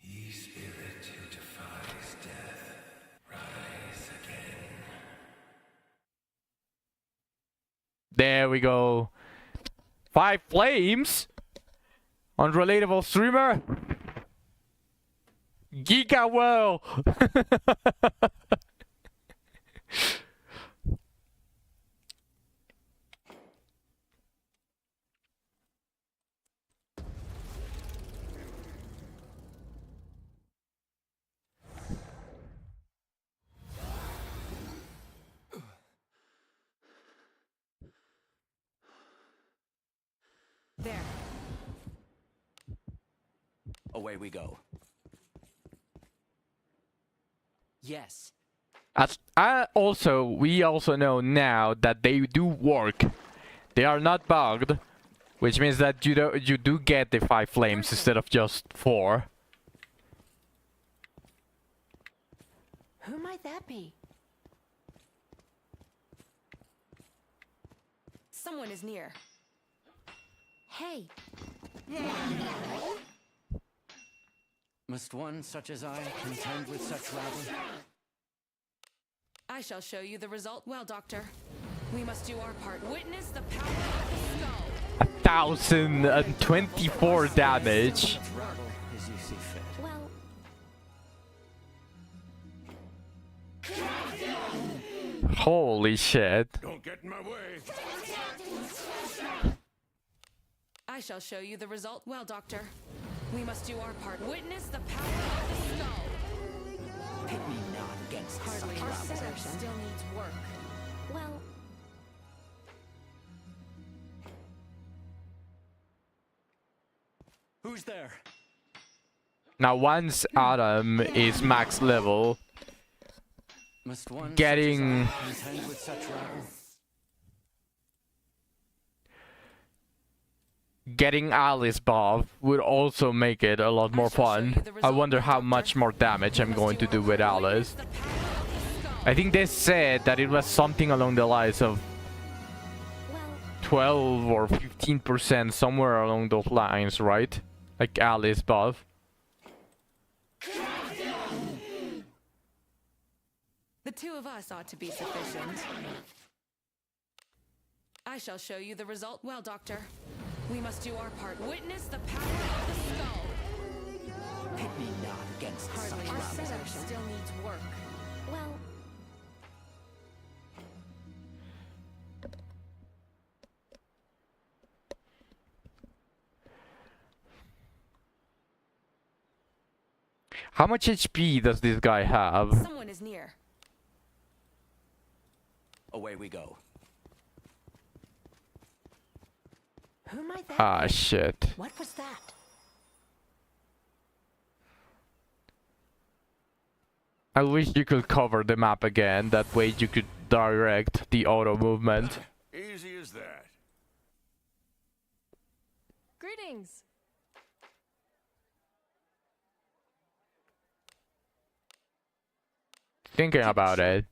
Ye spirit who defies death, rise again. There we go. 5 flames. Unrelatable streamer. Giga well. There. Away we go. Yes. We also know now that they do work. They are not bugged, which means that you do get the 5 flames instead of just 4. Who might that be? Someone is near. Hey, Must one such as I contend with such rabble? I shall show you the result. Well, Doctor, we must do our part. Witness the power of the skull. 1024 damage. Such rabble as you see fit. well, Holy shit. Don't get in my way. I shall show you the result. Well, Doctor, we must do our part. Witness the power of the skull. Pit me not against Hardly. such Our rabble. setup still needs work. well, Who's there? Now once Adam is max level, Must one Getting- such as I contend with such rabble? getting Alice buff would also make it a lot more fun. I wonder how much more damage I'm going to do with Alice. The power of the skull. I think they said that it was something along the lines of well, 12 or 15%, somewhere along those lines, right? Like Alice buff. The two of us ought to be sufficient. I shall show you the result. Well, Doctor, we must do our part. Witness the power of the skull. Pit me not against Hardly. such Our rabble. setup still needs work. well, How much HP does this guy have? Someone is near. Away we go. who might that Ah, be? shit. What was that? I wish you could cover the map again. That way you could direct the auto movement. Easy as that. Greetings. Thinking about it.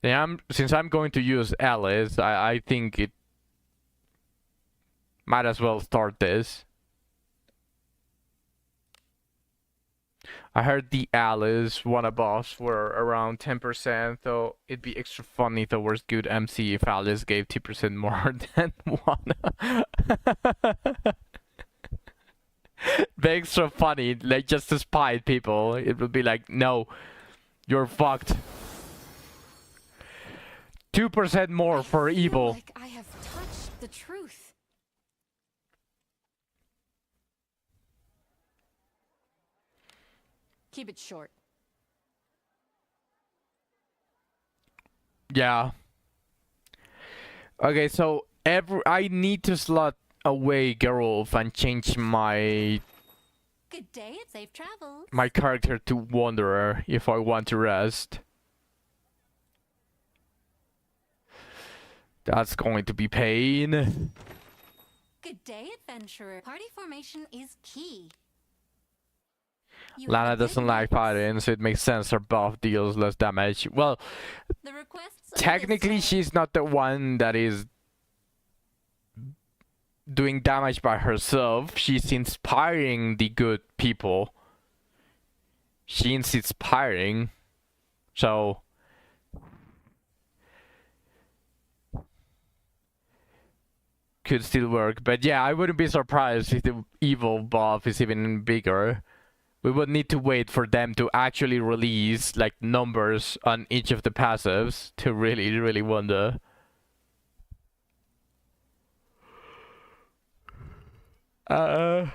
Yeah, since I'm going to use Alice, I think it might as well start this. I heard the Alice wanna buffs were around 10%, so it'd be extra funny towards good MC if Alice gave 2% more than one. Be extra funny, like just to spite people. It would be like, no, you're fucked. 2% more for evil. Like I have touched the truth. Keep it short. Yeah. Okay, so I need to slot away Geralt and change my Good day and safe travels. character to Wanderer if I want to rest. That's going to be pain. Good day, adventurer. Party formation is key. You Lana have a good doesn't like mix. fighting, so it makes sense her buff deals less damage. Well, The requests of technically this she's not the one that is doing damage by herself. She's inspiring the good people. She's inspiring. So could still work. But yeah, I wouldn't be surprised if the evil buff is even bigger. We would need to wait for them to actually release like numbers on each of the passives to really wonder. I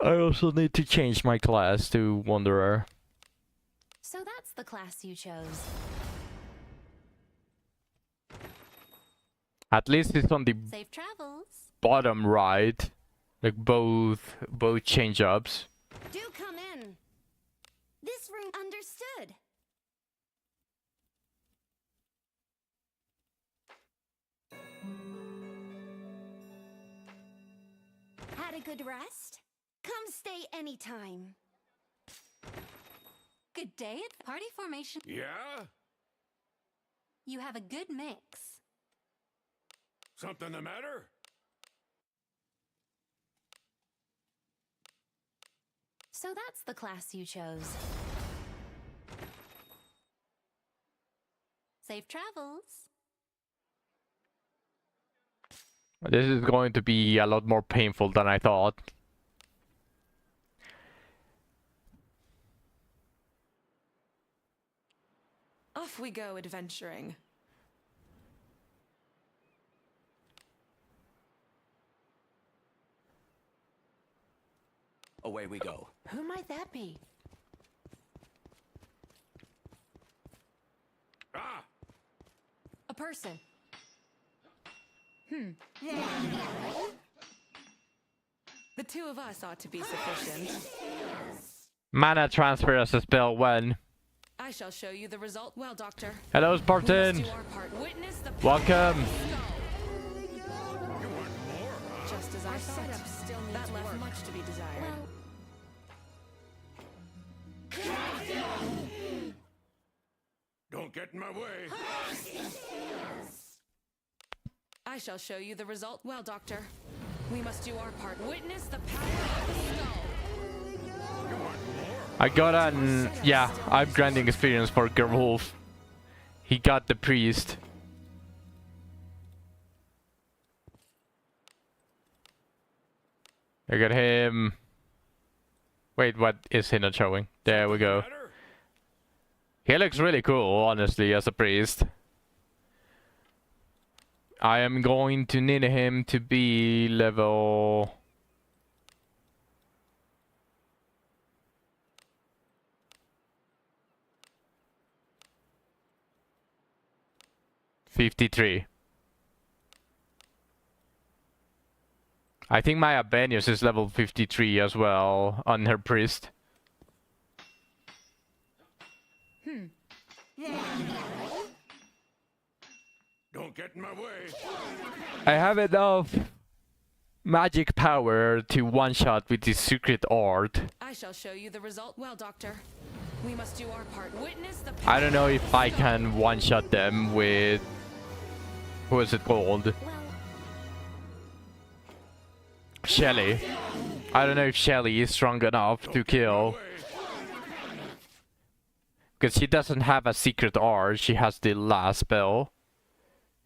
also need to change my class to Wanderer. So that's the class you chose. At least it's on the safe travels. bottom right, like both change ups. Do come in. This room understood. Had a good rest? Come stay anytime. Good day at party formation. Yeah? You have a good mix. Something the matter? So that's the class you chose. Safe travels. This is going to be a lot more painful than I thought. Off we go adventuring. Away we go. Who might that be? Ah! A person. The two of us ought to be sufficient. Mana transfer as a spell when. I shall show you the result. Well, Doctor. Hello, We must Spartan. do our part. Witness the Welcome. just as I thought. still needs That left work. much to be desired. Don't get in my way. I shall show you the result. Well, Doctor. We must do our part. Witness the power of the skull. I got an yeah, I'm granting experience for Gerwolf. He got the priest. I got him. Wait, what is he not showing? There we go. Matter? He looks really cool, honestly, as a priest. I am going to need him to be level... $53. I think my Abenius is level 53 as well on her priest. Don't get in my way. I have enough magic power to one-shot with this secret art. I shall show you the result. Well, Doctor, we must do our part. Witness the I don't know power if of the I skull. can one-shot them with... What is it called? Well, Shelly. I don't know if Shelly is strong enough to kill. Because she doesn't have a secret art, she has the last spell.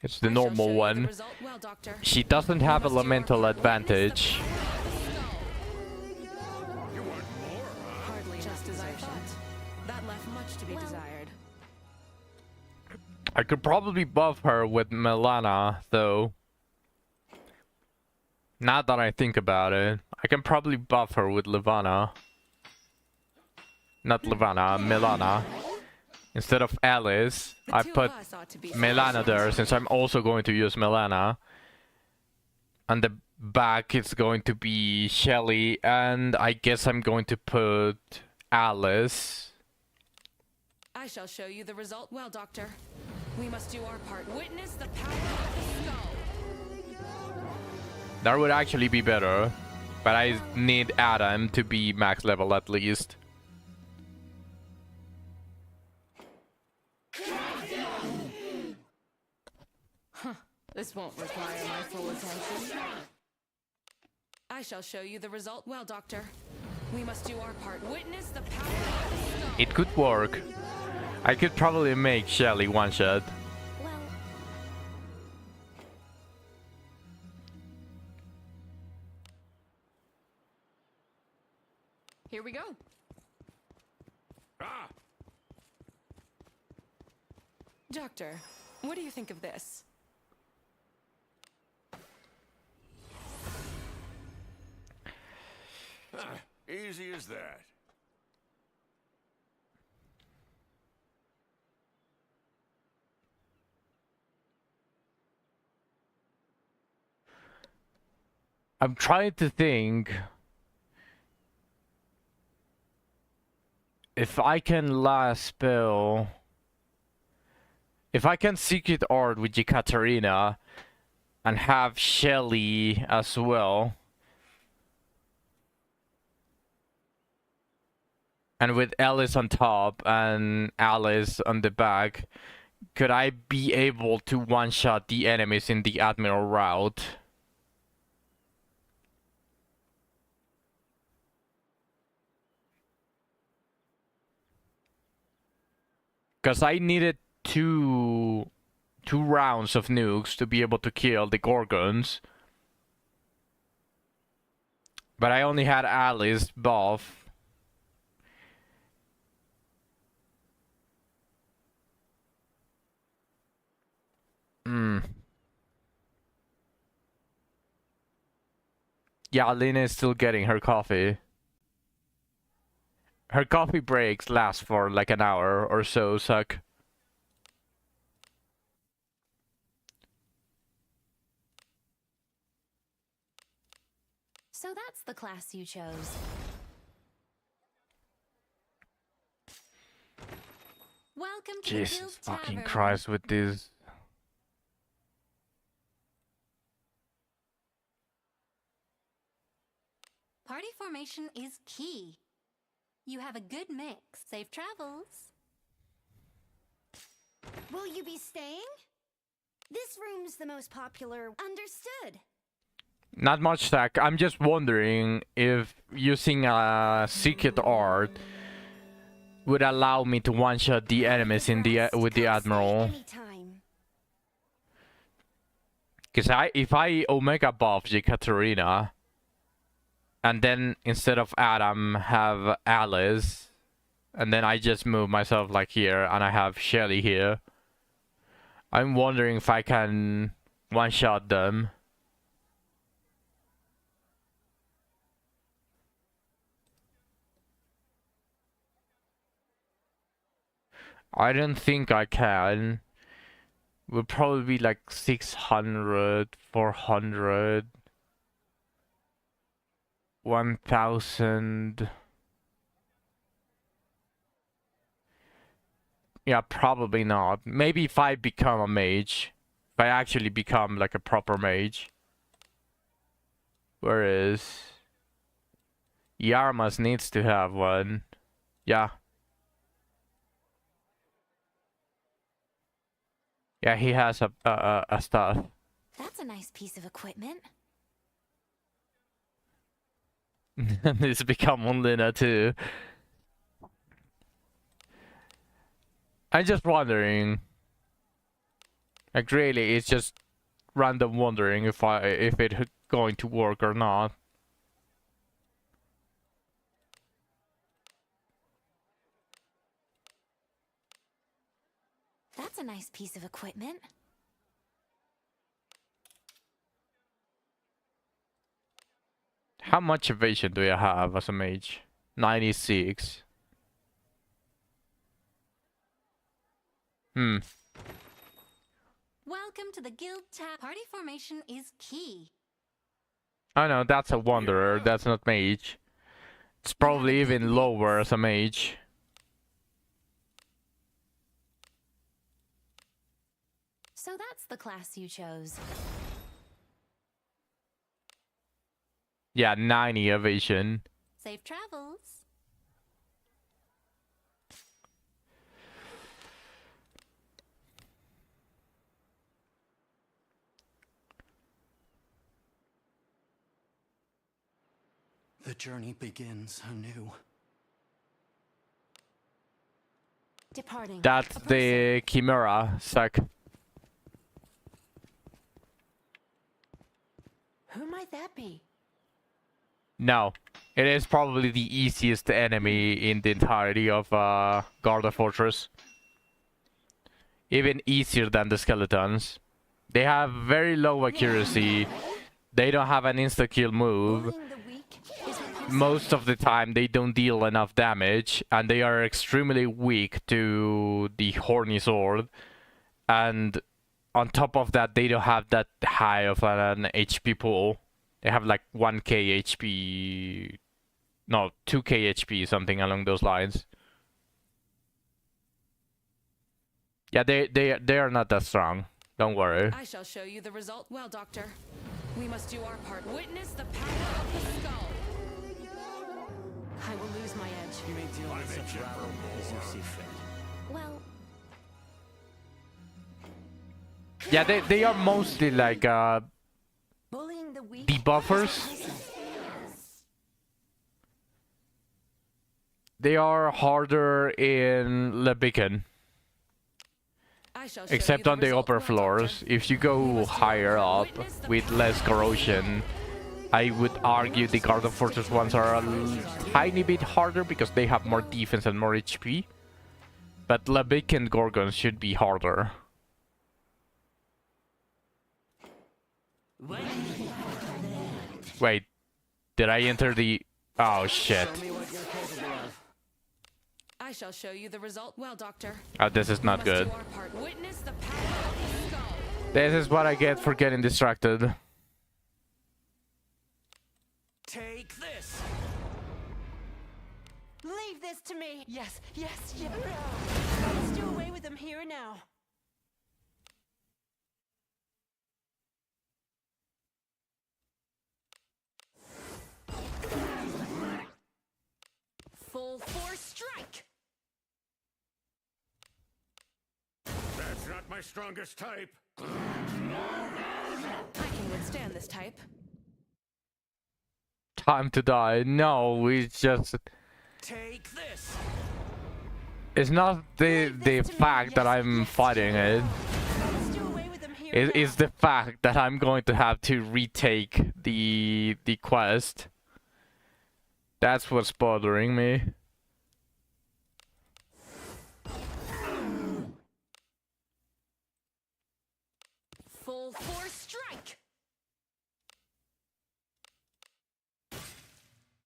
It's the I shall show normal you the one. result. Well, Doctor, She doesn't we have must do our elemental part. Witness the advantage. power of the skull. You want more, huh? Hardly just as I thought. That left much to be desired. I could probably buff her with Milana, though. Now that I think about it, I can probably buff her with Levana. Not Levana, Milana. Instead of Alice, The I two of put us ought to be Milana there, since I'm also going to use Milana. And the back is going to be Shelly, and I guess I'm going to put Alice. I shall show you the result. Well, Doctor, we must do our part. Witness the power of the skull. That would actually be better. But I need Adam to be max level at least. This won't require my full attention. I shall show you the result. Well, Doctor, we must do our part. Witness the power of the skull. It could work. I could probably make Shelly one shot. well, Here we go. Ah! Doctor, what do you think of this? Easy as that. I'm trying to think if I can last spell. If I can secret art with Yekaterina and have Shelly as well. And with Alice on top and Alice on the back, could I be able to one-shot the enemies in the Admiral route? Because I needed two rounds of nukes to be able to kill the Gorgons. But I only had Alice buff. Yeah, Lena is still getting her coffee. Her coffee breaks last for like an hour or so, suck. so that's the class you chose. Welcome to the Guild Jesus fucking Tavern. Christ with this. Party formation is key. You have a good mix. Safe travels. Will you be staying? This room's the most popular. Understood. Not much stack. I'm just wondering if using a secret art would allow me to one-shot the enemies in the with the Come stay Admiral. anytime. Because if I Omega buff Yekaterina, and then instead of Adam have Alice, and then I just move myself like here, and I have Shelly here. I'm wondering if I can one-shot them. I don't think I can. Would probably be like 600, 400, 1000. Yeah, probably not. Maybe if I become a mage. If I actually become like a proper mage. Whereas Yarmas needs to have one. Yeah. Yeah, he has a stuff. That's a nice piece of equipment. And it's become on Lina too. I'm just wondering. Like really, it's just random wondering if it's going to work or not. That's a nice piece of equipment. How much evasion do you have as a mage? 96. Welcome to the Guild Tab. Party formation is key. Oh no, that's a wanderer, that's not mage. It's probably even lower as a mage. So that's the class you chose. Yeah, 90 evasion. Safe travels. The journey begins anew. Departing. That's the Chimera sack. Who might that be? No, it is probably the easiest enemy in the entirety of Garda Fortress. Even easier than the skeletons. They have very low accuracy. They don't have an insta-kill move. Bullying the weak is repulsive. Most of the time they don't deal enough damage, and they are extremely weak to the horny sword. And on top of that, they don't have that high of an HP pool. They have like 1k HP, no, 2k HP, something along those lines. Yeah, they are not that strong. Don't worry. I shall show you the result. Well, Doctor, we must do our part. Witness the power of the skull. I will lose my edge. You may deal with such rabble as you see fit. Well, Yeah, they are mostly like bullying the weak. debuffers. They are harder in Le Beacon. I shall show Except you on the result. upper Well, floors. Doctor, If you go higher up with less corrosion, I would argue the Garden Fortress ones are a tiny bit harder because they have more defense and more HP. But Levic and Gorgons should be harder. Wait, did I enter the... Oh shit. Show me what you're capable of. I shall show you the result. Well, Doctor, Oh, this is we not must good. do our part. Witness the power of the skull. This is what I get for getting distracted. Take this! Leave this to me. Yes, yes, yes. Let's do away with them here and now. Full force strike. That's not my strongest type. I can withstand this type. Time to die. No, it's just... Take this! It's not the fact that I'm fighting it. Let's do away with them here and It is the fact that I'm going to have to retake the quest. That's what's bothering me. Full force strike.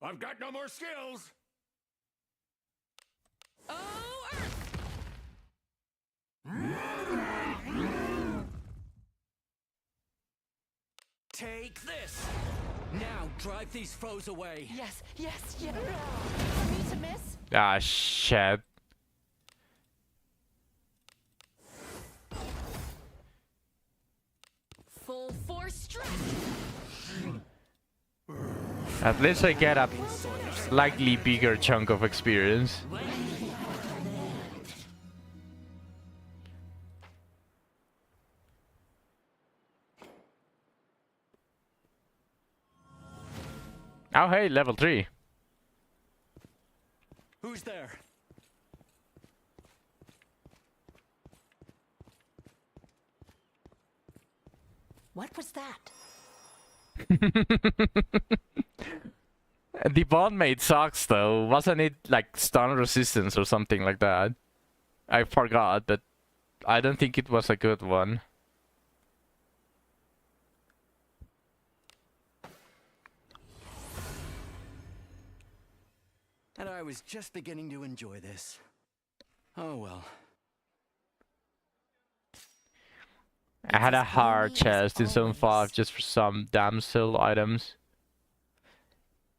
I've got no more skills. Oh, Earth. Take this! Now drive these foes away. Yes, yes, yes. For me to miss? Ah, shit. Force stretch. At least I get a slightly bigger chunk of experience. Oh hey, level 3. Who's there? What was that? The bondmate sucks though. Wasn't it like stun resistance or something like that? I forgot, but I don't think it was a good one. And I was just beginning to enjoy this. Oh well. I had a hard chest in Zone 5 just for some damsel items.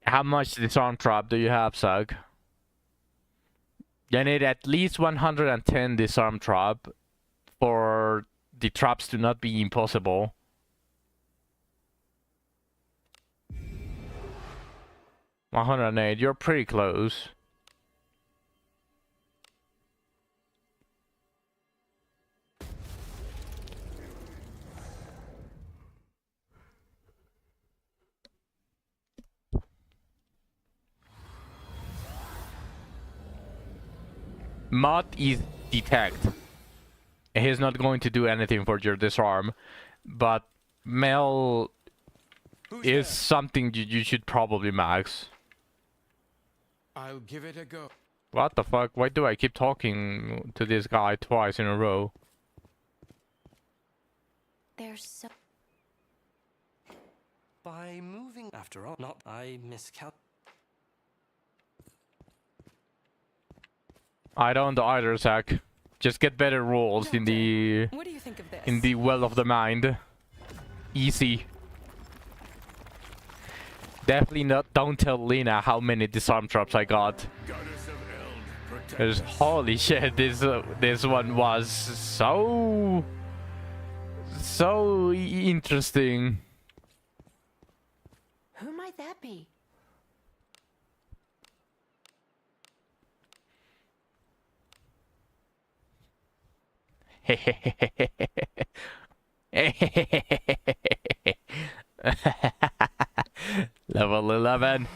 How much disarm trap do you have, Zag? You need at least 110 disarm trap for the traps to not be impossible. $108, you're pretty close. Mod is detect. He's not going to do anything for your disarm, but Mel is something you should probably max. I'll give it a go. What the fuck? Why do I keep talking to this guy twice in a row? There's so... By moving, after all, not I miscal. I don't either, Zach. Just get better rolls in the What do you think of this? in the well of the mind. Easy. Definitely not. Don't tell Lena how many disarm traps I got. Because holy shit, this one was so interesting. Who might that be? Level 11.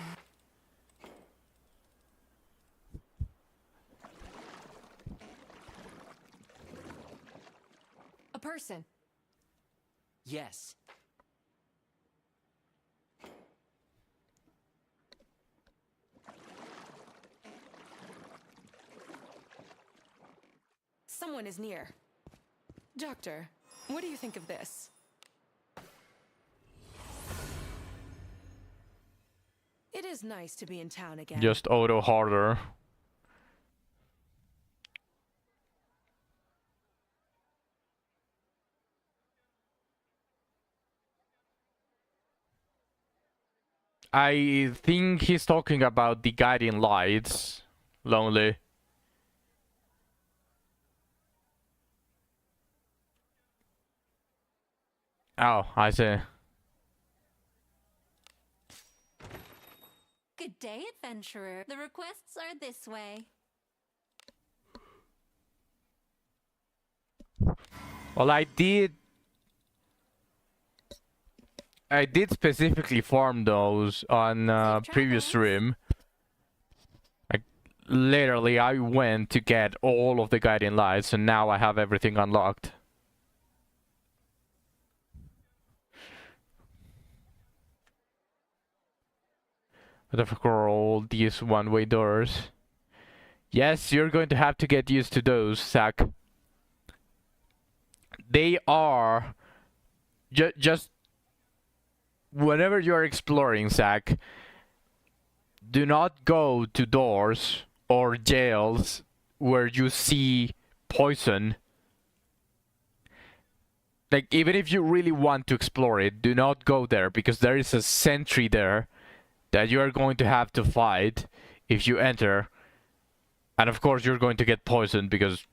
A person. Yes. Someone is near. Doctor, what do you think of this? It is nice to be in town again. Just auto harder. I think he's talking about the guiding lights, Lonely. Oh, I see. Good day, adventurer. The requests are this way. Well, I did specifically farm those on previous stream. Like, literally, I went to get all of the guiding lights, and now I have everything unlocked. But of course, all these one-way doors. Yes, you're going to have to get used to those, Zach. They are just whenever you're exploring, Zach, do not go to doors or jails where you see poison. Like, even if you really want to explore it, do not go there, because there is a sentry there that you are going to have to fight if you enter. And of course you're going to get poisoned because...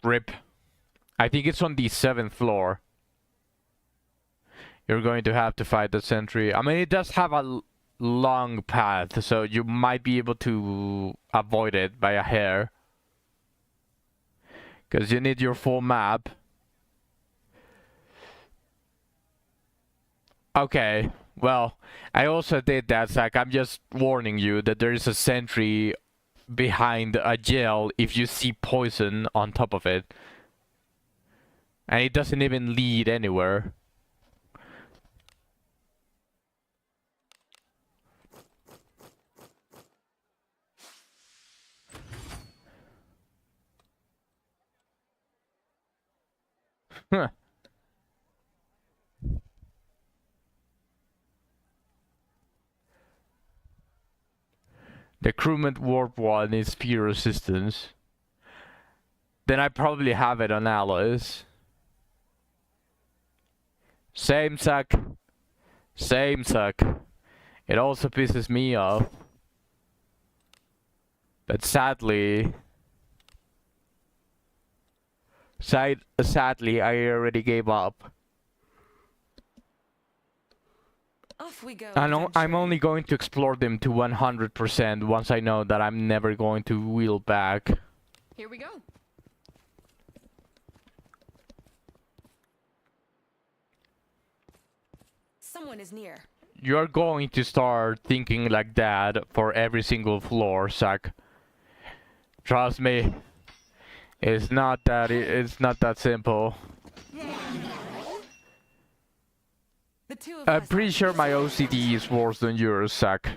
RIP. I think it's on the 7th floor. you're going to have to fight the sentry. I mean, it does have a long path, so you might be able to avoid it by a hair. Because you need your full map. Okay, well, I also did that, Zach. I'm just warning you that there is a sentry behind a gel if you see poison on top of it. And it doesn't even lead anywhere. Huh. The crewmate warp 1 is spear resistance. Then I probably have it on alloys. Same suck. Same suck. It also pisses me off. But sadly... Sadly, I already gave up. Off we go. I'm only going to explore them to 100% once I know that I'm never going to wheel back. Here we go. Someone is near. You're going to start thinking like that for every single floor, Zach. Trust me. It's not that simple. The two of I'm us pretty are- sure my OCD is worse than yours, Zach.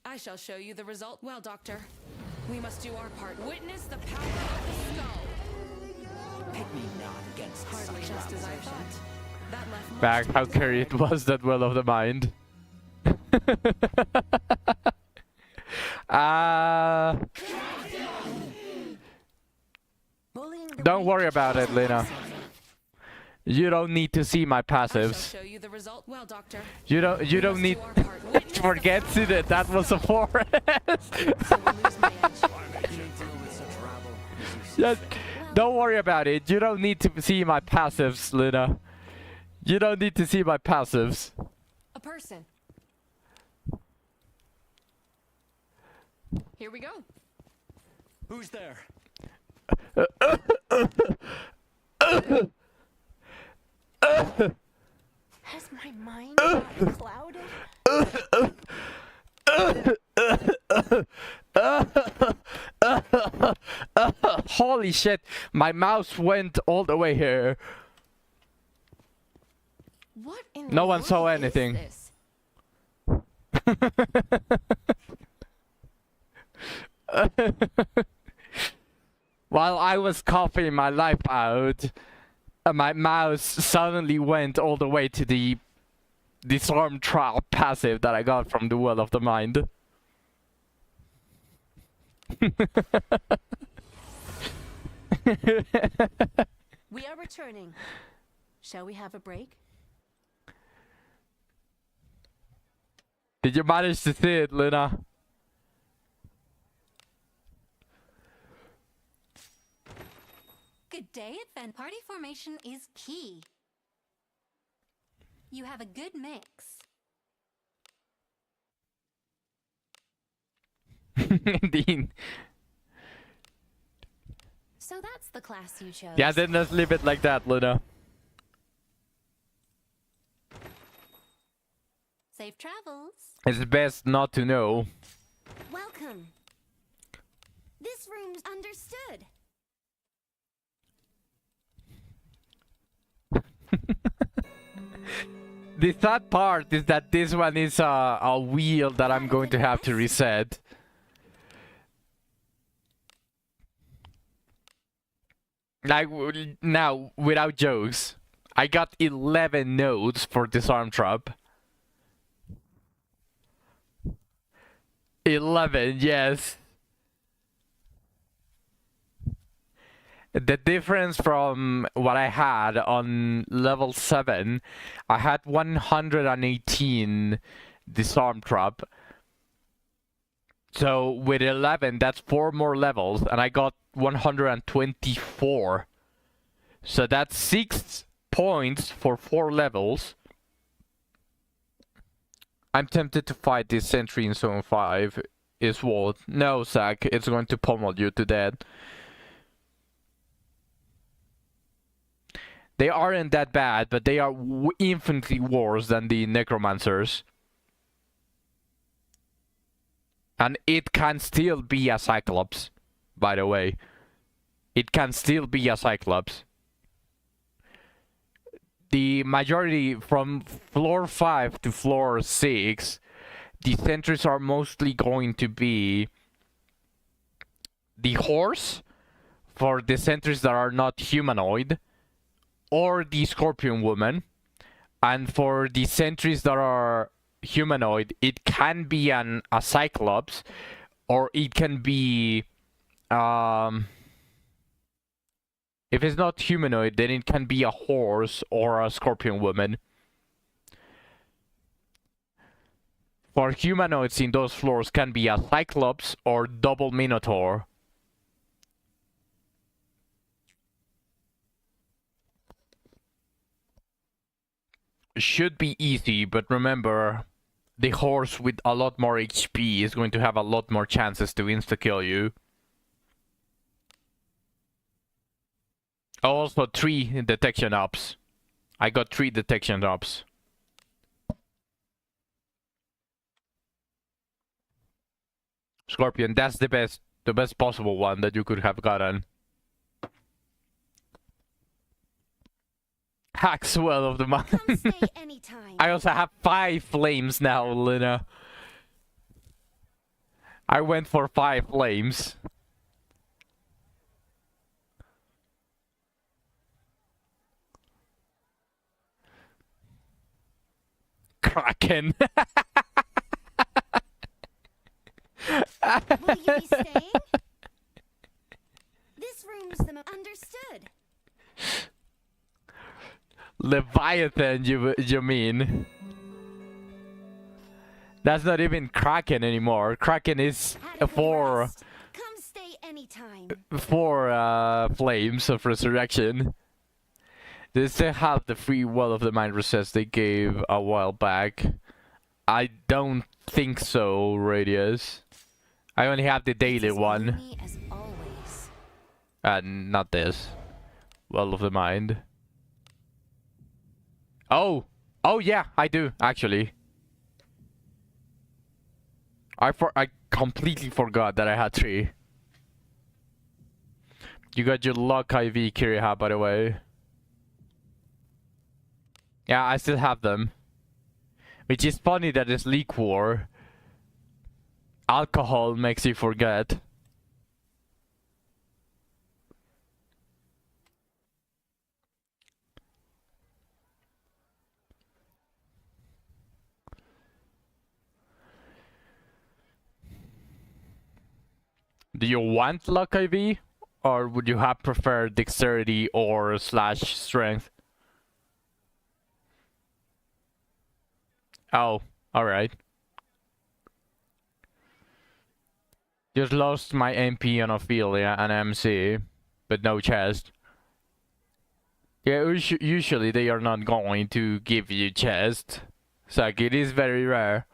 I shall show you the result. Well, Doctor, we must do our part. Witness the power of the skull. Pick me not against Hardly such just as I rabble. thought. That left much Back to how be carry it desired. was that well of the mind. Bullying the Don't weak worry about it, is Lena. passive. You don't need to see my I shall passives. show you the result. Well, Doctor, You don't we must need do our part. Witness the forget power- it, that was a forest. So we lose my edge. I can't deal with such rabble. as you Yeah, see fit. don't worry about it. You don't need to see my passives, Lena. You don't need to see my passives. A person. Here we go. Who's there? Has my mind gotten clouded? Holy shit, my mouse went all the way here. What in No the one saw world is anything. this? While I was coughing my life out, my mouse suddenly went all the way to the disarm trap passive that I got from the Well of the Mind. We are returning. Shall we have a break? Did you manage to see it, Luna? Good day, Advent. Party formation is key. You have a good mix. Indeed. So that's the class you chose. Yeah, then let's leave it like that, Luna. Safe travels. It's best not to know. Welcome. This room's understood. The sad part is that this one is a wheel that I'm going to have to reset. Like, now, without jokes, I got 11 nodes for disarm trap. 11, yes. The difference from what I had on level 7, I had 118 disarm trap. So with 11, that's 4 more levels, and I got 124. So that's 6 points for 4 levels. I'm tempted to fight this sentry in Zone 5. Is what? No, Zach, it's going to pummel you to death. They aren't that bad, but they are infinitely worse than the Necromancers. And it can still be a Cyclops, by the way. It can still be a Cyclops. The majority from floor 5 to floor 6, the sentries are mostly going to be the horse for the sentries that are not humanoid, or the scorpion woman. And for the sentries that are humanoid, it can be a Cyclops, or it can be if it's not humanoid, then it can be a horse or a scorpion woman. For humanoids in those floors can be a Cyclops or double Minotaur. Should be easy, but remember, the horse with a lot more HP is going to have a lot more chances to insta-kill you. Also 3 detection ups. I got 3 detection ups. Scorpion, that's the best possible one that you could have gotten. Haxwell of the Mountain. Come stay anytime. I also have 5 flames now, Lina. I went for 5 flames. Kraken. Will you be staying? This room's the understood. Leviathan, you mean? That's not even Kraken anymore. Kraken is for Come stay anytime. Flames of Resurrection. They still have the free Well of the Mind resets they gave a while back. I don't think so, Radius. I only have the daily one. Me as always. Not this. Well of the Mind. Oh! Oh yeah, I do, actually. I completely forgot that I had 3. You got your luck IV Kiriha, by the way. Yeah, I still have them. Which is funny that it's League War. Alcohol makes you forget. Do you want luck IV? Or would you have preferred dexterity or slash strength? Oh, alright. Just lost my MP on Ophelia and MC, but no chest. Yeah, usually they are not going to give you chest. So it is very rare.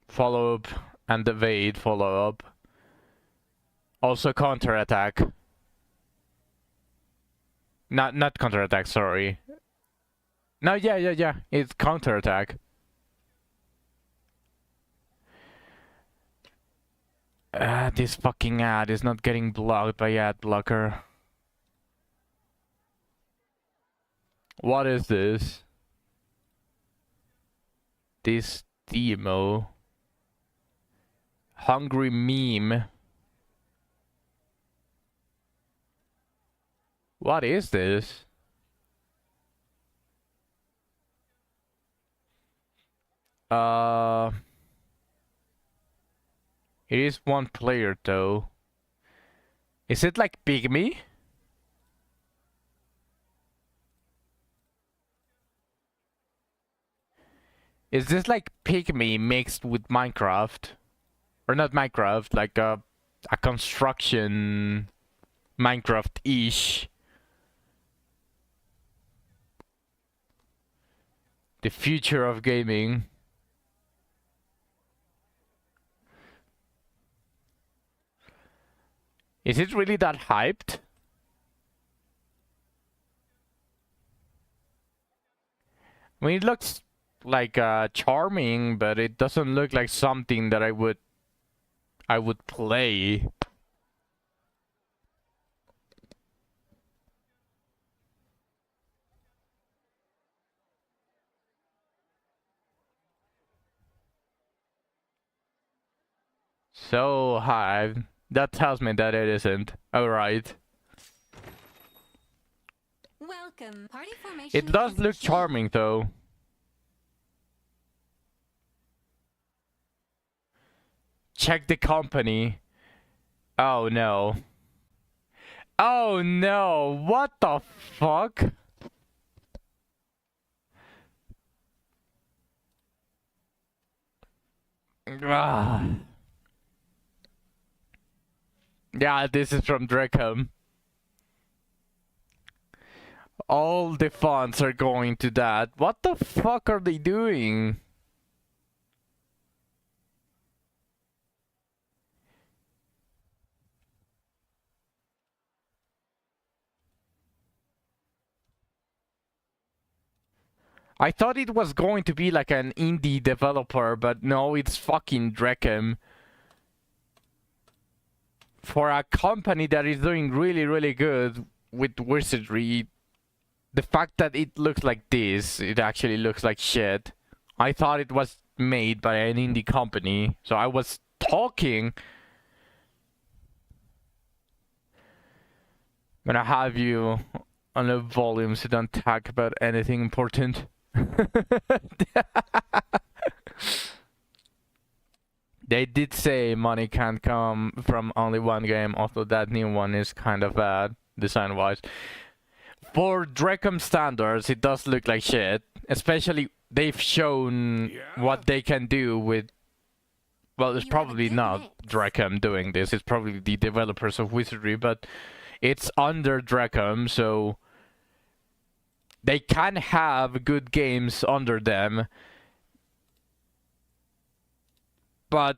Follow up and evade follow up. Also counterattack. Not counterattack, sorry. No, yeah. It's counterattack. This fucking ad is not getting blocked by ad blocker. What is this? This demo. Hungry meme. What is this? It is one player though. Is it like Pygmy? Is this like Pygmy mixed with Minecraft? Or not Minecraft, like a construction Minecraft-ish. The future of gaming. Is it really that hyped? I mean, it looks like charming, but it doesn't look like something that I would play. So high. That tells me that it isn't. Alright. Welcome. Party formation. It does is look achieved. charming though. Check the company. Oh no. Oh no. What the fuck? Ah. Yeah, this is from Dreckham. All the funds are going to that. What the fuck are they doing? I thought it was going to be like an indie developer, but no, it's fucking Dreckham. For a company that is doing really, really good with Wizardry, the fact that it looks like this, it actually looks like shit. I thought it was made by an indie company, so I was talking. I'm gonna have you on the volume so don't talk about anything important. They did say money can't come from only one game, although that new one is kind of bad, design-wise. For Dreckham standards, it does look like shit. Especially, they've shown what they can do with... Well, it's probably not Dreckham doing this, it's probably the developers of Wizardry, but it's under Dreckham, so... They can have good games under them. But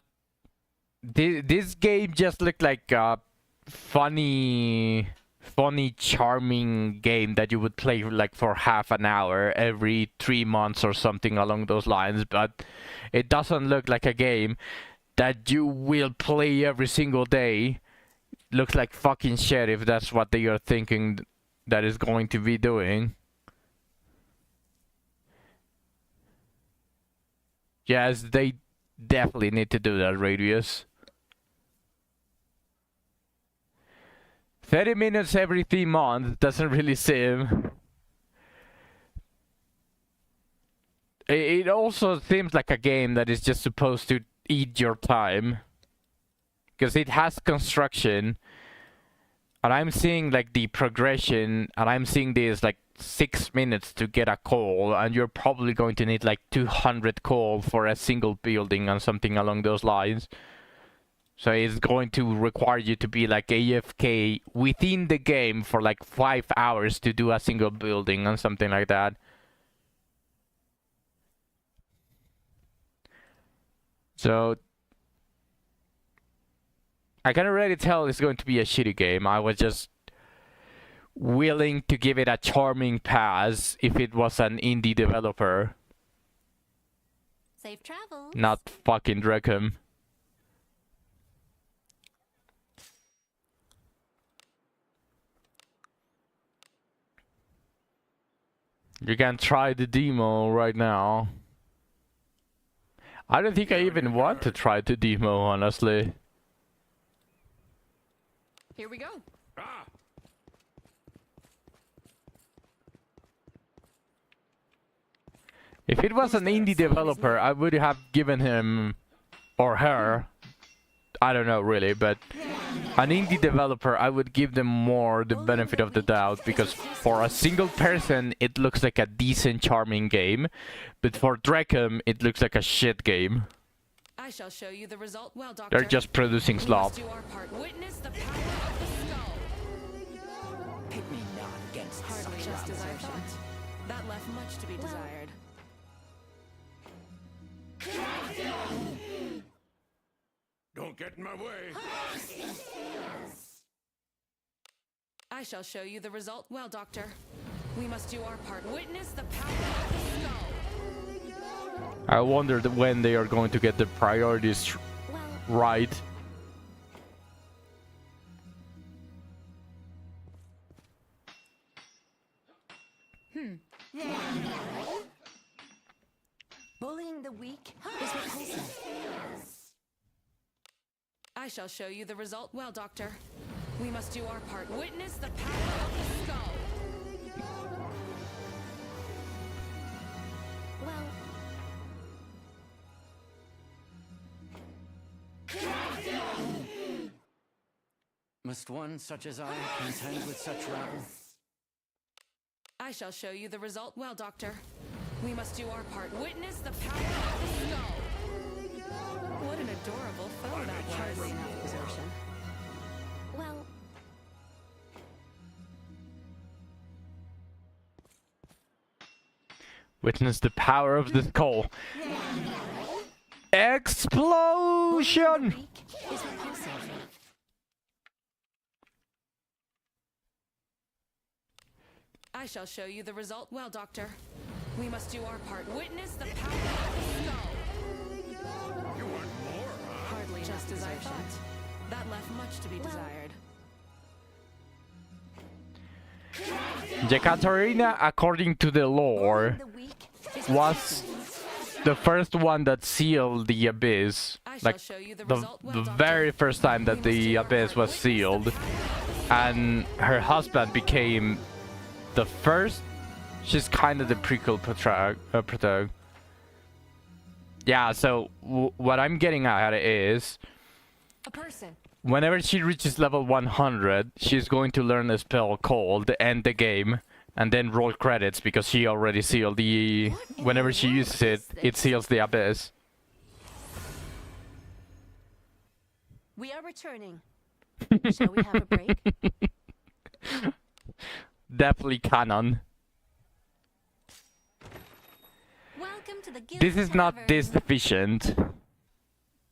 this game just looked like a funny, charming game that you would play like for half an hour every 3 months or something along those lines. But it doesn't look like a game that you will play every single day. Looks like fucking shit if that's what they are thinking that is going to be doing. Yes, they definitely need to do that, Radius. 30 minutes every 3 months doesn't really seem... It also seems like a game that is just supposed to eat your time. Because it has construction. And I'm seeing like the progression, and I'm seeing this like 6 minutes to get a coal, and you're probably going to need like 200 coal for a single building and something along those lines. So it's going to require you to be like AFK within the game for like 5 hours to do a single building and something like that. So I can already tell it's going to be a shitty game. I was just willing to give it a charming pass if it was an indie developer. Safe travels. Not fucking Dreckham. You can try the demo right now. I don't think I even want to try the demo, honestly. Here we go. If it was an indie developer, I would have given him or her, I don't know really, but an indie developer, I would give them more the benefit of the doubt, because for a single person it looks like a decent, charming game, but for Dreckham it looks like a shit game. I shall show you the result. Well, Doctor. They're just producing We slop. must do our part. Witness the power of the skull. Pit me not against Hardly such just as I rabble. thought. That left much to be desired. Don't get in my way. I shall show you the result. Well, Doctor. We must do our part. Witness the power of the skull. I wonder when they are going to get the priorities right. Bullying the weak is repulsive. I shall show you the result. Well, Doctor. We must do our part. Witness the power of the skull. Well, Must one such as I contend with such rabble? I shall show you the result. Well, Doctor. We must do our part. Witness the power of the skull. What an adorable foe that was. hardly enough exertion. Well, Witness the power of the skull. Explosion! weak is repulsive. I shall show you the result. Well, Doctor. We must do our part. Witness the power of the skull. You want more, huh? Hardly just as I thought. That left much to be desired. Yekaterina, according to the lore, The weak is was the first one that sealed the abyss. I shall Like show you the the result. Well, the Doctor. very first time that We must the do our abyss part. was Witness the sealed, power and her husband became the first. She's kind of the prequel protag. Yeah. So what I'm getting at is, a person. whenever she reaches level 100, she's going to learn a spell called End the Game, and then roll credits because she already sealed the. Whenever she uses it, it seals the abyss. We are returning. Shall we have a break? Definitely canon. Welcome to the Guild This is not Tavern. this efficient.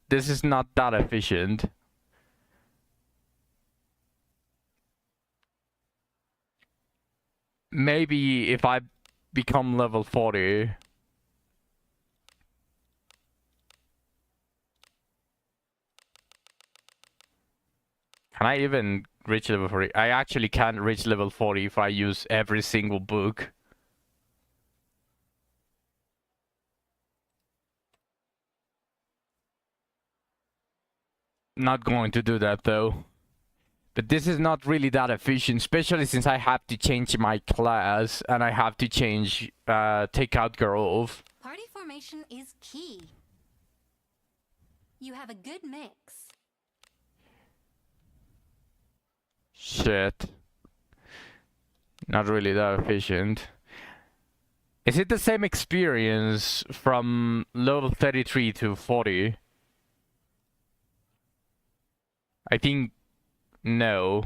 This is not that efficient. Maybe if I become level 40. Can I even reach level 40? I actually can't reach level 40 if I use every single book. Not going to do that though. But this is not really that efficient, especially since I have to change my class and I have to change take out Garov. Party formation is key. You have a good mix. Shit. Not really that efficient. Is it the same experience from level 33 to 40? I think no.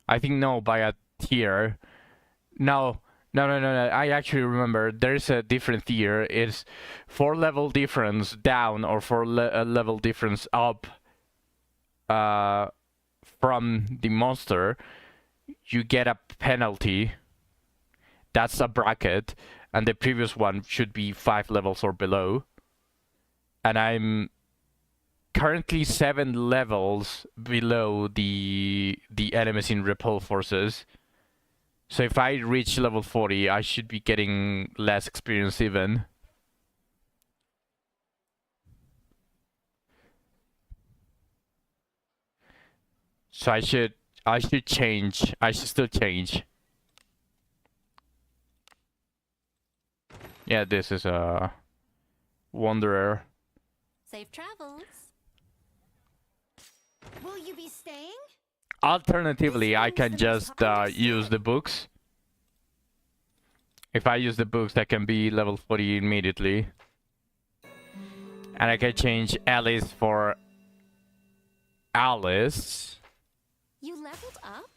I think no by a tier. No. I actually remember there's a different tier. It's 4 level difference down or 4 level difference up from the monster. You get a penalty. That's a bracket. And the previous one should be 5 levels or below. And I'm currently 7 levels below the enemies in Repel Forces. So if I reach level 40, I should be getting less experience even. So I should change. I should still change. Yeah, this is a Wanderer. Safe travels. Will you be staying? Alternatively, I can just use the books. If I use the books, I can be level 40 immediately. And I can change Alice for Alice. You leveled up?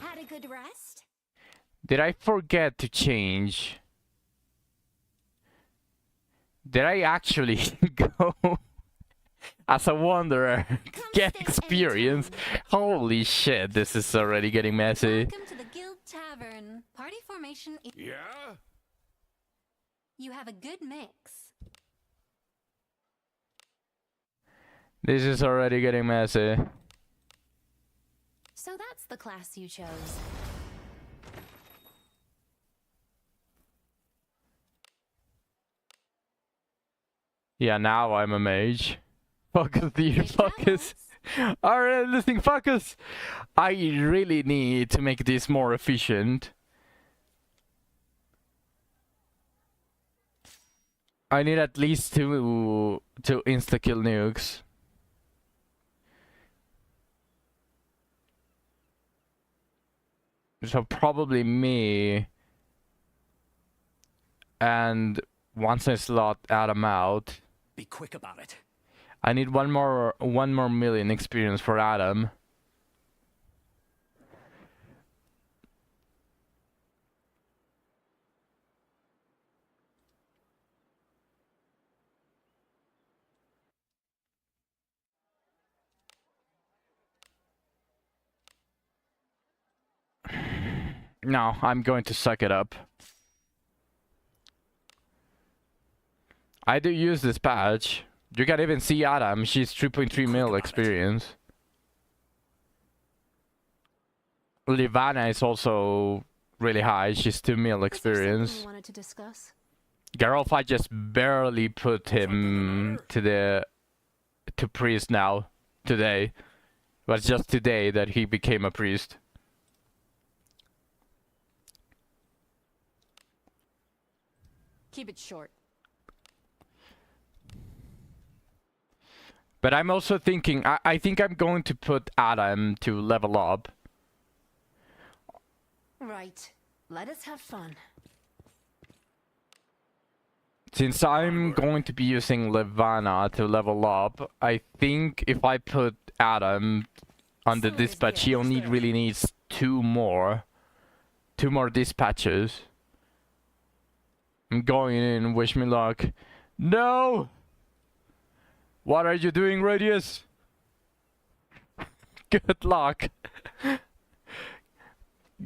Had a good rest? Did I forget to change? Did I actually go as a wanderer get experience? Holy shit, this is already getting messy. Welcome to the Guild Tavern. Party formation. Yeah? You have a good mix. This is already getting messy. So that's the class you chose. Yeah, now I'm a mage. Focus, dear, Great focus. Alright, listening, focus. I really need to make this more efficient. I need at least two insta-kill nukes. So probably me. And once I slot Adam out, Be quick about it. I need one more million experience for Adam. No, I'm going to suck it up. I do use this patch. You can even see Adam. She's 3.3 mil experience. Livana is also really high. She's 2 mil experience. You wanted to discuss? Geralf, I just barely put him to priest now today. It was just today that he became a priest. Keep it short. But I'm also thinking, I think I'm going to put Adam to level up. Right. Let us have fun. Since I'm going to be using Levana to level up, I think if I put Adam on the dispatch, he only really needs two more dispatches. I'm going in, wish me luck. No! What are you doing, Radius? Good luck.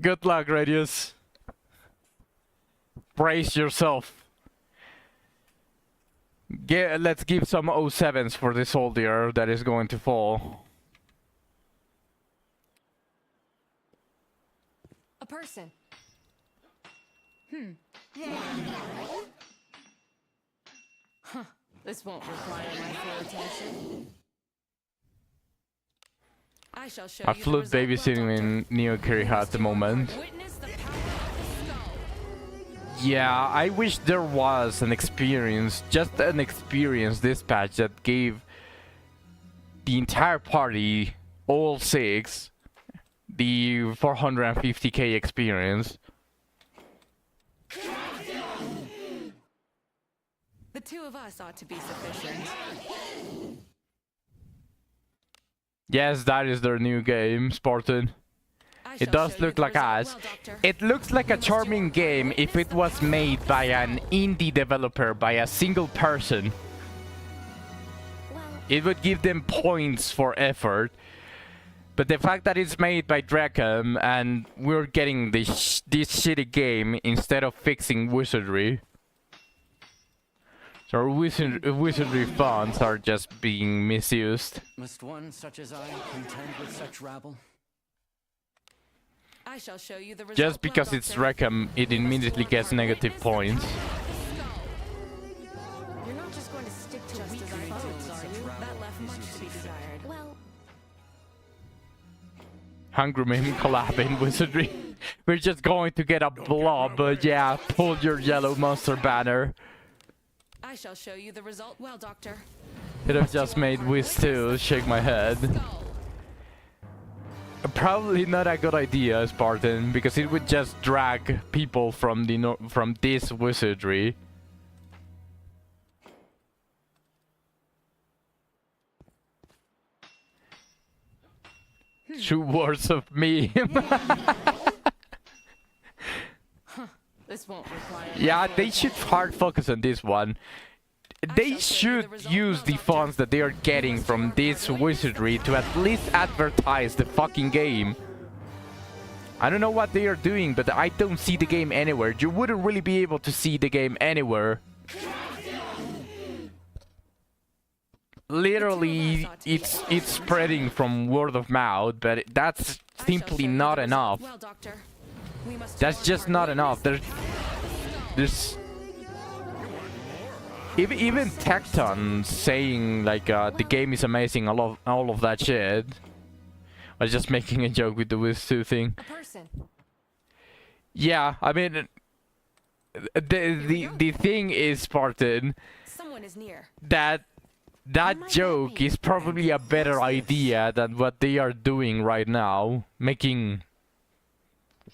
Good luck, Radius. Brace yourself. Let's give some 07s for this soldier that is going to fall. A person. Huh. This won't require my full attention. I shall show I you the float result. babysitting Well, in Neo Kiriha at the moment. Witness the power of the skull. Yeah, I wish there was an experience, just an experience dispatch that gave the entire party, all 6, the 450k experience. The two of us ought to be sufficient. Yes, that is their new game, Spartan. I It shall does show you look the like result. ass. Well, Doctor, It looks like a charming game if it was made by an indie developer, by a single person. Well, It would give them points for effort. But the fact that it's made by Dracom and we're getting this shitty game instead of fixing wizardry. So our wizardry funds are just being misused. Must one such as I contend with such rabble? I shall show you the result. Just Well, because it's Doctor, Dracom, it immediately gets negative witness the power points. of the skull. you're not just going to stick to Just weak as I foes, told are you. you? That left much to be desired. Well, Hungry Mim collab in wizardry. We're just going to get a blob, but yeah, pull your yellow monster banner. shall show you the result. Well, Doctor. Could have just made Wiz 2 shake my head. Skull. Probably not a good idea, Spartan, because it would just drag people from the from this wizardry. Two words of me. This won't require. Yeah, they should hard focus on this one. They should use the funds that they are getting from this wizardry to at least advertise the fucking game. I don't know what they are doing, but I don't see the game anywhere. You wouldn't really be able to see the game anywhere. Literally, it's spreading from word of mouth, but that's simply not enough. Well, Doctor. We must That's just not enough. There's even Tecton saying like the game is amazing, all of that shit. I was just making a joke with the Wiz 2 thing. A person. Yeah, I mean the thing is, Spartan, Someone is near. that joke is probably a better idea than what they are doing right now. Making,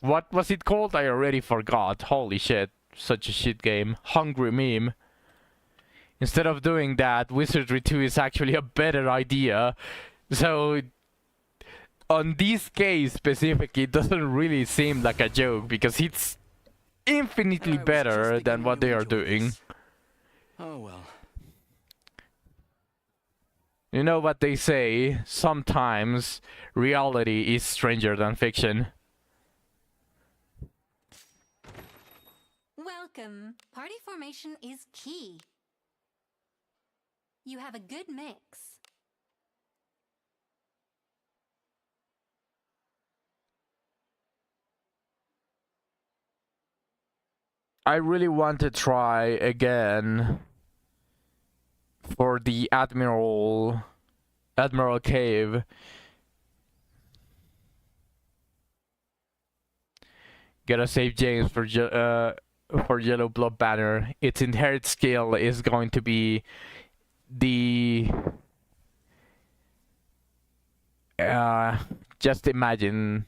what was it called? I already forgot. Holy shit, such a shit game. Hungry Meme. Instead of doing that, Wizardry 2 is actually a better idea. So on this case specifically, it doesn't really seem like a joke because it's infinitely better than what they are doing. Oh well. You know what they say, sometimes reality is stranger than fiction. Welcome. Party formation is key. You have a good mix. I really want to try again for the Admiral Cave. Gotta save James for Yellow Blood Banner. Its inherit skill is going to be the just imagine.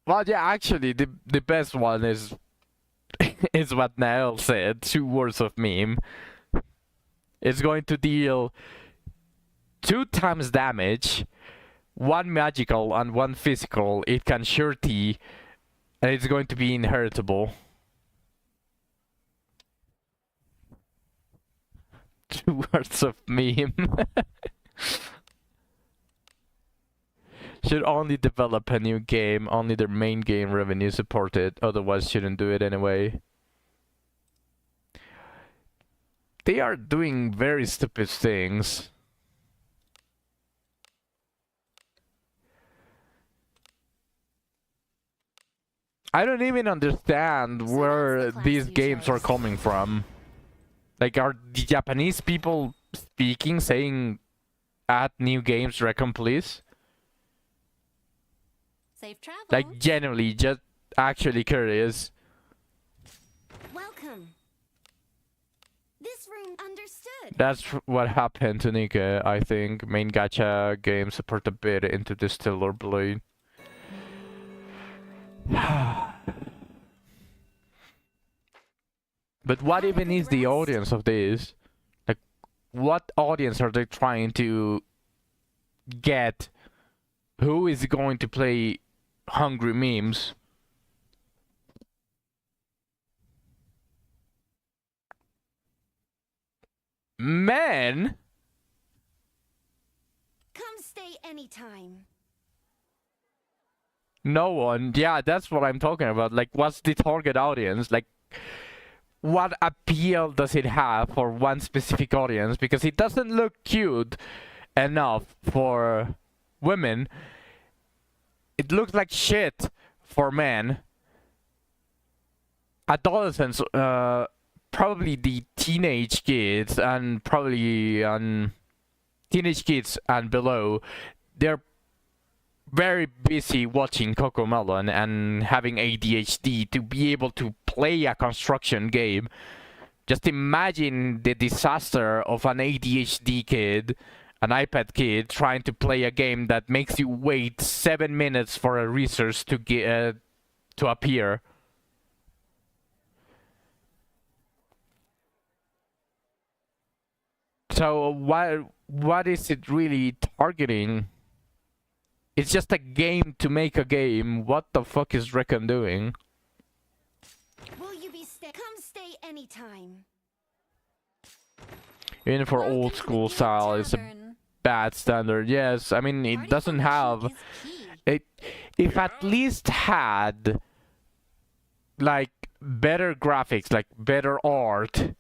Well, yeah, actually, the best one is is what Nael said. 2 words of meme. It's going to deal 2 times damage, 1 magical and 1 physical. It can surety, and it's going to be inheritable. 2 words of meme. Should only develop a new game, only their main game revenue support it, otherwise shouldn't do it anyway. They are doing very stupid things. I don't even understand where these games are coming from. Like, are the Japanese people speaking, saying, add new games, Recon, please? Safe travel. Like, genuinely, just actually curious. Welcome. This room understood. That's what happened to Nika, I think. Main gacha game support a bit into Distiller Blade. But what even is the audience of this? Like, what audience are they trying to get? Who is going to play Hungry Memes? Men? Come stay anytime. No one. Yeah, that's what I'm talking about. Like, what's the target audience? Like, what appeal does it have for one specific audience? Because it doesn't look cute enough for women. It looks like shit for men. Adolescents, probably the teenage kids and probably teenage kids and below, they're very busy watching Cocomelon and having ADHD to be able to play a construction game. Just imagine the disaster of an ADHD kid, an iPad kid, trying to play a game that makes you wait 7 minutes for a resource to appear. So what is it really targeting? It's just a game to make a game. What the fuck is Recon doing? Will you be come stay anytime. Even for old school style, it's a bad standard. Yes, I mean it doesn't have it. If at least had like better graphics, like better art,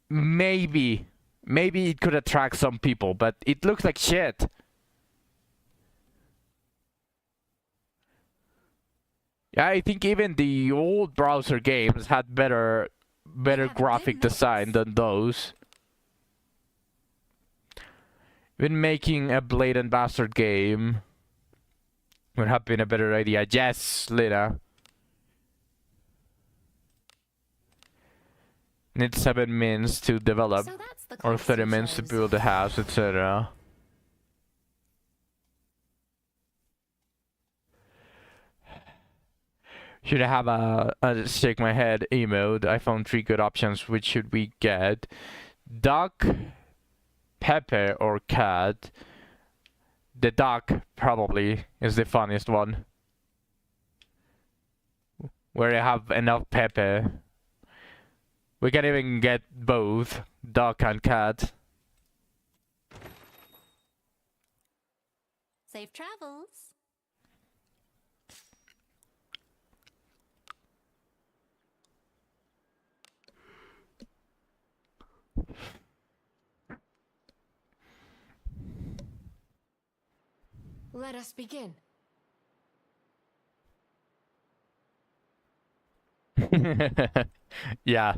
maybe it could attract some people. But it looks like shit. Yeah, I think even the old browser games had better graphic design than those. Even making a Blade and Bastard game would have been a better idea. Yes, Lina. Need 7 minutes to develop, So that's the or cost 30 you minutes to chose. build a house, etc. Should I have a shake my head emote? I found 3 good options. Which should we get? Duck, Pepe, or cat? The duck probably is the funniest one. Where you have enough Pepe. We can even get both, duck and cat. Safe travels. Let us begin. Yeah.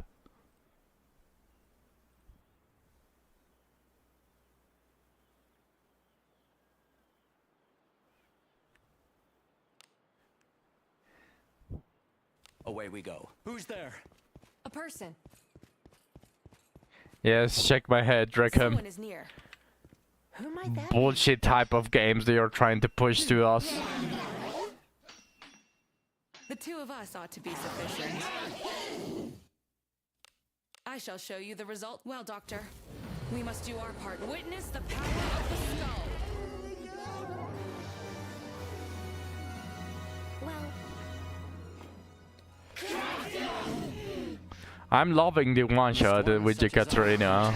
Away we go. Who's there? A person. Yes, shake my head, Dreckham. Someone is near. Who might that be? Bullshit type of games they are trying to push to us. The two of us ought to be sufficient. I shall show you the result. Well, Doctor, we must do our part. Witness the power of the skull. Well, I'm loving the one shot with Yekaterina.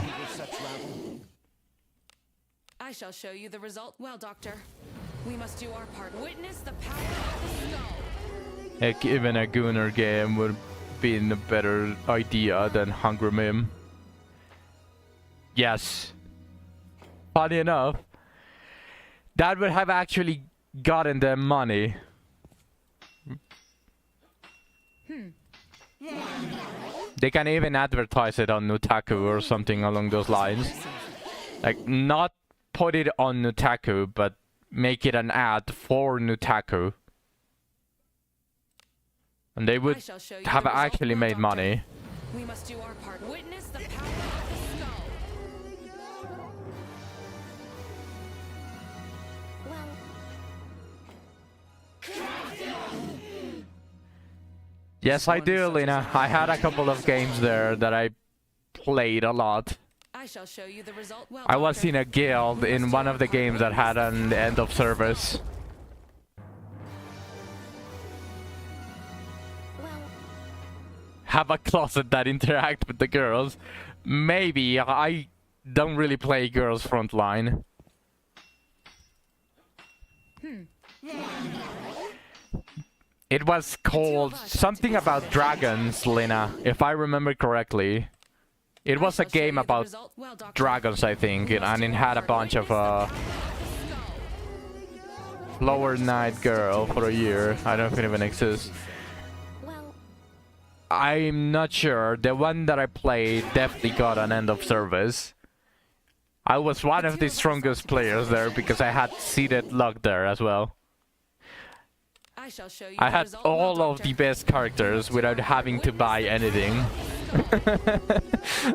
I shall show you the result. Well, Doctor, we must do our part. Witness the power of the skull. Heck, even a Gunner game would be a better idea than Hungry Mim. Yes. Funny enough, that would have actually gotten them money. They can even advertise it on Nutaku or something along those lines. Like, not put it on Nutaku, but make it an ad for Nutaku. And they would have actually made money. We must do our part. Witness the power of the skull. well, Yes, I do, Lena. I had a couple of games there that I played a lot. I shall show you the result. Well, I was Doctor, in a guild in one of the games that had an end of service. well, Have a closet that interact with the girls. Maybe. I don't really play girls frontline. It was called something about dragons, Lena, if I remember correctly. It was a game about dragons, I think, and it had a bunch of Lower Night Girl for a year. I don't know if it even exists. well, I'm not sure. The one that I played definitely got an end of service. I was one The of two the of us strongest ought to players there because I had seeded luck there as well. I shall show you I the had result. all Well, of the Doctor, best characters without having to buy anything.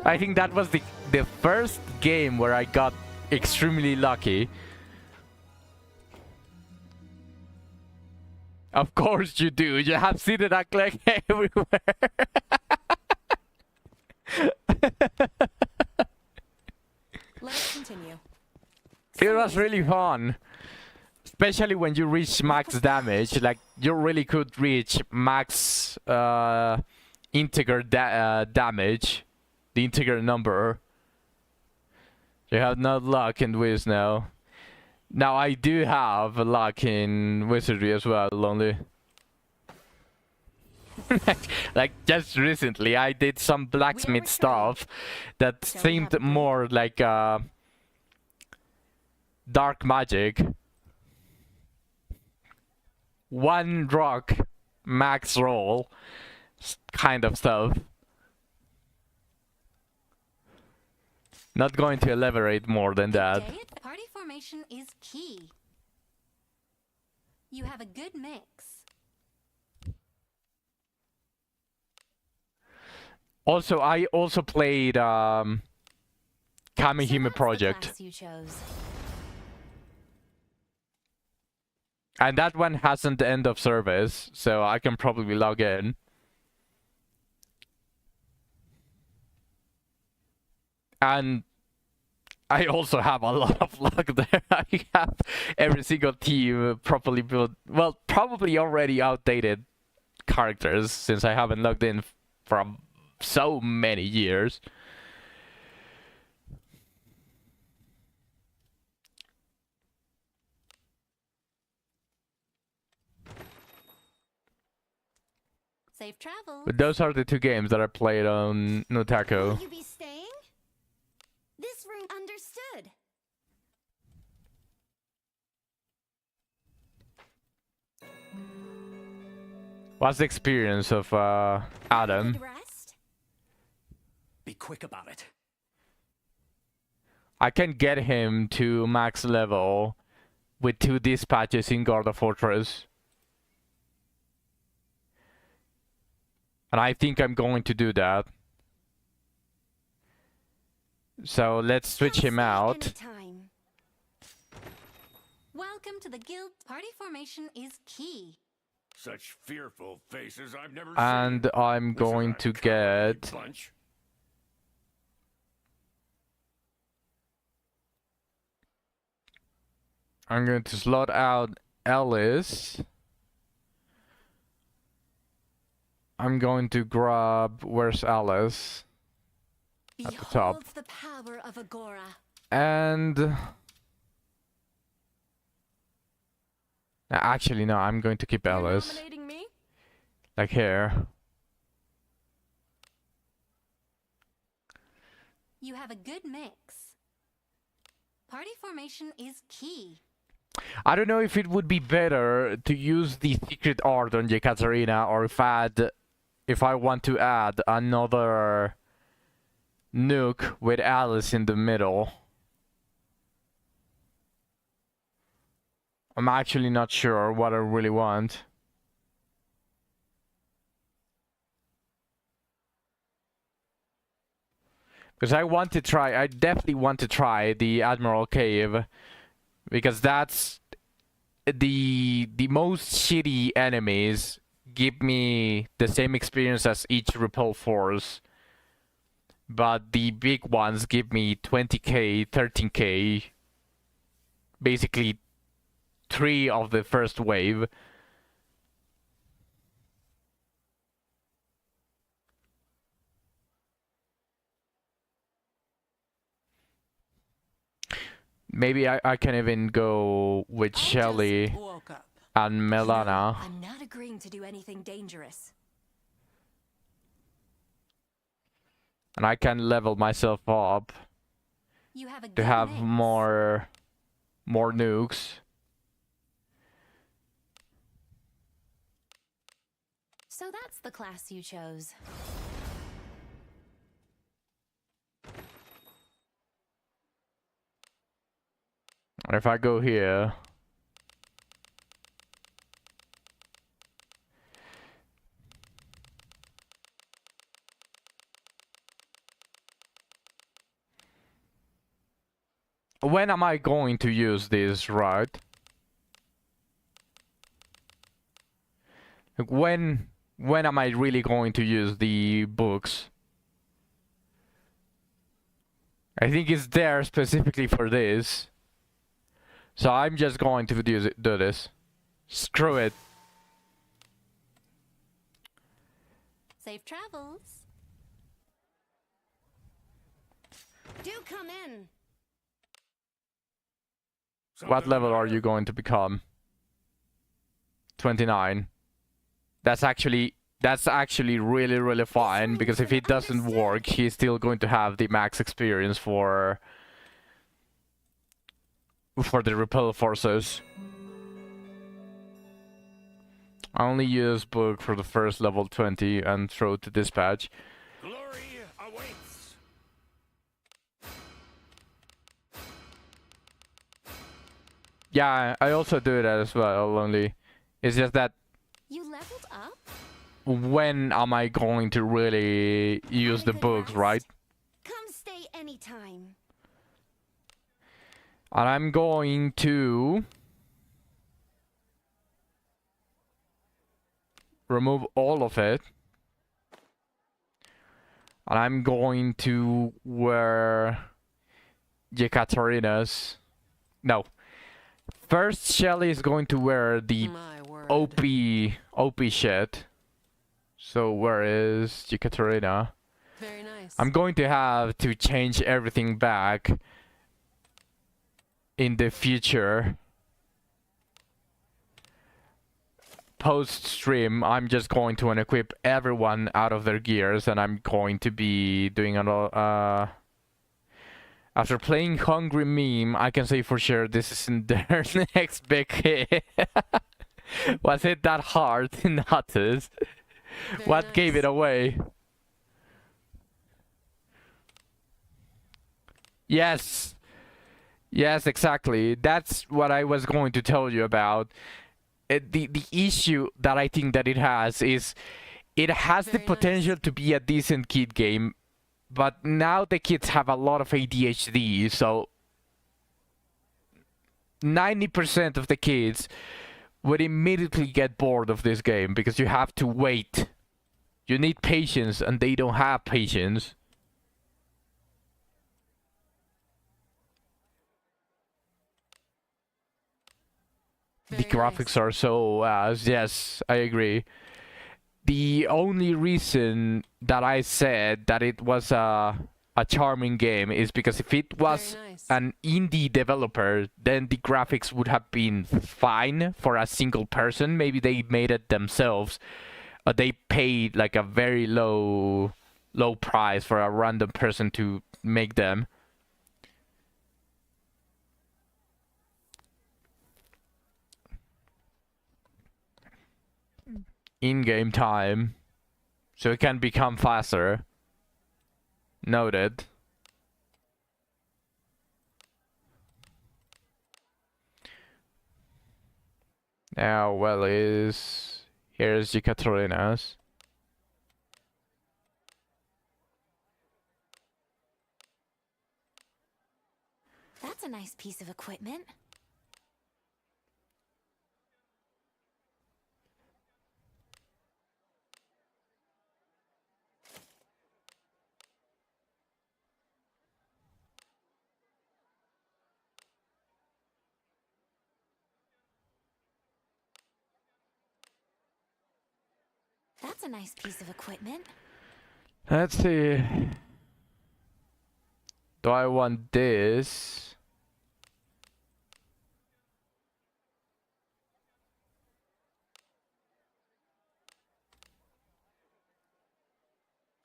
I think that was the first game where I got extremely lucky. Of course you do. You have seeded luck like everywhere. Let us continue. It was really fun. Especially when you reach max damage. Like, you really could reach max integer damage. The integer number. You have no luck in Wiz now. Now I do have luck in Wizardry as well, only. Like just recently I did some blacksmith stuff that seemed more like dark magic. One rock max roll kind of stuff. Not going to elaborate more than that. Party formation is key. You have a good mix. Also, I also played Kamihime Project. You chose. And that one hasn't end of service, so I can probably log in. And I also have a lot of luck there. I have every single team properly built. Well, probably already outdated characters since I haven't logged in for so many years. Safe travel. But those are the two games that I played on Notako. Will you be staying? This room understood. What's the experience of Adam? Good rest? Be quick about it. I can get him to max level with 2 dispatches in Garda Fortress. And I think I'm going to do that. So let's switch him out. Anytime. Welcome to the guild. Party formation is key. Such fearful faces I've never And seen. I'm going to get... Bunch. I'm going to slot out Alice. I'm going to grab... Where's Alice? At the top. Behold the power of Agora. And... Actually, no, I'm going to keep Alice. Nominating me? Like here. You have a good mix. Party formation is key. I don't know if it would be better to use the secret art on Yekaterina or if I want to add another nuke with Alice in the middle. I'm actually not sure what I really want. Because I definitely want to try the Admiral Cave. Because that's the most shitty enemies give me the same experience as each repel force. But the big ones give me 20k, 13k. Basically 3 of the first wave. Maybe I can even go with Shelly Woke up. and Melana. I'm not agreeing to do anything dangerous. And I can level myself up You have a good to have mix. more nukes. So that's the class you chose. And if I go here, when am I going to use this, right? Like when am I really going to use the books? I think it's there specifically for this. So I'm just going to do this. Screw it. Safe travels. Do come in. What level are you going to become? 29. That's actually really fine, because if it doesn't work, he's still going to have the max experience for the repel forces. I only use book for the first level 20 and throw to dispatch. Glory awaits. Yeah, I also do that as well, only it's just that You leveled up? when am I going to really use the books, right? Come stay anytime. And I'm going to remove all of it. And I'm going to wear Yekaterina's. No. First, Shelly is going to wear the My word. OP shit. So where is Yekaterina? Very nice. I'm going to have to change everything back in the future. Post stream, I'm just going to unequip everyone out of their gears, and I'm going to be doing a after playing Hungry Meme, I can say for sure this isn't their next big hit. Was it that hard to notice? What gave it away? Yes. Yes, exactly. That's what I was going to tell you about. The issue that I think that it has is it has the potential to be a decent kid game, but now the kids have a lot of ADHD, so 90% of the kids would immediately get bored of this game because you have to wait. You need patience, and they don't have patience. The graphics are so yes, I agree. The only reason that I said that it was a charming game is because if it was an indie developer, then the graphics would have been fine for a single person. Maybe they made it themselves. They paid like a very low price for a random person to make them. In-game time, so it can become faster. Noted. Now, well, here's Yekaterina's. That's a nice piece of equipment. That's a nice piece of equipment. Let's see. Do I want this?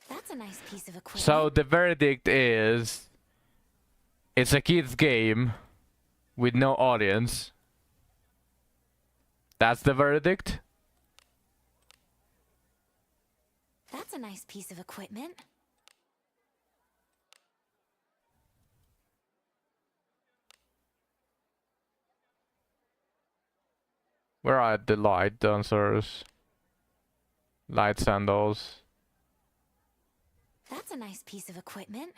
That's a nice piece of equipment. So the verdict is, it's a kid's game with no audience. That's the verdict? That's a nice piece of equipment. Where are the light dancers? Light sandals. That's a nice piece of equipment.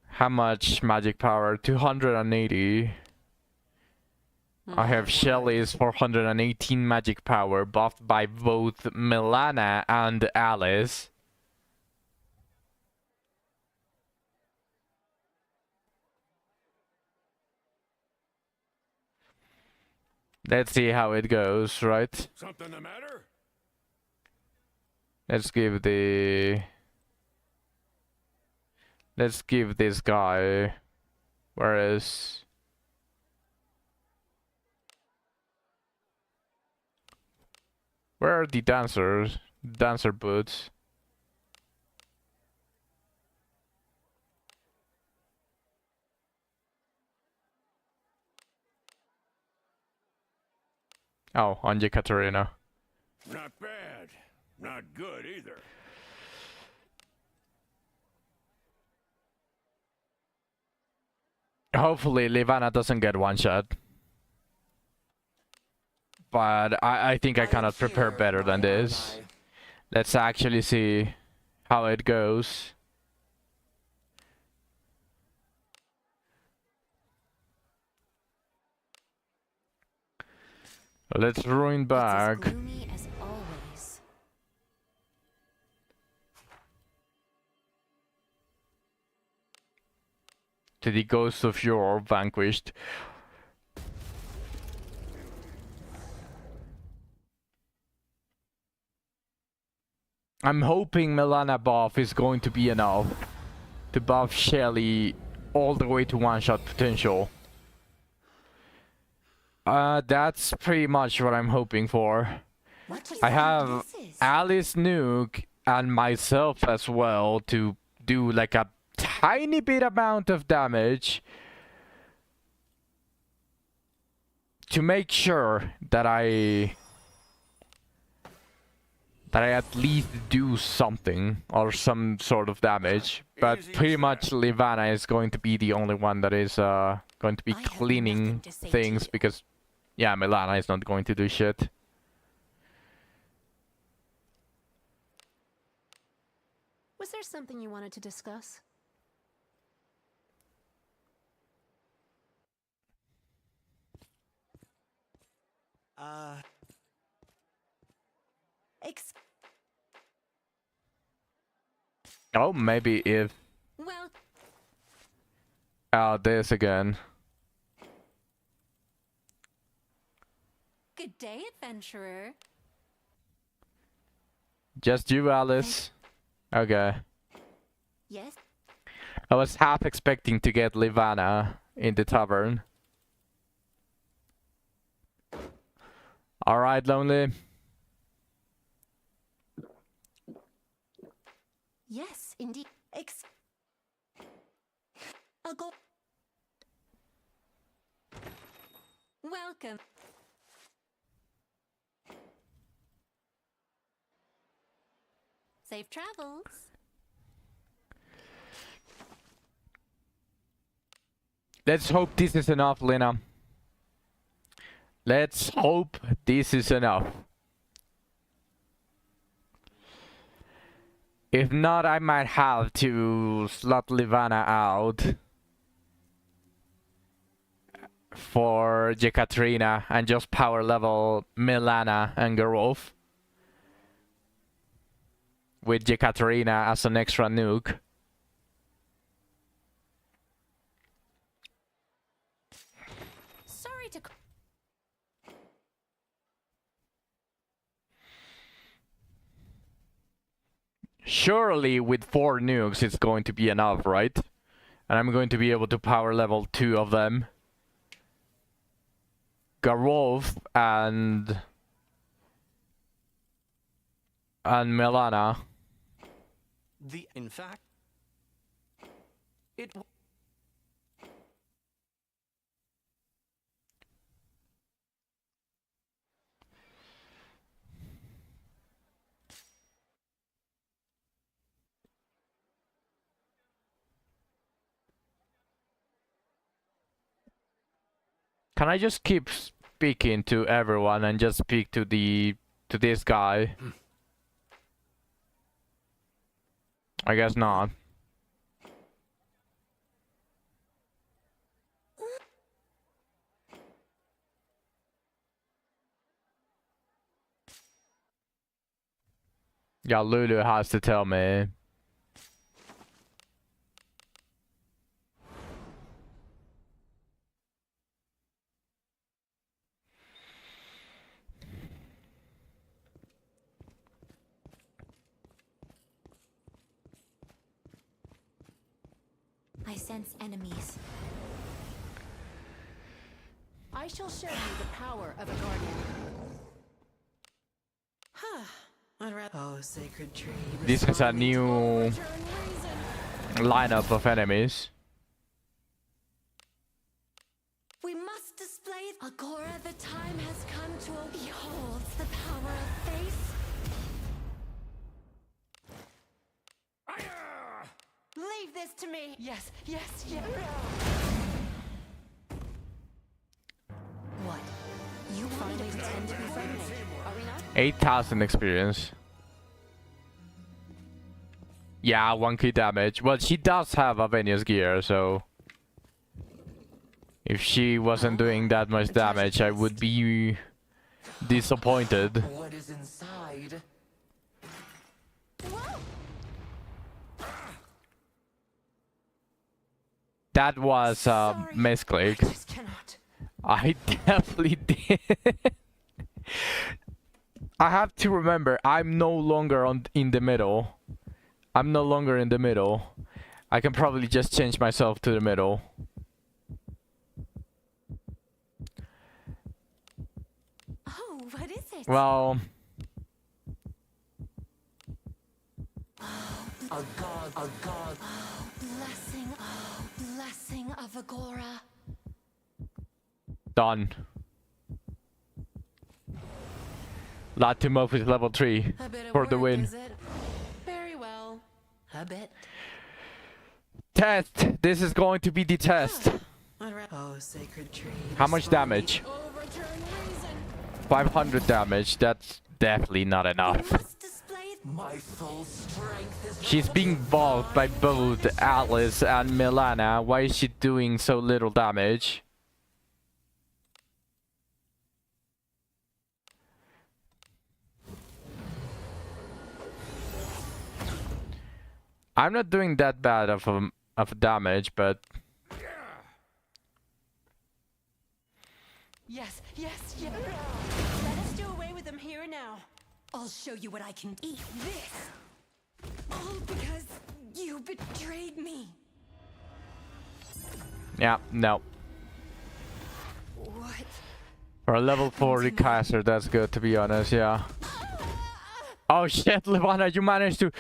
How much magic power? 280. I have Shelly's 418 magic power, buffed by both Milana and Alice. Let's see how it goes, right? Something the matter? Let's give this guy, where are the dancer boots? Oh, on Katarina. Not bad. Not good either. Hopefully Livana doesn't get one shot. But I think I cannot prepare better than this. Let's actually see how it goes. Let's ruin back. It's as gloomy as always. To the ghost of yore vanquished. I'm hoping Milana buff is going to be enough to buff Shelly all the way to one-shot potential. That's pretty much what I'm hoping for. I have Alice Nuke and myself as well to do like a tiny bit amount of damage to make sure that I at least do something or some sort of damage. But pretty much Livana is going to be the only one that is going to be cleaning things, because yeah, Milana is not going to do shit. Was there something you wanted to discuss? Oh, maybe if... Well, this again. good day, adventurer. Just you, Alice. Okay. Yes? I was half expecting to get Livana in the tavern. Alright, Lonely. Yes, indeed. I'll go. Welcome. Safe travels. Let's hope this is enough, Lena. Let's hope this is enough. If not, I might have to slot Livana out for Jekaterina and just power level Milana and Garov with Jekaterina as an extra nuke. Sorry to. Surely with 4 nukes it's going to be enough, right? And I'm going to be able to power level 2 of them. Garov and Milana. In fact, it. Can I just keep speaking to everyone and just speak to this guy? I guess not. Yeah, Lulu has to tell me. I sense enemies. I shall show you the power of a guardian. Oh, sacred tree. This is a respond me to- new lineup of enemies. We must display Agora. The time has come to behold the power of faith. Leave this to me. Yes, yes, yes. What? You Finally pretend to be friendly. Are we not? 8,000 experience. Yeah, 1k damage. Well, she does have Avenia's gear, so if she wasn't doing that much damage, I would be disappointed. What is inside? That was a misclick. Just cannot. I definitely did. I have to remember, I'm no longer in the middle. I'm no longer in the middle. I can probably just change myself to the middle. Oh, what is it? Well, A god. Blessing of Agora. done. Latimov is level 3 A bit of for the work, win. is it? Very well. A bit. Test! This is going to be the test. Oh, sacred tree. How much respond me damage? Overturn reason. 500 damage. That's definitely not enough. Must display My full strength is She's being bulked by both Atlas and Milana. Why is she doing so little damage? I'm not doing that bad of damage, but Yes, yes, yes. Let us do away with them here and now. I'll show you what I can eat this. All because you betrayed me. yeah, no. What? For a level 40 caster, that's good to be honest, yeah. Oh shit, Livana, you managed to...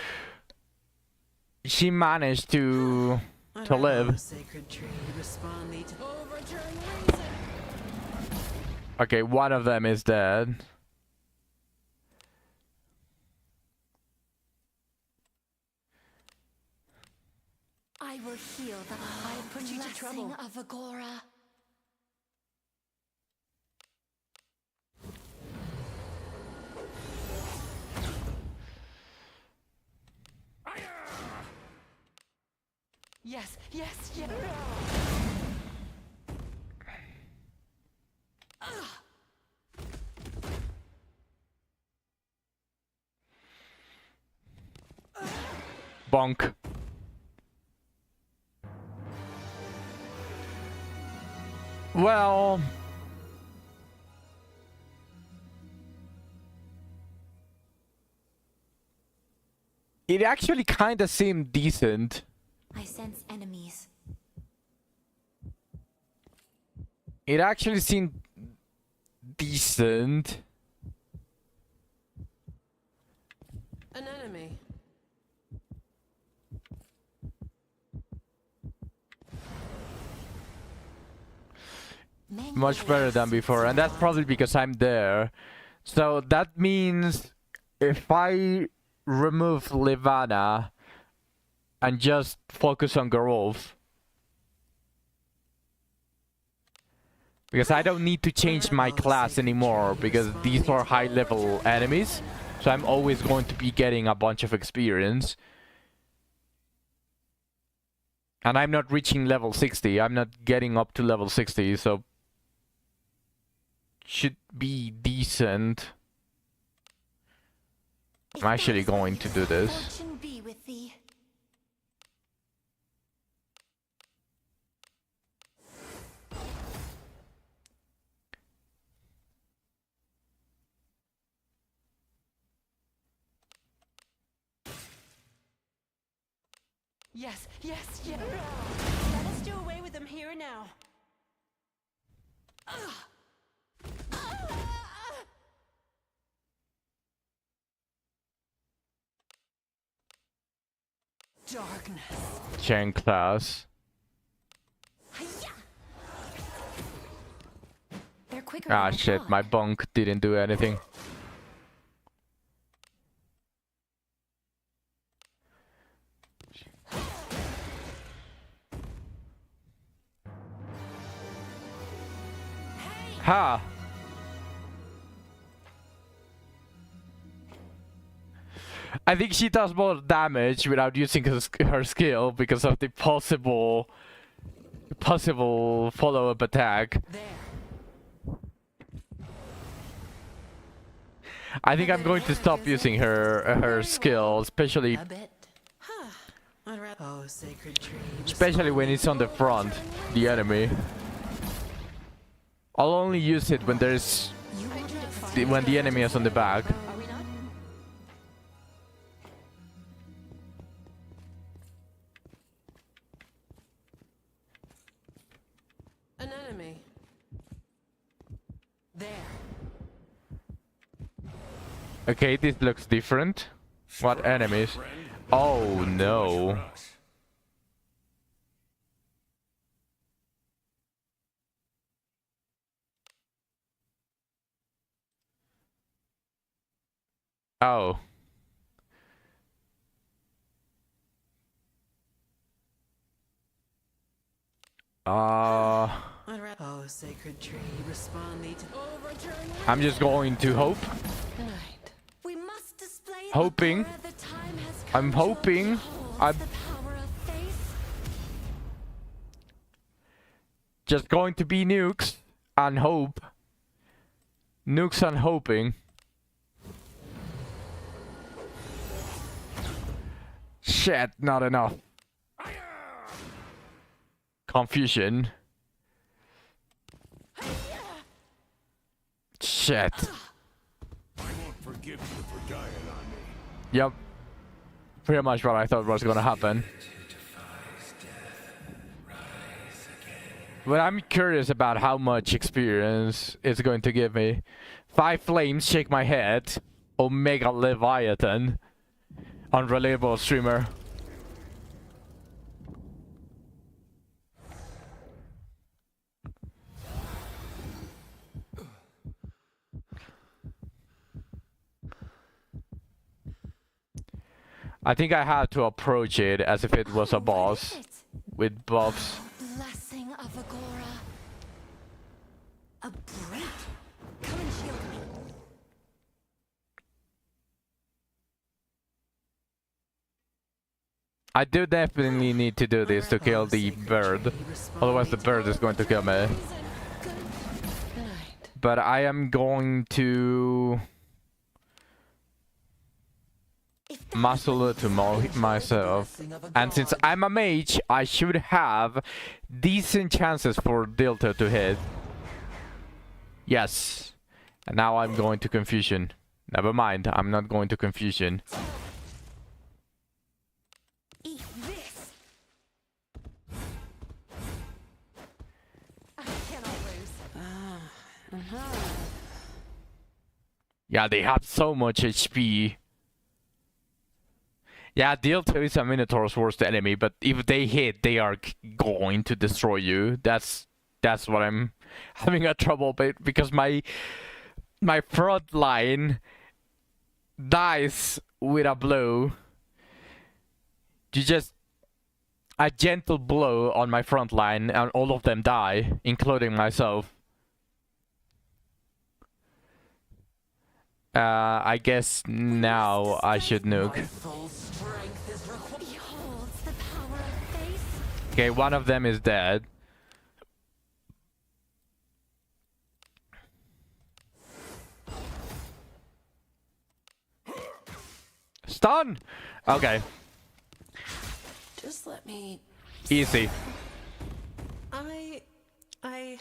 She managed to Oh, live. sacred tree. Respond me to Overturn reason. Okay, one of them is dead. I will heal the I put you to blessing trouble. of Agora. Yes, yes, yes. Bonk. Well... It actually kinda seemed decent. I sense enemies. It actually seemed decent. An enemy. Much better than before, and that's probably because I'm there. So that means if I remove Livana and just focus on Garov, Because I don't need to change my class anymore, because these are high level enemies. So I'm always going to be getting a bunch of experience. And I'm not reaching level 60. I'm not getting up to level 60, so should be decent. I'm actually going to do this. Fortune be with thee. Yes, yes, yes. Let us do away with them here and now. Darkness. Chain class. They're quicker Ah than I shit, thought. my bunk didn't do anything. Ha! I think she does more damage without using her skill because of the possible follow-up attack. I think I'm going to stop using her skill, especially A bit. Oh, sacred tree. especially when it's on the front, the enemy. I'll only use it when there's when the enemy is on the back. Are we not? An enemy. There. Okay, this looks different. What enemies? Oh no. Oh. Oh, sacred tree, respond thee to I'm just going to hope. We must display the Hoping. power the time has come I'm to hoping. behold the power of faith. Just going to be nukes and hope. Nukes and hoping. Shit, not enough. Confusion. Shit. I won't forgive you for dying on me. Yep. Pretty much what I thought was gonna happen. But I'm curious about how much experience it's going to give me. 5 flames, shake my head. Omega Leviathan. Unreliable streamer. I think I had to approach it as if it was a boss with buffs. Blessing of Agora. A break. Come and shield me. I do definitely need to do this to kill the bird. Otherwise the bird is going to kill me. But I am going to muscle it to myself. And since I'm a mage, I should have decent chances for Dilto to hit. Yes. And now I'm going to Confusion. Never mind, I'm not going to Confusion. Eat this. I cannot lose. Yeah, they have so much HP. Yeah, Dilto is a Minotaur's worst enemy, but if they hit, they are going to destroy you. That's what I'm having a trouble with, because my front line dies with a blow. You just a gentle blow on my front line and all of them die, including myself. I guess now I should nuke. My full strength is required. Beholds the power of faith. Okay, one of them is dead. Stun! Okay, Just let me. easy. I.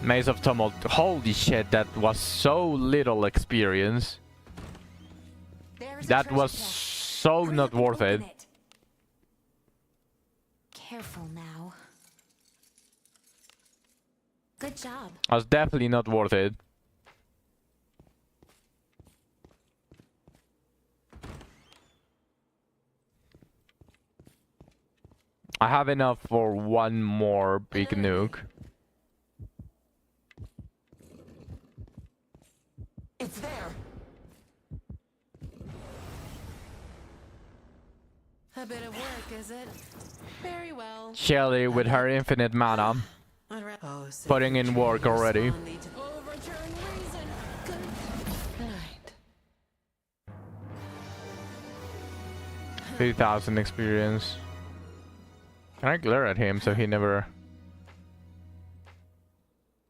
Maze of Tumult. Holy shit, that was so little experience. There's a That treasure was chest. so Hurry not up and worth it. open Careful now. Good job. Was definitely not worth it. I have enough for one more big nuke. It's there. A bit of work, is it? Very well. Shelly with her infinite mana, Oh, sacred putting in tree, work already. respond thee to- Overturn reason. Good night. 3,000 experience. Can I glare at him so he never...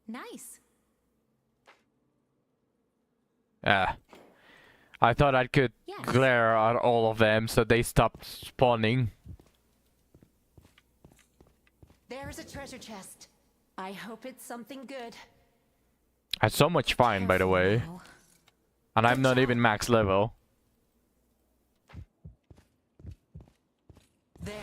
Nice. I thought I could Yes. glare at all of them so they stopped spawning. There's a treasure chest. I hope it's something good. I had so much fun, by the way. Careful now. And I'm not even max level. There.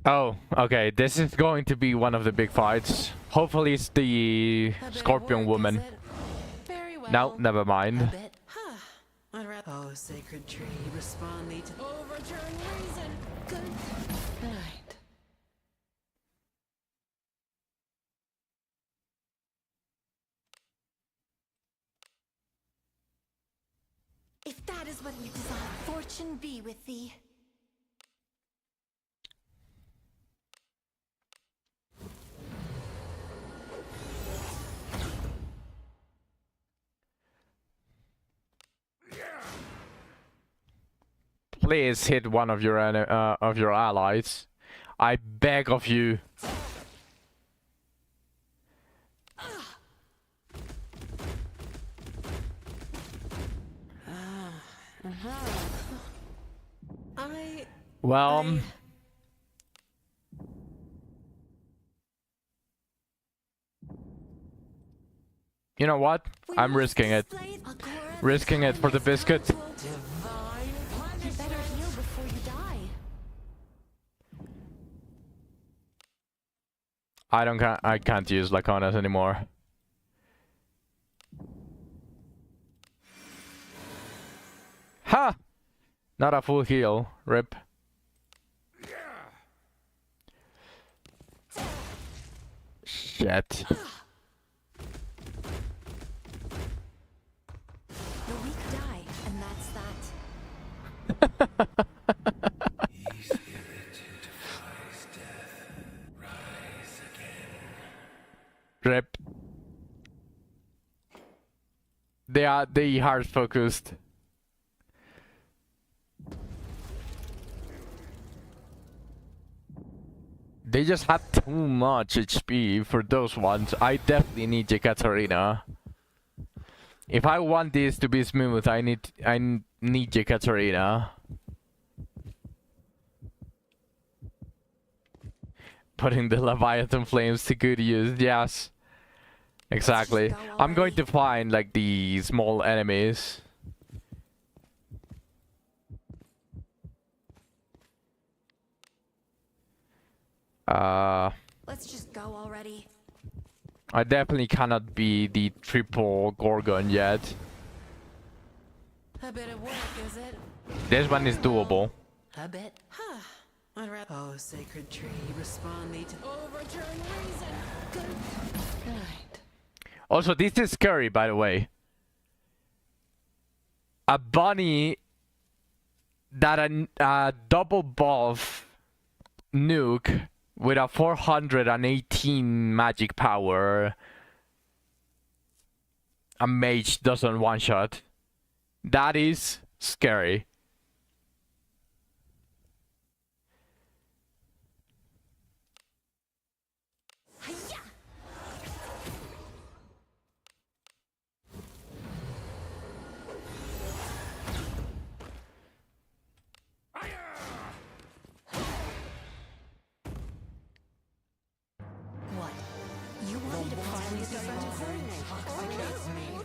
Oh, okay. This is going to be one of the big fights. Hopefully it's the A bit of Scorpion work, Woman. is it? Very well. No, never A mind. bit. Oh, sacred tree, respond thee to. Overturn reason. Good night. If that is what you desire, fortune be with thee. Please hit one of your allies. I beg of you. Well, you know what? We I'm must risking it. display Agora Risking it for the time has biscuit. come to- Divine You better heal before you die. I can't use Laconas anymore. Ha! Not a full heal. Rip. Shit. The weak die, and that's that. Rip. They hard focused. They just had too much HP for those ones. I definitely need Yekaterina. If I want this to be smooth, I need Yekaterina. Putting the Leviathan flames to good use, yes. Exactly. go I'm going already. to find like the small enemies. Let's just go already. I definitely cannot be the triple Gorgon yet. A bit of work, is it? This one is doable. A bit. Oh, sacred tree, respond thee to. Overturn reason. Good night. Also, this is scary, by the way. A bunny that a double buff nuke with a 418 magic power a mage doesn't one-shot. That is scary. What? You want me to pretend this isn't Intoxicates me.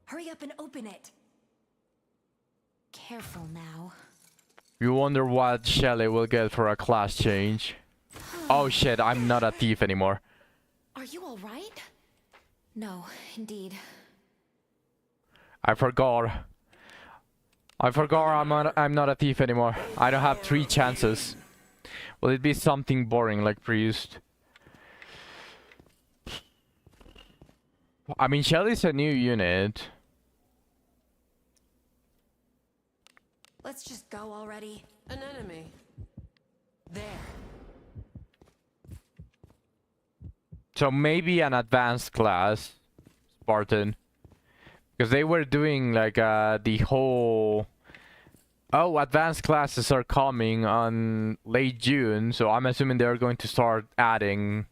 Hurry up and open it. Careful now. You wonder what Shelly will get for a class change. Oh shit, I'm not a thief anymore. Are you all right? No, indeed. I forgot. I'm not a thief anymore. I don't have 3 chances. Will it be something boring like Priest? I mean, Shelly's a new unit. Let's just go already. An enemy. There. So maybe an advanced class, Spartan. Because they were doing like the whole... Oh, advanced classes are coming on late June, so I'm assuming they're going to start adding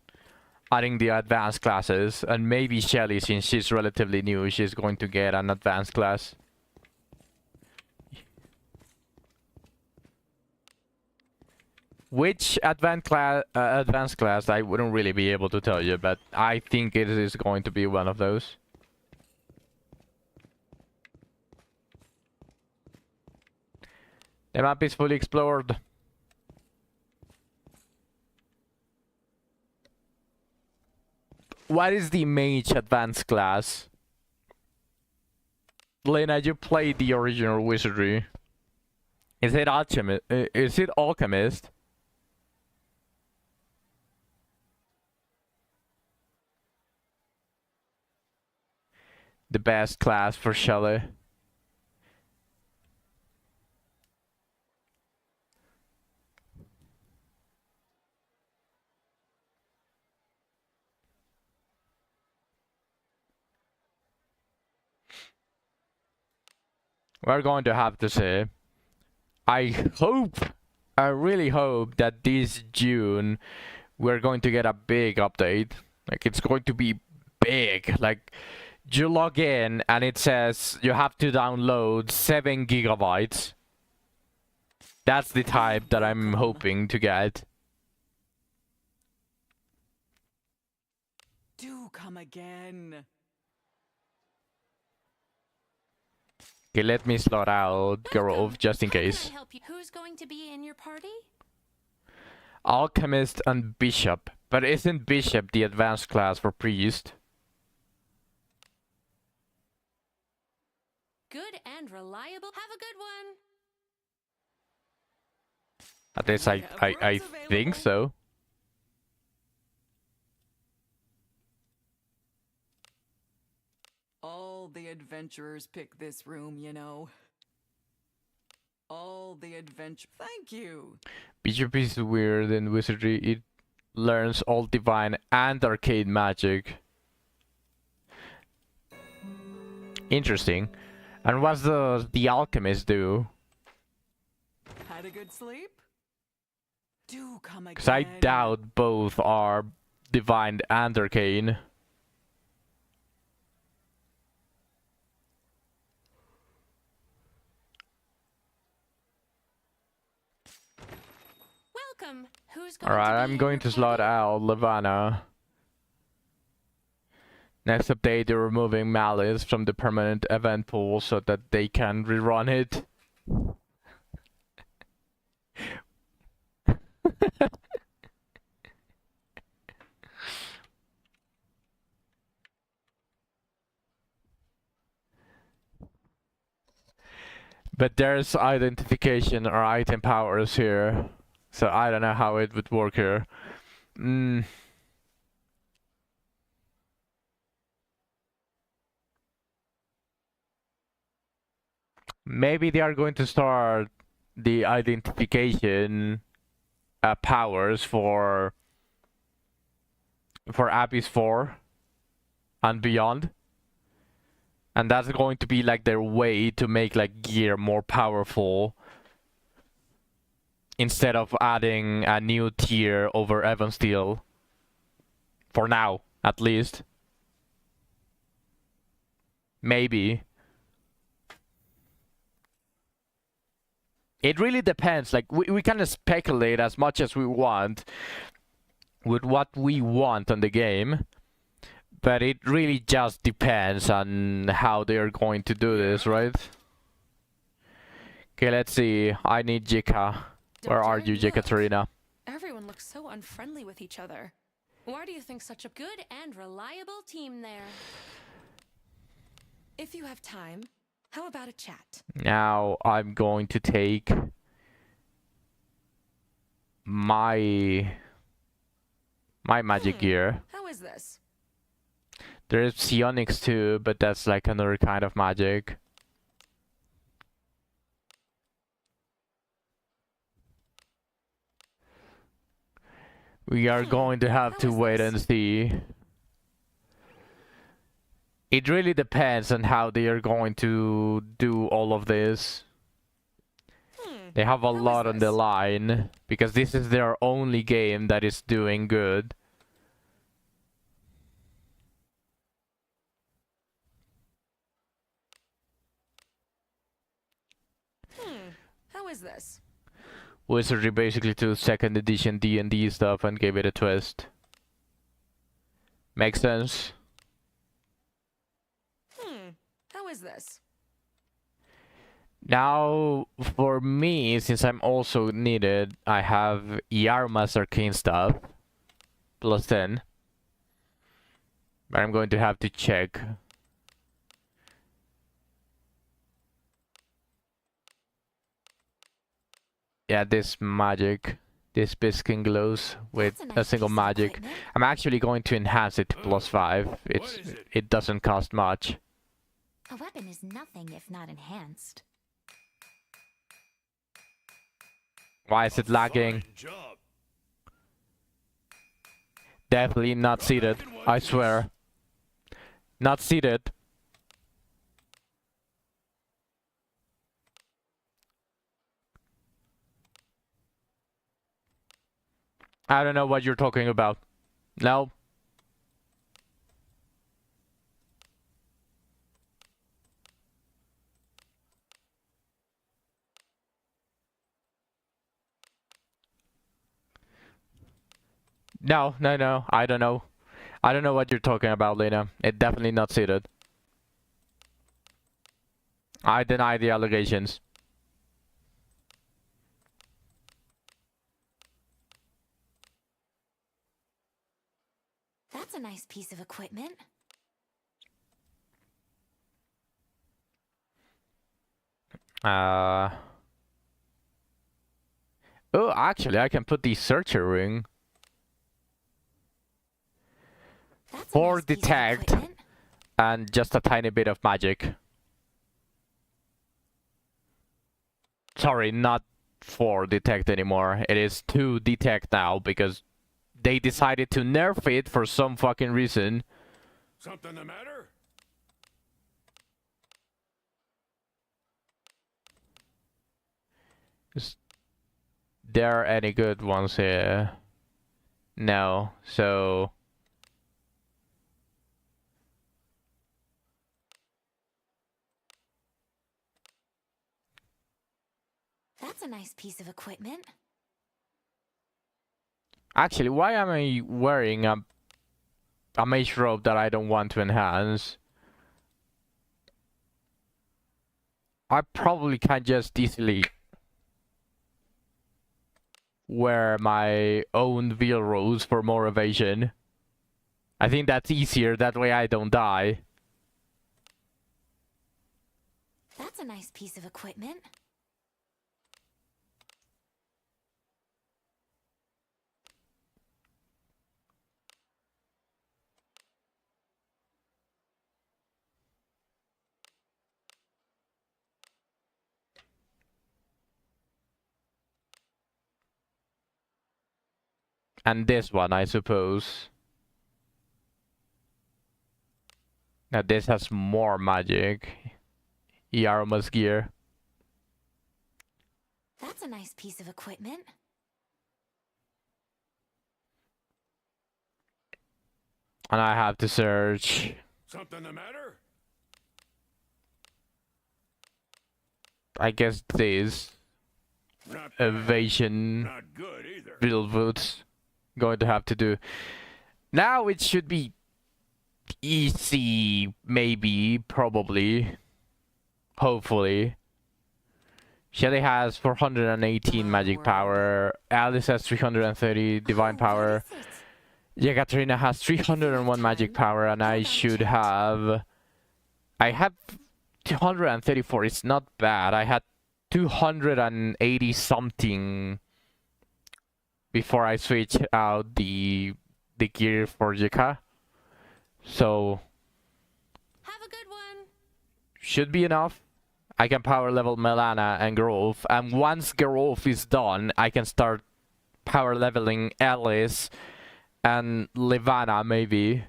the advanced classes. And maybe Shelly, since she's relatively new, she's going to get an advanced class. Which advanced class, I wouldn't really be able to tell you, but I think it is going to be one of those. The map is fully explored. What is the mage advanced class? Lena, you played the original wizardry. Is it alchemist? Is it alchemist? The best class for Shelly. We're going to have to see. I really hope that this June we're going to get a big update. Like, it's going to be big. Like, you log in and it says you have to download 7 gigabytes. That's the type that I'm hoping to get. Do come again. Okay, let me slot out Geralt just in How can I case. help you? Who's going to be in your party? Alchemist and Bishop. But isn't Bishop the advanced class for Priest? Good and reliable. Have a good one. At least I think so. All the adventurers pick this room, you know. All the adventure. Thank you. Bishop is weird in wizardry. It learns all divine and arcane magic. Interesting. And what's the alchemist do? Had a good sleep? Do come again. Because I doubt both are divine and arcane. Welcome. Who's going Alright, to be I'm in going your to slot party? out Levana. Next update, they're removing Malice from the permanent event pool so that they can rerun it. But there's identification or item powers here. So I don't know how it would work here. Maybe they are going to start the identification powers for for Abyss 4 and beyond. And that's going to be like their way to make like gear more powerful instead of adding a new tier over Evansteel. For now, at least. Maybe. It really depends. Like, we kind of speculate as much as we want with what we want on the game. But it really just depends on how they are going to do this, right? Okay, let's see. I need Jika. Where are you, Jekaterina? Everyone looks so unfriendly with each other. Why do you think such a Good and reliable team there. If you have time, how about a chat? Now I'm going to take my magic gear. How is this? There's psionics too, but that's like another kind of magic. We are going to have to wait and see. It really depends on how they are going to do all of this. They have a lot on the line because this is their only game that is doing good. How is this? Wizardry basically took 2nd edition D&D stuff and gave it a twist. Makes sense. How is this? Now, for me, since I'm also needed, I have Yarma's arcane stuff. Plus 10. But I'm going to have to check. Yeah, this magic. This Biskin glows with a single magic. I'm actually going to enhance it to plus 5. It doesn't cost much. A weapon is nothing if not enhanced. Why is it lagging? Fine job. Definitely not seated, I swear. Not seated. I don't know what you're talking about. No. No, no, no. I don't know. I don't know what you're talking about, Lena. It's definitely not seated. I deny the allegations. That's a nice piece of equipment. Oh, actually, I can put the searcher ring. That's a For nice piece of detect equipment. and just a tiny bit of magic. Sorry, not 4 detect anymore. It is 2 detect now because they decided to nerf it for some fucking reason. Something the matter? Is there any good ones here? No, so... That's a nice piece of equipment. Actually, why am I wearing a mage robe that I don't want to enhance? I probably can just easily wear my own veil rose for more evasion. I think that's easier, that way I don't die. That's a nice piece of equipment. And this one, I suppose. Now this has more magic. Yaruma's gear. That's a nice piece of equipment. And I have to search. Something the matter? I guess this Not bad. evasion Not good either. build boots going to have to do. Now it should be easy, maybe, probably, hopefully. Shelly has 418 magic power. Alice has 330 divine power. Yekaterina has 301 magic power, and I should have... I have 234. It's not bad. I had 280 something before I switched out the gear for Yeka. So Have a good one. should be enough. I can power level Melana and Gerulf, and once Gerulf is done, I can start power leveling Alice and Levana maybe.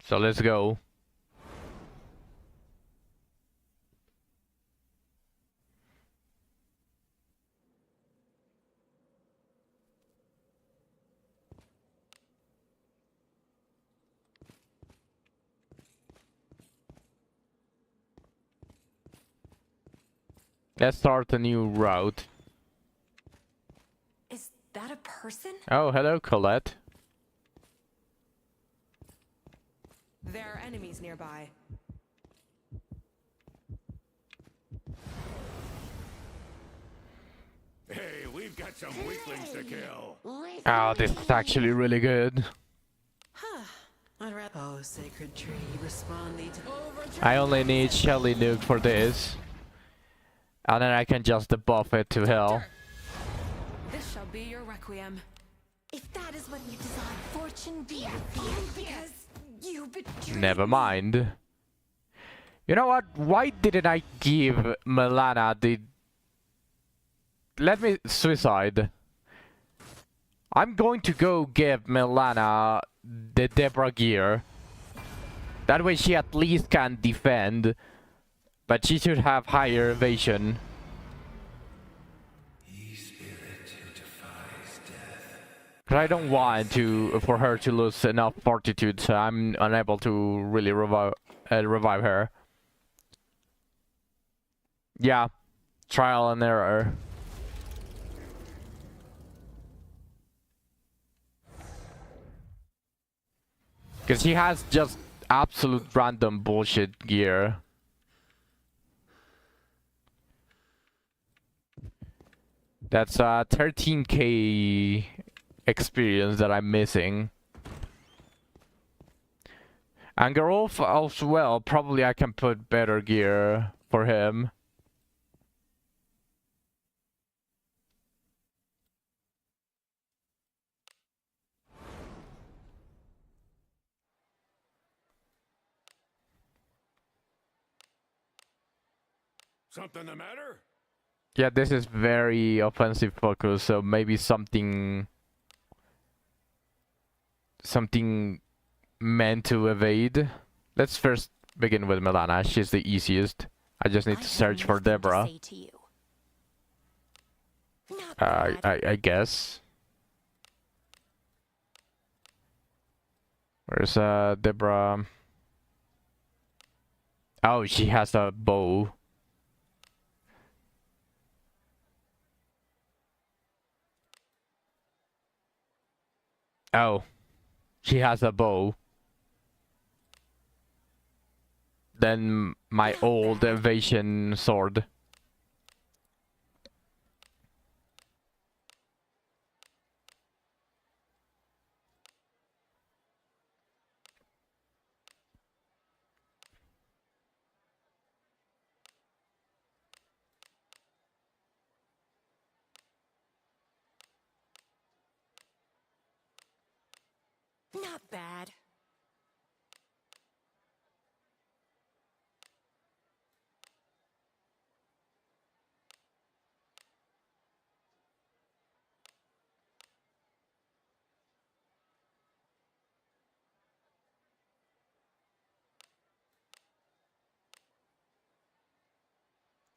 So let's go. Let's start a new route. Is that a person? Oh, hello, Colette. There are enemies nearby. Hey, we've got some weaklings to kill. Oh, this is actually really good. Oh, sacred tree, respond thee to I only need Shelly Nuke for this. And then I can just debuff it to hell. This shall be your requiem. If that is what you desire, fortune be with you, because you betrayed Never me. mind. You know what? Why didn't I give Melana the... Let me suicide. I'm going to go give Melana the Debra gear. That way she at least can defend. But she should have higher evasion. Cause I don't want for her to lose enough fortitude, so I'm unable to really revive her. Yeah, trial and error. Cause she has just absolute random bullshit gear. That's 13k experience that I'm missing. And Gerulf as well, probably I can put better gear for him. Something the matter? Yeah, this is very offensive focus, so maybe something meant to evade. Let's first begin with Melana. She's the easiest. I just need to search for Debra. I guess. Where's Debra? Oh, she has a bow. Oh, she has a bow. Then my old evasion sword. Not bad.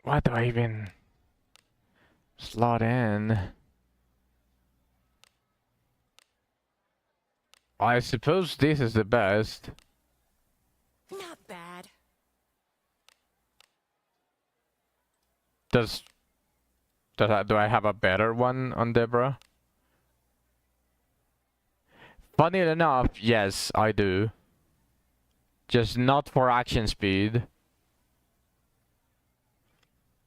What do I even slot in? I suppose this is the best. Not bad. Do I have a better one on Deborah? Funny enough, yes, I do. Just not for action speed.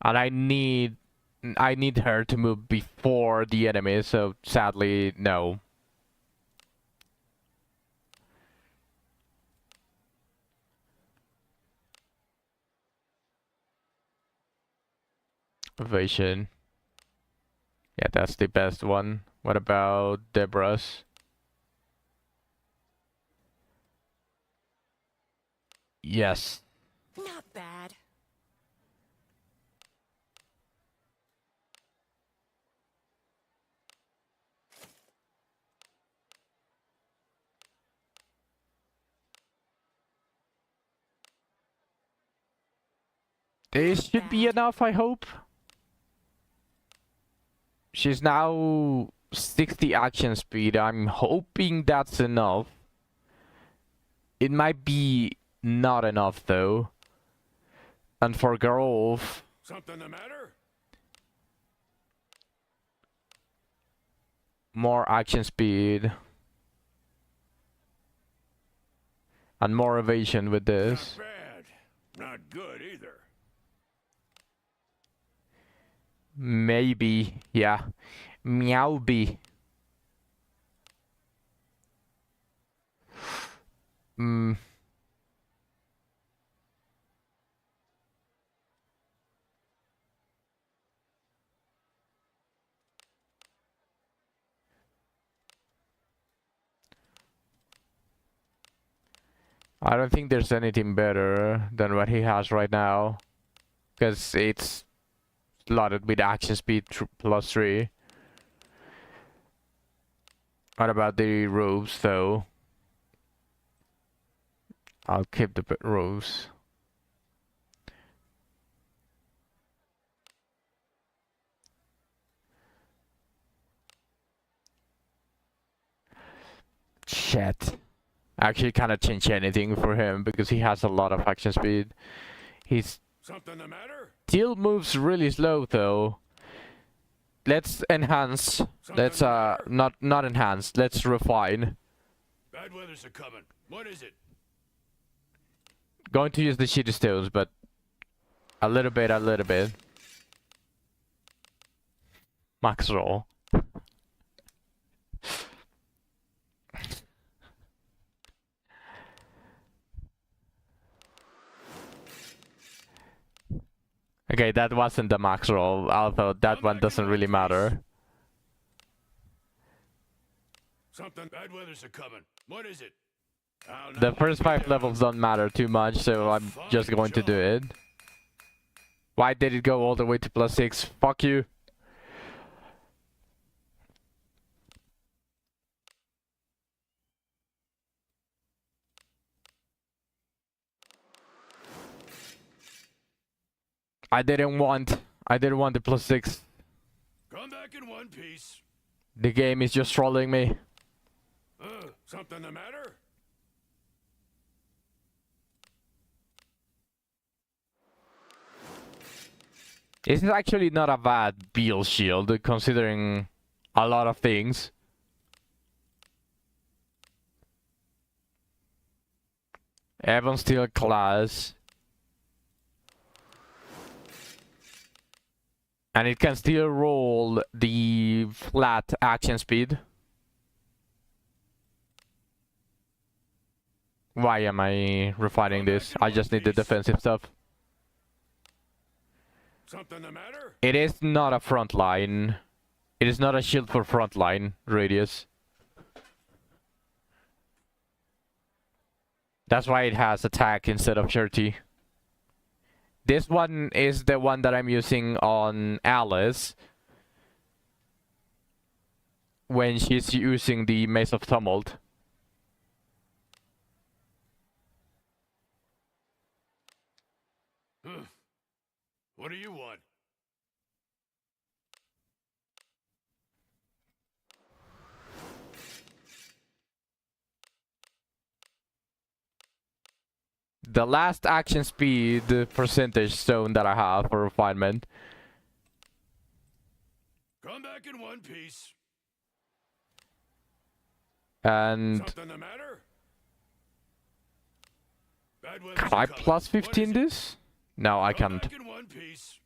And I need her to move before the enemy, so sadly, no. Evasion. Yeah, that's the best one. What about Deborah's? Yes. Not bad. This should be enough, I hope. She's now 60 action speed. I'm hoping that's enough. It might be not enough though. And for Geralf, Something the matter? more action speed. And more evasion with this. Not bad. Not good either. Maybe, yeah. Meowby. I don't think there's anything better than what he has right now. Because it's slotted with action speed +3. What about the robes though? I'll keep the robes. Shit. Actually can't change anything for him because he has a lot of action speed. He's Something the matter? still moves really slow though. Let's enhance. Let's not enhance. Let's refine. Bad weather's a coming. What is it? Going to use the shitty stones, but a little bit. Max roll. Okay, that wasn't the max roll, although that one doesn't really matter. Something bad weather's a coming. What is it? The first 5 levels don't matter too much, so I'm just going to do it. Why did it go all the way to +6? Fuck you. I didn't want the +6. Come back in one piece. The game is just trolling me. Something the matter? This is actually not a bad build shield, considering a lot of things. Evan Steel class. And it can still roll the flat action speed. Why am I refining this? I just need the defensive stuff. Something the matter? It is not a front line. It is not a shield for front line radius. That's why it has attack instead of surety. This one is the one that I'm using on Alice when she's using the Mace of Tumult. What do you want? The last action speed percentage stone that I have for refinement. Come back in one piece. And Something the matter? Bad weather's can I coming. plus What is 15 it? this? No, I Come can't. back in one piece.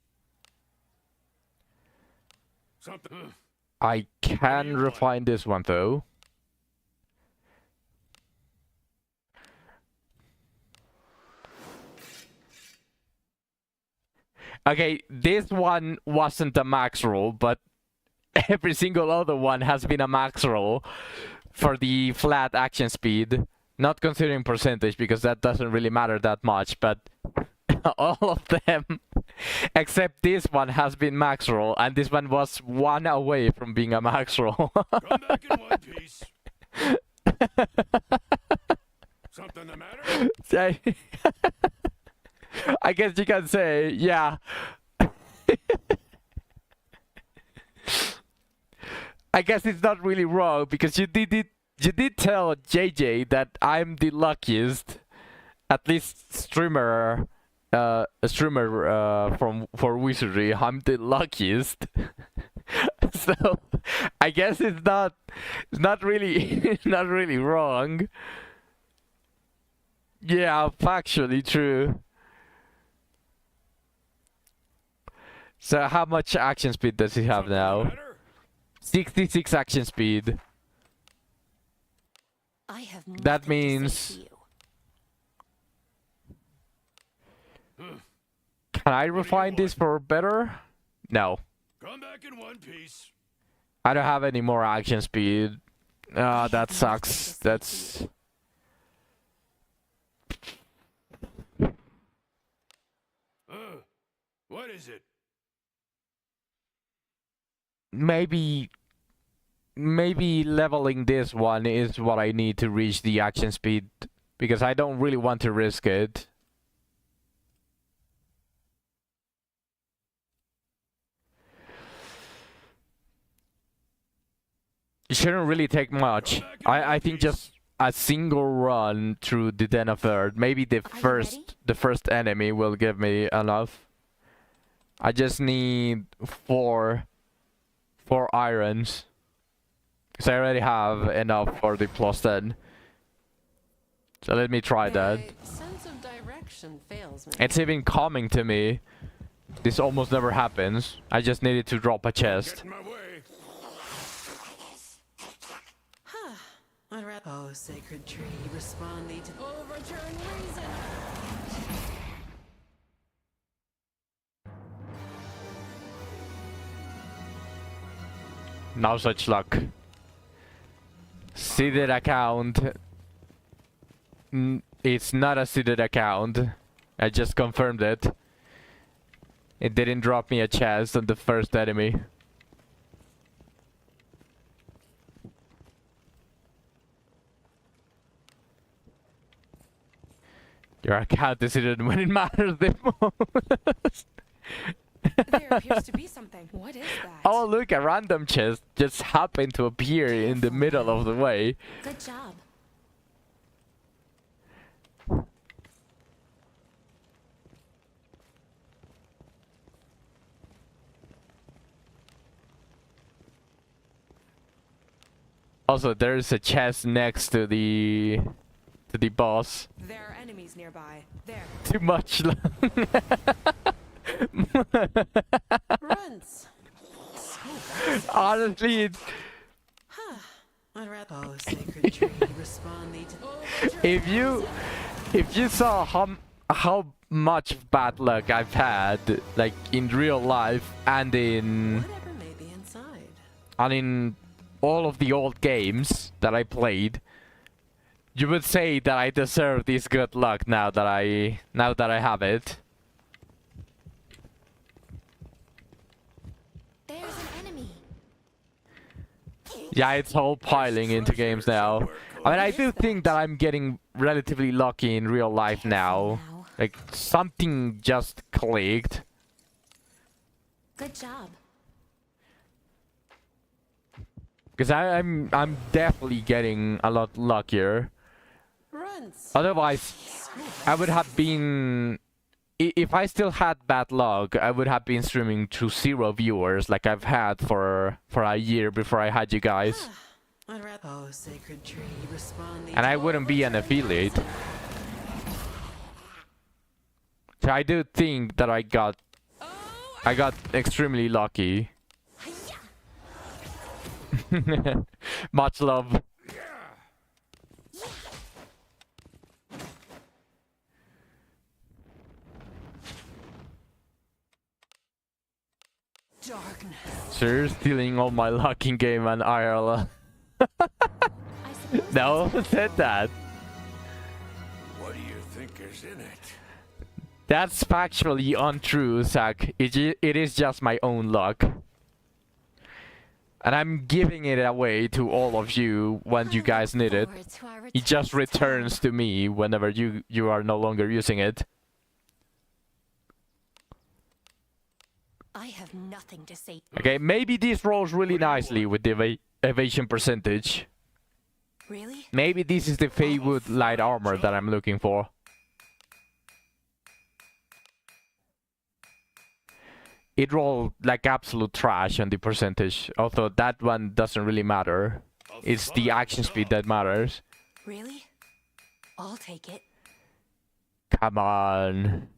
Something. I can you want? refine this one though. Okay, this one wasn't a max roll, but every single other one has been a max roll for the flat action speed. Not considering percentage because that doesn't really matter that much, but all of them except this one has been max roll, and this one was one away from being a max roll. Come back in one piece. Something the matter? So, I guess you can say, yeah. I guess it's not really wrong because you did tell JJ that I'm the luckiest, at least streamer, a streamer for Wizardry. I'm the luckiest. So I guess it's not really not really wrong. Yeah, factually true. So how much action speed does he have Something the now? matter? 66 action speed. I have That nothing to say means- to you. Can I refine this for better? No. Come back in one piece. I don't have any more action speed. Ah, that sucks. That's... What is it? Maybe leveling this one is what I need to reach the action speed, because I don't really want to risk it. It shouldn't really take much. I think just a single run through the Den of Earth. Maybe the ready? first enemy will give me enough. I just need four irons. Because I already have enough for the plus 10. So let me try that. My sense of direction fails me. It's even coming to me. This almost never happens. I just needed to drop a chest. Get in my way. I'd rather. Oh, sacred tree, respond thee to. Overturn reason. No such luck. Seeded account. It's not a seeded account. I just confirmed it. It didn't drop me a chest on the first enemy. Your account is seeded when it matters the most. There appears to be something. What is that? Oh look, a random chest just happened to appear in the middle of the way. Good job. Also, there's a chest next to the boss. There are enemies nearby. There. Too much. Runs. Honestly, I'd rather. Oh, sacred tree, respond thee to. Overturn if you saw how much bad luck I've had, like in real life and in Whatever may be inside. all of the old games that I played, you would say that I deserve this good luck now that I have it. There's an enemy. Yeah, it's all piling into games now. I mean, I do think that I'm getting relatively lucky in real life now. Like, something just clicked. Good job. Because I'm definitely getting a lot luckier. Runs. Otherwise, I would have been... If I still had bad luck, I would have been streaming to 0 viewers like I've had for a year before I had you guys. Oh, sacred tree, respond. And I wouldn't be an affiliate. So I do think that I got extremely lucky. Much love. Darkness. So you're stealing all my luck in game and IRL. No, said that. What do you think is in it? That's factually untrue, Zach. It is just my own luck. And I'm giving it away to all of you when you guys need it. It just returns to me whenever you are no longer using it. I have nothing to say. Okay, maybe this rolls really nicely with the evasion percentage. Really? Maybe this is the Feywood light armor that I'm looking for. It rolled like absolute trash on the percentage, although that one doesn't really matter. It's the action speed that matters. Really? I'll take it. Come on.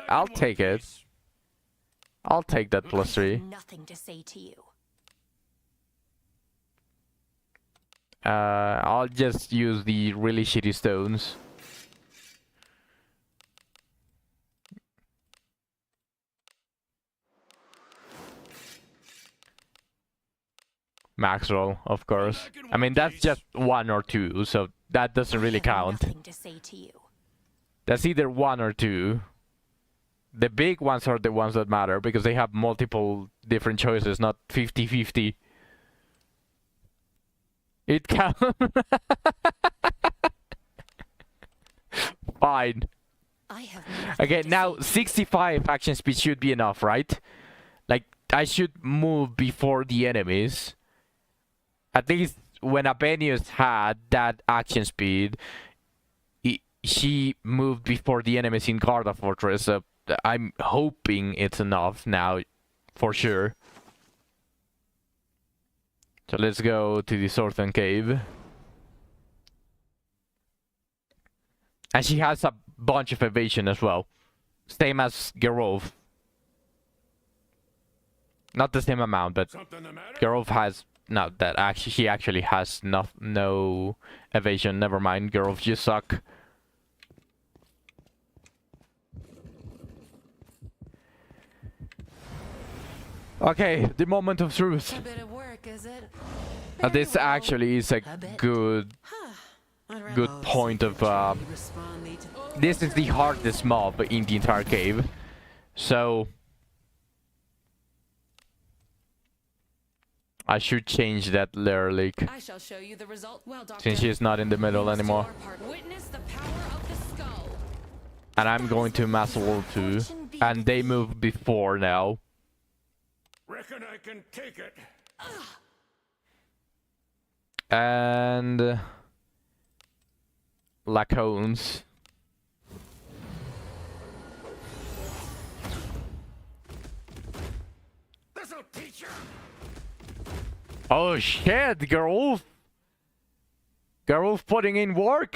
I'll take it. I'll take that +3. Nothing to say to you. I'll just use the really shitty stones. Max roll, of course. I mean, that's just 1 or 2, so that doesn't really count. Nothing to say to you. That's either 1 or 2. The big ones are the ones that matter because they have multiple different choices, not 50-50. It counts. Fine. Okay, now 65 action speed should be enough, right? Like, I should move before the enemies. At least when Abenius had that action speed, she moved before the enemies in Garda Fortress. So I'm hoping it's enough now, for sure. So let's go to the Sorten Cave. And she has a bunch of evasion as well. Same as Gerov. Not the same amount, but Gerov has... No, that actually she actually has no evasion. Never mind, Gerov, you suck. Okay, the moment of truth. A bit of work, is it? This actually is a good point of this is the hardest mob in the entire cave. So I should change that Lair Leak I shall show you the result. Well, Doctor, since she's not in the middle anymore. Witness the power of the skull. And I'm going to Mass Wall too. And they move before now. Reckon I can take it. And Lacones. This'll teach you. Oh shit, Gerulf! Gerulf putting in work!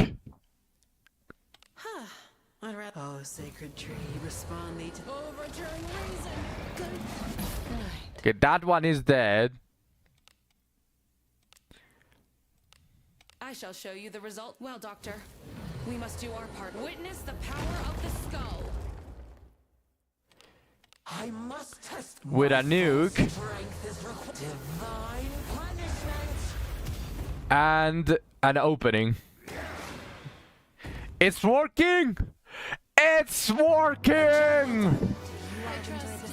Oh, sacred tree, respond me to Overturn reason. Good night. Okay, that one is dead. I shall show you the result. Well, Doctor, we must do our part. Witness the power of the skull. I must test With a nuke. Divine punishment. And an opening. It's working! It's working!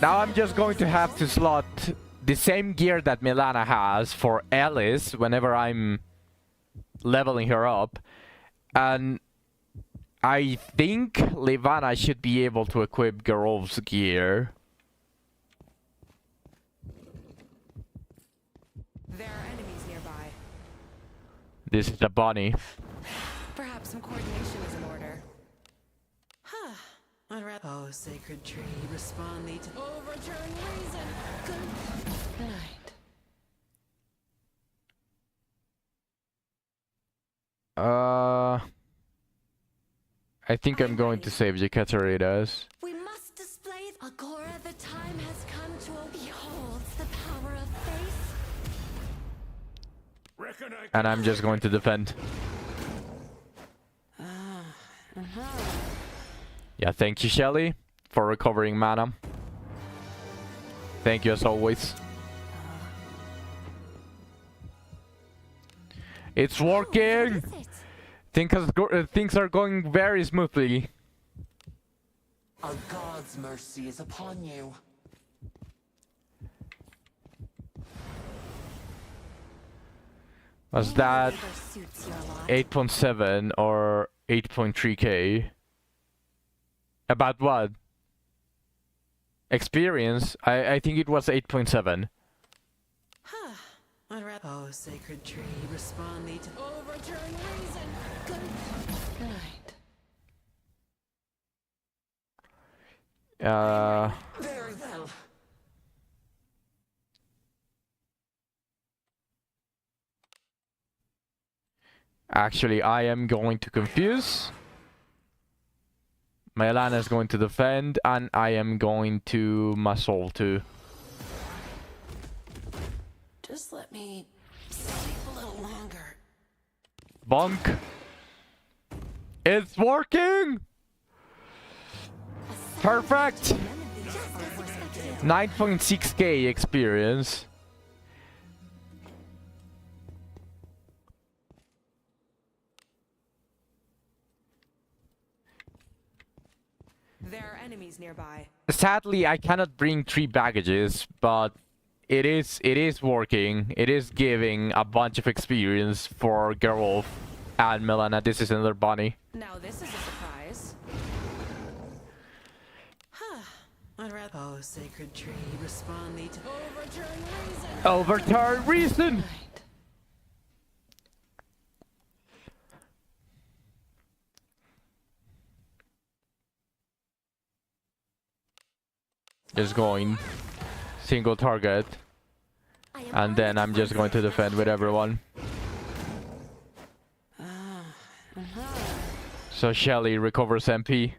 Now I'm just going to have to slot the same gear that Milana has for Alice whenever I'm leveling her up. And I think Levana should be able to equip Geralf's gear. There are enemies nearby. This is a bunny. Perhaps some coordination is in order. Oh, sacred tree, respond thee to Overturn reason. Good night. I think I'm going to save Yekaterinus. We must display Agora. The time has come to behold the power of faith. Reckon I And I'm just going to defend. Yeah, thank you, Shelly, for recovering mana. Thank you as always. It's working! Things are going very smoothly. A god's mercy is upon you. Was that Whatever suits your lot. 8.7 or 8.3k? About what? Experience? I think it was 8.7. Oh, sacred tree, respond thee to Overturn reason. Good night. Very well. Actually, I am going to confuse. Melana is going to defend, and I am going to muscle too. Just let me sleep a little longer. Bonk. It's working! Perfect! 9.6k experience. There are enemies nearby. Sadly, I cannot bring 3 baggages, but it is working. It is giving a bunch of experience for Geralf and Melana. This is another bunny. Now this is a surprise. Oh, sacred tree, respond thee to Overturn reason. Overturn reason! Night. Just going single target, and then I'm just going to defend with everyone. So Shelly recovers MP.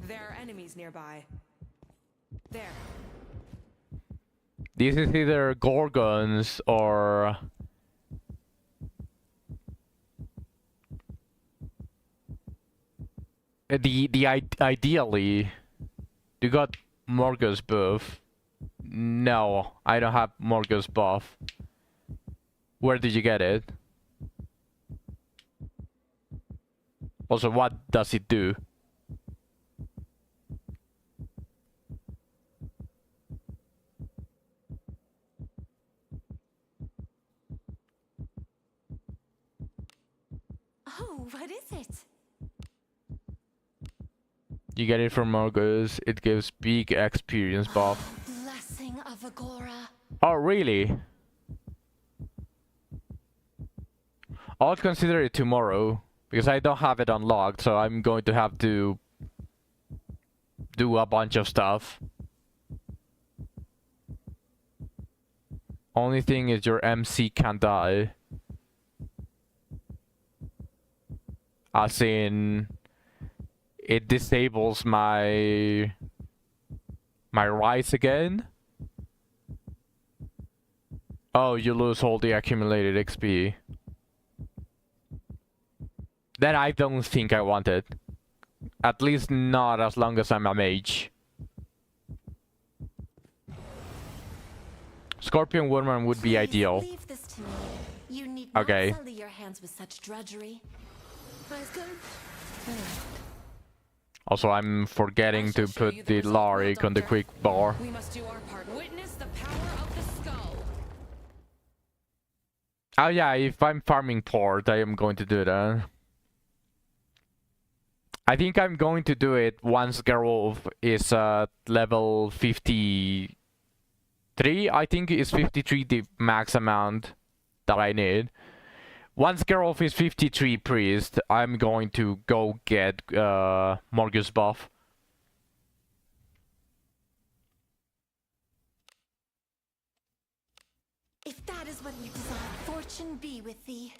There are enemies nearby. There. This is either Gorgons or ideally you got Morgus buff. No, I don't have Morgus buff. Where did you get it? Also, what does it do? Oh, what is it? You get it from Morgus. It gives big experience buff. Blessing of Agora. Oh, really? I'll consider it tomorrow, because I don't have it unlocked, so I'm going to have to do a bunch of stuff. Only thing is your MC can't die. As in, it disables my rise again. Oh, you lose all the accumulated XP. Then I don't think I want it. At least not as long as I'm a mage. Scorpion Woodman would be ideal. Leave this to me. You need Okay. not sully your hands with such drudgery. Also, I'm forgetting to show you put the the result, well, Larik on the Doctor. quick bar. We must do our part. Witness the power of the skull. Oh yeah, if I'm farming port, I am going to do that. I think I'm going to do it once Geralt is level 53. I think is 53 the max amount that I need. Once Geralt is 53 priest, I'm going to go get Morgus buff. If that is what you desire, fortune be with thee.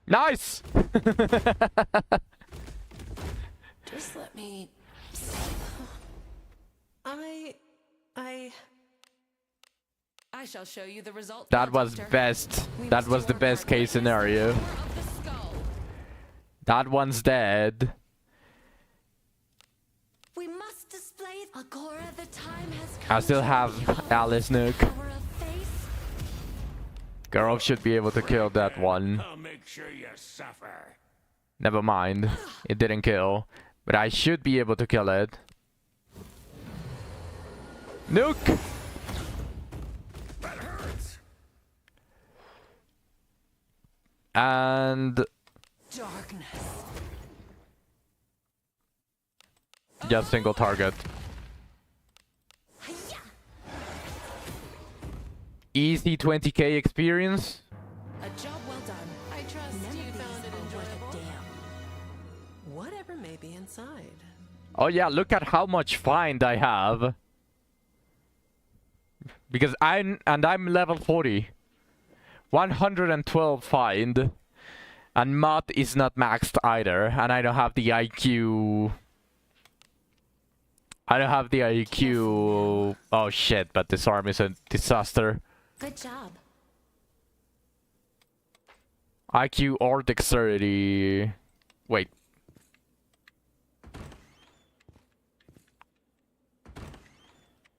Nice! Just let me. I shall show you the result. That well, was Doctor. best. We That must was do the our best part. case Witness the scenario. power of the skull. That one's dead. We must display Agora. The time has come. I still to have behold Alice the Nuke. power of faith. Geralt should be able to kill that one. I'll make sure you suffer. Never mind. It didn't kill. But I should be able to kill it. Nuke! That hurts. And Darkness. just single target. Easy 20k experience. A job well done. I trust None you of these found it are worth a enjoyable. damn. Whatever may be inside. Oh yeah, look at how much find I have. Because I'm level 40. 112 find. And mod is not maxed either. And I don't have the IQ. I don't have the IQ. Oh shit, but this arm is a disaster. Good job. IQ or dexterity. Wait.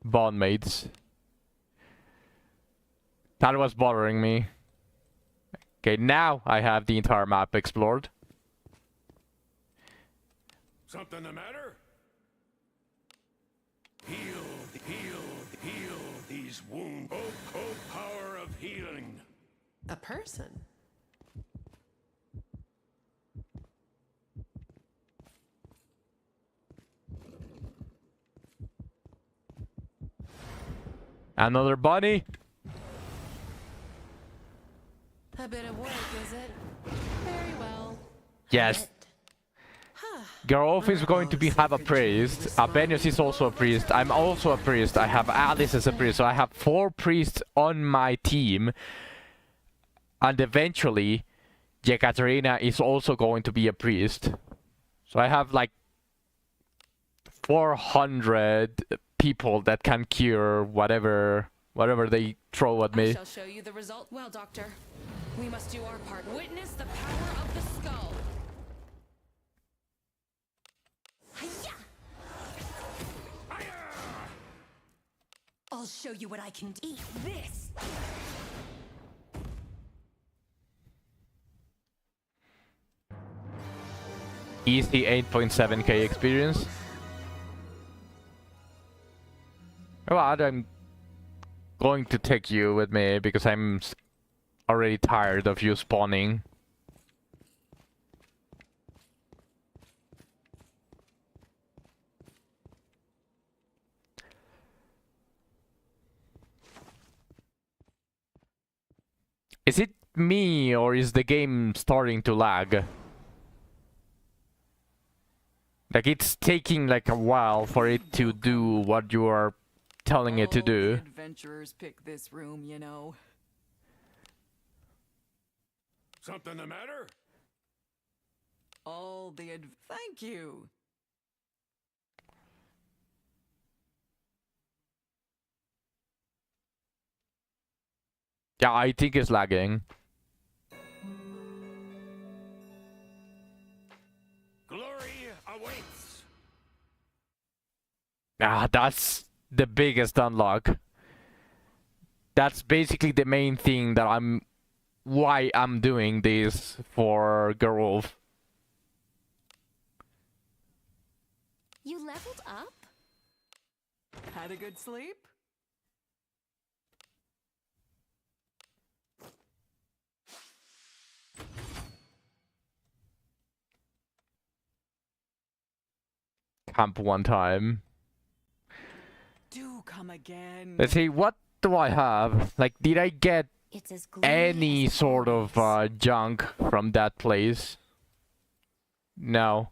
Bondmates. That was bothering me. Okay, now I have the entire map explored. Something the matter? Heal these wounds. Oh, power of healing. A person. Another bunny. A bit of work, is it? Very well. Yes. Geralt is going to have a priest. Abenius is also a priest. I'm also a priest. I have Alice as a priest. So I have 4 priests on my team. And eventually, Yekaterina is also going to be a priest. So I have like 400 people that can cure whatever they throw at I me. shall show you the result. Well, Doctor, we must do our part. Witness the power of the skull. I'll show you what I can do. Eat this. Easy 8.7k experience. Well, I'm going to take you with me because I'm already tired of you spawning. Is it me or is the game starting to lag? Like it's taking like a while for it to do what you are telling it to The do. adventurers pick this room, you know. Something the matter? all the thank you. Yeah, I think it's lagging. Glory awaits. Ah, that's the biggest unlock. That's basically the main thing that why I'm doing this for Gerulf. You leveled up? Had a good sleep? Camp one time. Do come again. Let's see, what do I have? Like, did I get It's as gloomy any as sort of always. junk from that place? No.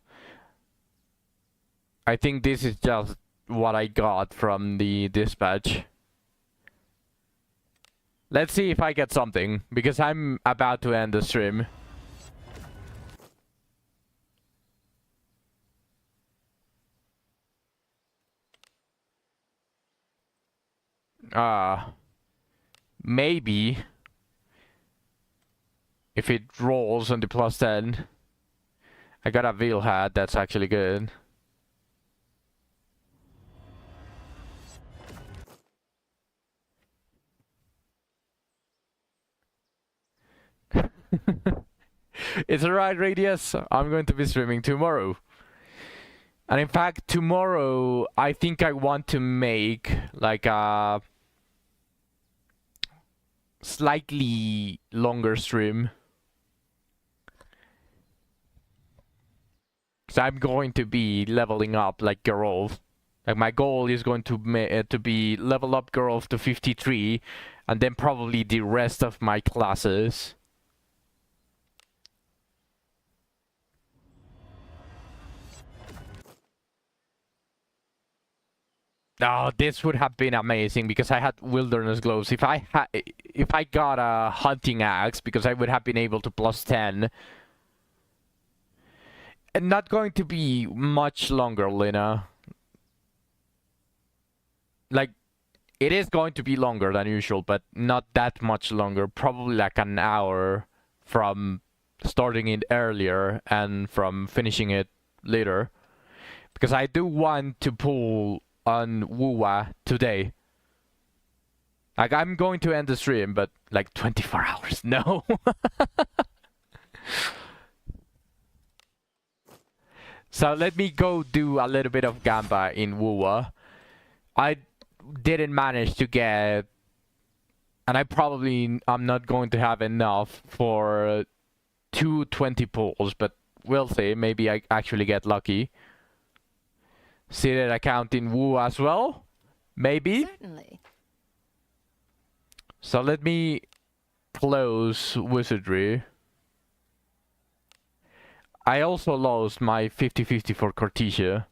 I think this is just what I got from the dispatch. Let's see if I get something, because I'm about to end the stream. Maybe if it rolls on the +10. I got a veil hat, that's actually good. It's alright, Radius. I'm going to be streaming tomorrow. And in fact, tomorrow, I think I want to make like a slightly longer stream. So I'm going to be leveling up like Geralt. Like my goal is going to be level up Geralt to 53, and then probably the rest of my classes. Oh, this would have been amazing because I had wilderness gloves. If I got a hunting axe, because I would have been able to +10. And not going to be much longer, Lina. Like, it is going to be longer than usual, but not that much longer. Probably like an hour from starting it earlier and from finishing it later. Because I do want to pull on Wuwa today. Like, I'm going to end the stream, but like 24 hours. No. So let me go do a little bit of Gamba in Wuwa. I didn't manage to get, and I'm not going to have enough for 220 pulls, but we'll see. Maybe I actually get lucky. Seated account in Wu as well? Maybe? Certainly. So let me close Wizardry. I also lost my 50-50 for Cortesia.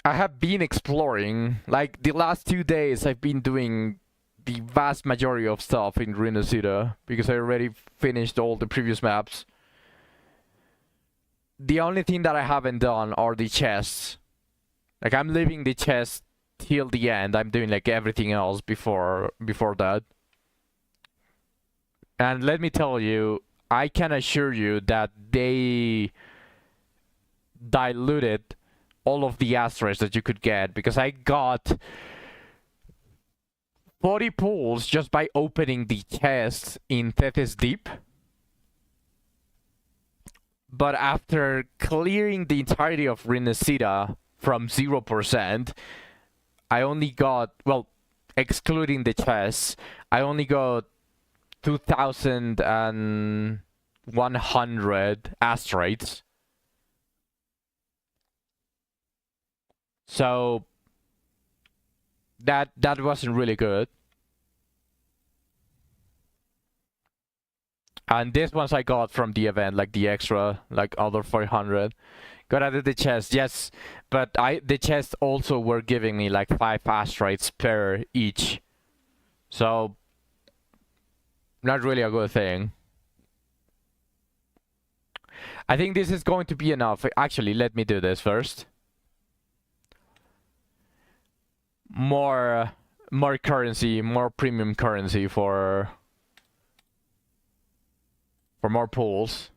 I have been exploring, like the last 2 days I've been doing the vast majority of stuff in Rinasida because I already finished all the previous maps. The only thing that I haven't done are the chests. Like, I'm leaving the chest till the end. I'm doing like everything else before that. And let me tell you, I can assure you that they diluted all of the asterisks that you could get, because I got 40 pulls just by opening the chests in Tethys Deep. But after clearing the entirety of Rinasida from 0%, I only got, well, excluding the chests, I only got 2,100 asteroids. So that wasn't really good. And this ones I got from the event, like the extra, like other 400. Got out of the chest, yes. But the chest also were giving me like 5 asteroids per each. So, not really a good thing. I think this is going to be enough. Actually, let me do this first. More currency, more premium currency for more pools.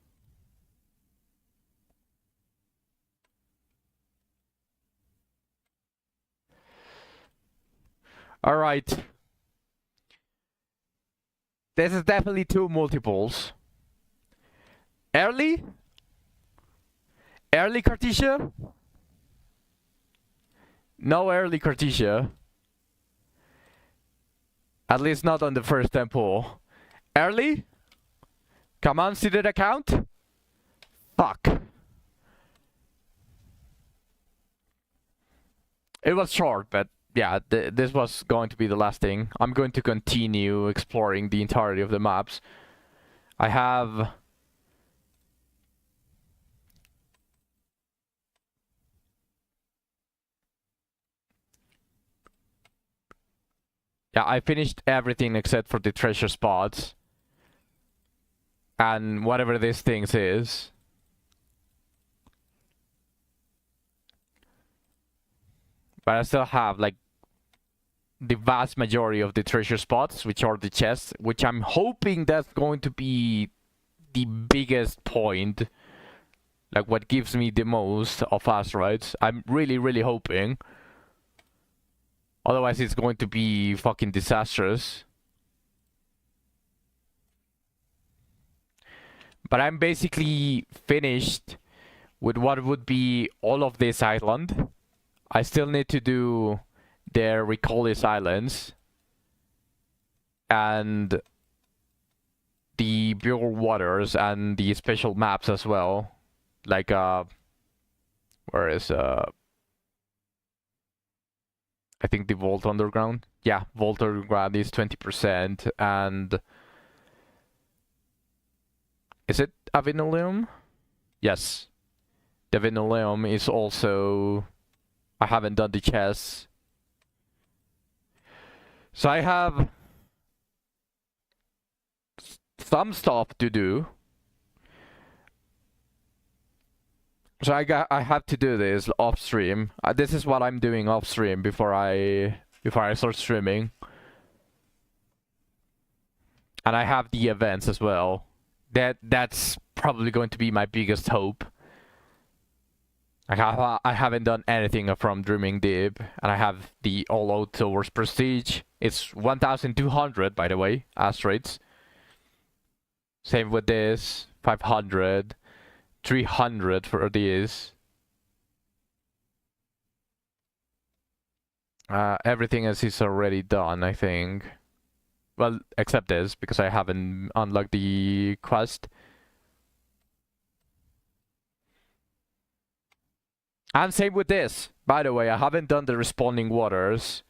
All right. This is definitely 2 multiples. Early Cartesia? No early Cartesia. At least not on the first temple. Early? Come on, seeded account? Fuck. It was short, but yeah, this was going to be the last thing. I'm going to continue exploring the entirety of the maps. I have... Yeah, I finished everything except for the treasure spots. And whatever this thing is. But I still have, like, the vast majority of the treasure spots, which are the chests, which I'm hoping that's going to be the biggest point. Like, what gives me the most of asteroids. I'm really, really hoping. Otherwise, it's going to be fucking disastrous. But I'm basically finished with what would be all of this island. I still need to do the Recolis Islands and the Pure Waters and the special maps as well. Like, where is, I think the Vault Underground. Yeah, Vault Underground is 20%, and is it Avinoleum? Yes. The Avinoleum is also... I haven't done the chests. So I have some stuff to do. So I have to do this off stream. This is what I'm doing off stream before I start streaming. And I have the events as well. That's probably going to be my biggest hope. I haven't done anything from Dreaming Deep, and I have the All Out Towards Prestige. It's 1,200, by the way, asteroids. Same with this, 500. 300 for these. Everything else is already done, I think. Well, except this, because I haven't unlocked the quest. And same with this. By the way, I haven't done the Responding Waters.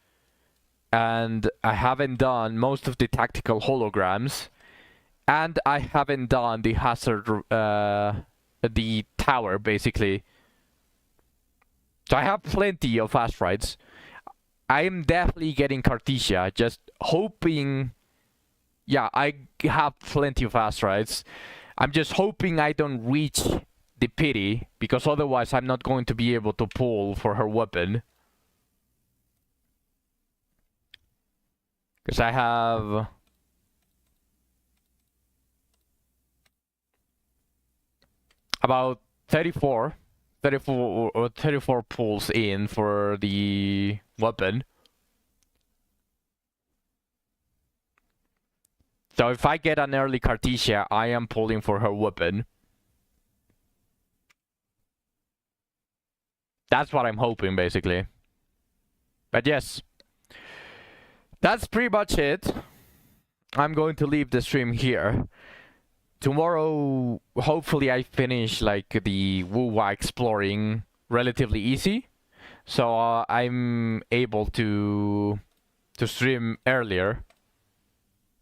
And I haven't done most of the tactical holograms. And I haven't done the hazard... the tower, basically. So I have plenty of asteroids. I'm definitely getting Cartesia, just hoping... Yeah, I have plenty of asteroids. I'm just hoping I don't reach the pity, because otherwise I'm not going to be able to pull for her weapon. Because I have... about 34 pulls in for the weapon. So if I get an early Cartesia, I am pulling for her weapon. That's what I'm hoping, basically. But yes, that's pretty much it. I'm going to leave the stream here. Tomorrow, hopefully I finish like the Wuwa exploring relatively easy. So I'm able to stream earlier.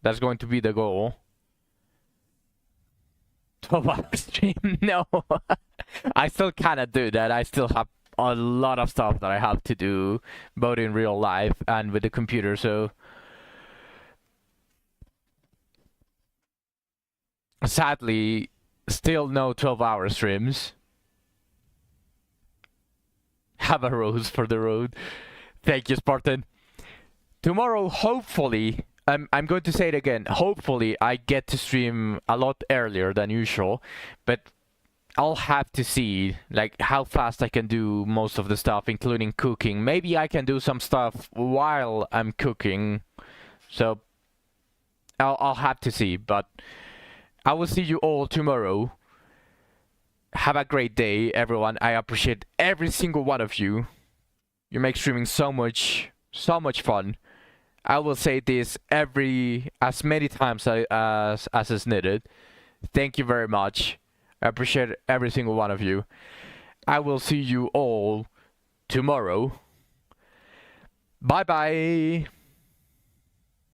That's going to be the goal. 12-hour stream. No, I still cannot do that. I still have a lot of stuff that I have to do, both in real life and with the computer. So sadly, still no 12-hour streams. Have a rose for the road. Thank you, Spartan. Tomorrow, hopefully, I'm going to say it again. Hopefully, I get to stream a lot earlier than usual, but I'll have to see like how fast I can do most of the stuff, including cooking. Maybe I can do some stuff while I'm cooking. So I'll have to see, but I will see you all tomorrow. Have a great day, everyone. I appreciate every single one of you. You make streaming so much fun. I will say this as many times as is needed. Thank you very much. I appreciate every single one of you. I will see you all tomorrow. Bye bye.